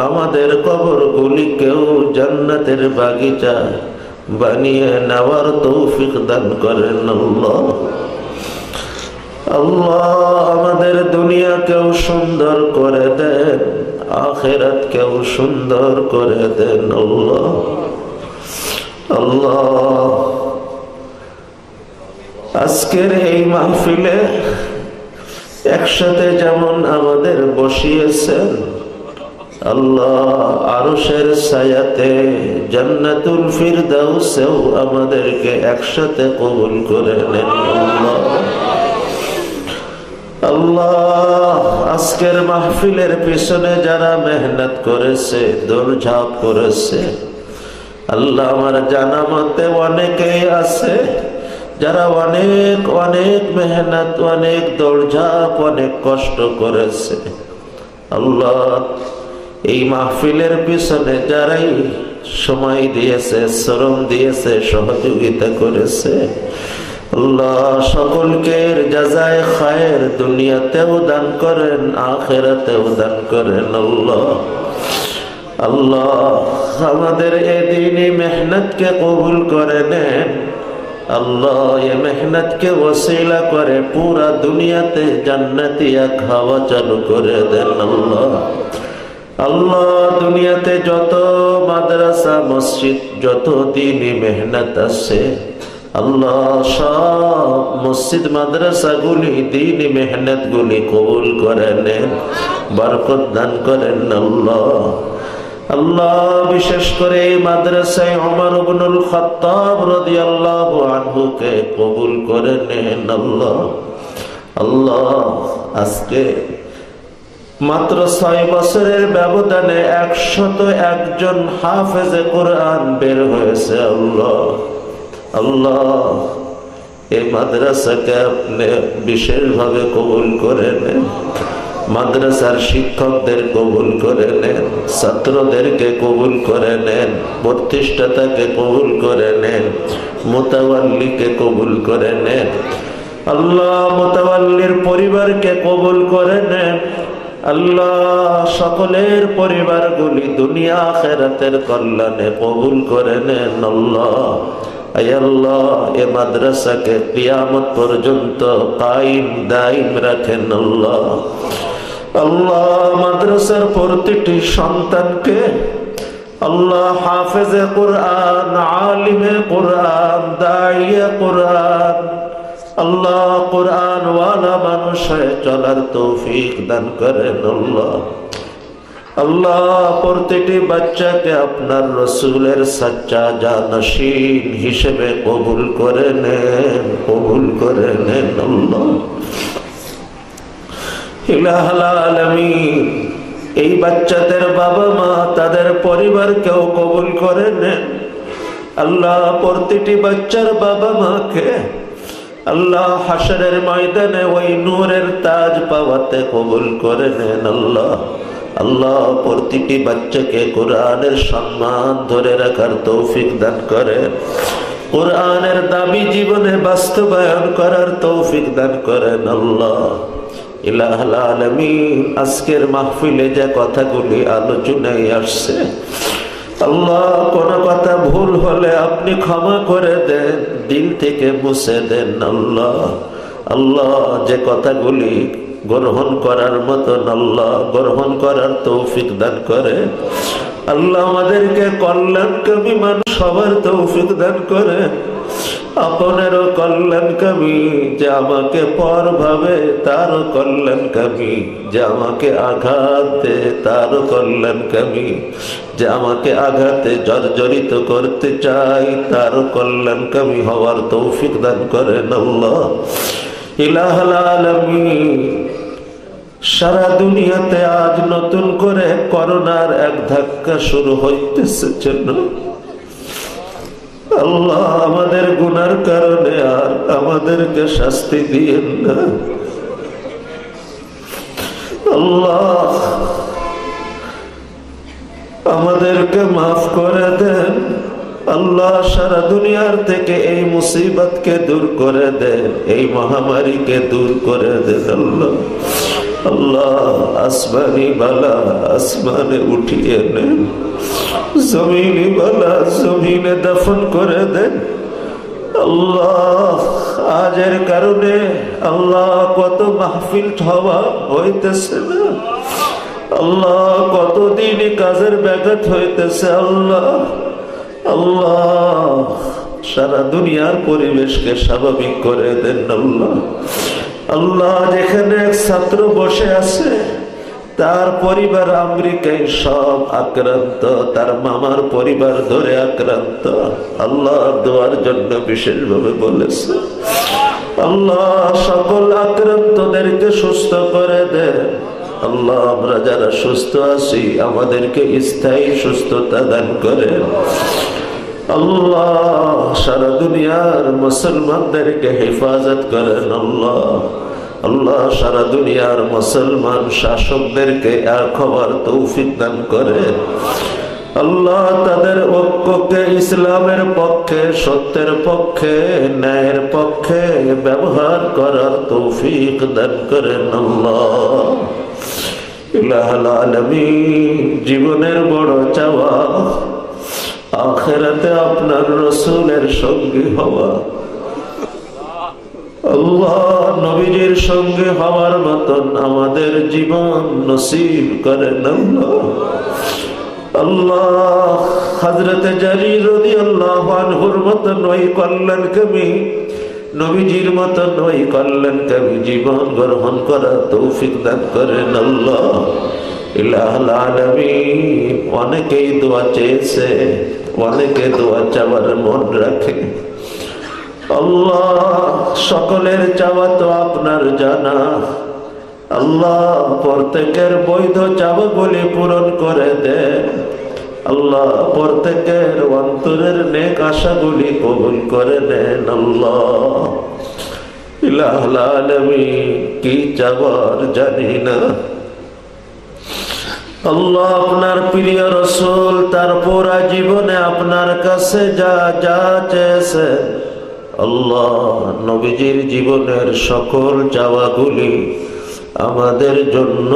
আমাদের কবরগুলিকেও জান্নাতের বাগিচা বানিয়ে নেওয়ার তৌফিক দান করেন আল্লাহ। আল্লাহ আমাদের দুনিয়াকেও সুন্দর করে দেন, আখিরাতকেও সুন্দর করে দেন আল্লাহ। আল্লাহ আজকের এই মাহফিলে একসাথে যেমন আমাদের বসিয়েছেন, আল্লাহ আরশের ছায়াতে জান্নাতুল ফিরদাউসেও আমাদেরকে একসাথে কবুল করে নেন আল্লাহ। আল্লাহ আজকের মাহফিলের পিছনে যারা মেহনত করেছে, দৌড়ঝাঁপ করেছে, আল্লাহ আমার জানা মতে অনেকেই আছে যারা অনেক অনেক মেহনত, অনেক দৌড়ঝাঁপ, অনেক কষ্ট করেছে। আল্লাহ এই মাহফিলের পিছনে যারাই সময় দিয়েছে, শ্রম দিয়েছে, সহযোগিতা করেছে, আল্লাহ সকলকে জাযায়ে খায়ের দুনিয়াতেও দান করেন, আখিরাতেও দান করেন আল্লাহ। আল্লাহ আমাদের এই দ্বীনি মেহনতকে কবুল করে নেন আল্লাহ। ये मेहनत के वसीला करे पूरा दुनियाते जन्नतिया खावा चालू करे देन अल्लाह। अल्लाह दुनियाते যত মাদ্রাসা মসজিদ যত দ্বীনি মেহনত আছে আল্লাহ সব মসজিদ মাদ্রাসাগুলি দ্বীনি মেহনতগুলি কবুল করে নেন, বরকত দান করেন আল্লাহ। আল্লাহ বিশেষ করে মাদ্রাসায় ওমর ইবনুল খাত্তাব রাদিয়াল্লাহু আনহু কে কবুল করে নেন আল্লাহ। আল্লাহ আজকে মাত্র 6 বছরের ব্যবধানে 101 জন হাফেজে কোরআন বের হয়েছে আল্লাহ। আল্লাহ এই মাদ্রাসাকে আপনি বিশেষভাবে কবুল করে নেন, মাদ্রাসার শিক্ষকদের কবুল করে নেন, ছাত্রদেরকে কবুল করে নেন, প্রতিষ্ঠাতাকে কবুল করে নেন, মুতাওয়াল্লিকে কবুল করে নেন আল্লাহ। মুতাওয়াল্লির পরিবারকে কবুল করে নেন আল্লাহ। সকলের পরিবারগুলি দুনিয়া আখিরাতের কল্যাণে কবুল করে নেন আল্লাহ। আয় আল্লাহ এ মাদ্রাসাকে কিয়ামত পর্যন্ত কায়েম দায়ম রাখেন আল্লাহ। আল্লাহ মাদ্রাসার প্রতিটি সন্তানকে আল্লাহ হাফেজে কুরআন, আলিমে কুরআন, দাইয়ে কুরআন আল্লাহ কুরআন ওয়ালা মানুষ হয়ে চলার তৌফিক দান করেন আল্লাহ। আল্লাহ প্রতিটি বাচ্চাকে আপনার রসুলের সচ্চা জানশীন হিসেবে কবুল করে নেন, কবুল করে নেন আল্লাহ। ইলাহুল আলামিন এই বাচ্চাদের বাবা মা তাদের পরিবারকেও কবুল করে নেন আল্লাহ। প্রতিটি বাচ্চার বাবা মাকে আল্লাহ হাসরের ময়দানে ওই নূরের তাজ পাওয়াতে কবুল করে নেন আল্লাহ। আল্লাহ প্রতিটি বাচ্চাকে কোরআনের সম্মান ধরে রাখার তৌফিক দান করেন, কোরআনের দাবি জীবনে বাস্তবায়ন করার তৌফিক দান করেন। আল্লাহ ইলাহুল আলামিন, আজকের মাহফিলে যে কথাগুলি আলোচনায় আসছে, আল্লাহ কোন কথা ভুল হলে আপনি ক্ষমা করে দেন, দিল থেকে মুছে দেন। আল্লাহ আল্লাহ যে কথাগুলি গ্রহণ করার মতন, আল্লাহ গ্রহণ করার তৌফিক দান করে। আল্লাহ আমাদেরকে কল্যাণকামী মানুষ সবার তৌফিক দান করে, আপনেরও কল্যাণকামী, যে আমাকে পর ভাবে তারও কল্যাণকামী, যে আমাকে আঘাত দে তারও কল্যাণকামী, যে আমাকে আঘাতে জর্জরিত করতে চাই তারও কল্যাণকামী হওয়ার তৌফিক দান করেন। আল্লাহ ইলাহুল আলামিন, সারা দুনিয়াতে আজ নতুন করে করোনার এক ধাক্কা শুরু হইতেছে জন্য আল্লাহ আমাদের গুনার কারণে আর আমাদেরকে শাস্তি দিয়েন না। আল্লাহ আমাদেরকে মাফ করে দেন। আল্লাহ সারা দুনিয়ার থেকে এই মুসিবতকে দূর করে দেন, এই মহামারীকে দূর করে দেন। আল্লাহ আল্লাহ আসমানি বালা আসমানে উঠিয়ে নেন, জমিনি বালা জমিনে দফন করে দেন। আল্লাহ আজের কারণে আল্লাহ কত মাহফিল হওয়া হইতেছে না, আল্লাহ কতদিন কাজের ব্যাঘাত হইতেছে। আল্লাহ আল্লাহ সারা দুনিয়ার পরিবেশকে স্বাভাবিক করে দেন। আল্লাহ আল্লাহ যেখানে এক ছাত্র বসে আছে, তার পরিবার আমেরিকায় সব আক্রান্ত, তার মামার পরিবার ধরে আক্রান্ত, আল্লাহ দোয়ার জন্য বিশেষভাবে বলেছে। আল্লাহ সকল আক্রান্তদেরকে সুস্থ করে দেন। আল্লাহ আমরা যারা সুস্থ আছি আমাদেরকে স্থায়ী সুস্থতা দান করেন। আল্লাহ সারা দুনিয়ার মুসলমানদেরকে হেফাজত করেন। আল্লাহ আল্লাহ সারা দুনিয়ার মুসলমান শাসকদেরকে এক হওয়ার তৌফিক দান করেন। আল্লাহ তাদের ঐক্যকে ইসলামের পক্ষে, সত্যের পক্ষে, ন্যায়ের পক্ষে ব্যবহার করার তৌফিক দান করেন। আল্লাহ ইলাহুল আলামিন, জীবনের বড় চাওয়া আখিরাতে আপনার রাসূলের সঙ্গী হওয়া। আল্লাহ নবীজির সঙ্গে হওয়ার মতন আমাদের জীবন নসিব করেন। আল্লাহ আল্লাহ হযরত জারীর রাদিয়াল্লাহু আনহুর মতন ওই কল্যাণকামী নবীজির মতন ওই কল্যাণকামী জীবন গ্রহণ করার তৌফিক দান করেন। আল্লাহ ইলাহুল আলামিন, অনেকেই দোয়া চেয়েছে, অনেকে দোয়া চাওয়ার মন রাখে। আল্লাহ সকলের চাওয়া তো আপনার জানা। আল্লাহ প্রত্যেকের বৈধ চাওয়াগুলি পূরণ করে দেন। আল্লাহ প্রত্যেকের অন্তরের নেক আশাগুলি কবুল করে নেন। আল্লাহ ইলাহুল আলামিন, কি চাওয়ার জানি না। আল্লাহ আপনার প্রিয় রাসূল তার পুরা জীবনে আপনার কাছে যা যা চেয়েছে, আল্লাহ নবীজির জীবনের সকল চাওয়াগুলি আমাদের জন্য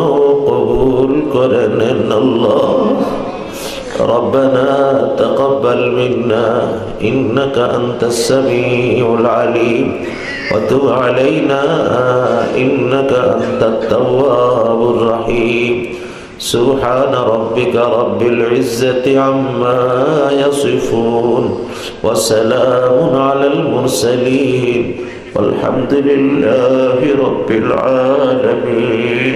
কবুল করে নেন। আল্লাহ ربنا تقبل منا إنك أنت السميع العليم وتب علينا إنك أنت التواب الرحيم سبحان ربك رب العزة عما يصفون وسلام على المرسلين والحمد لله رب العالمين.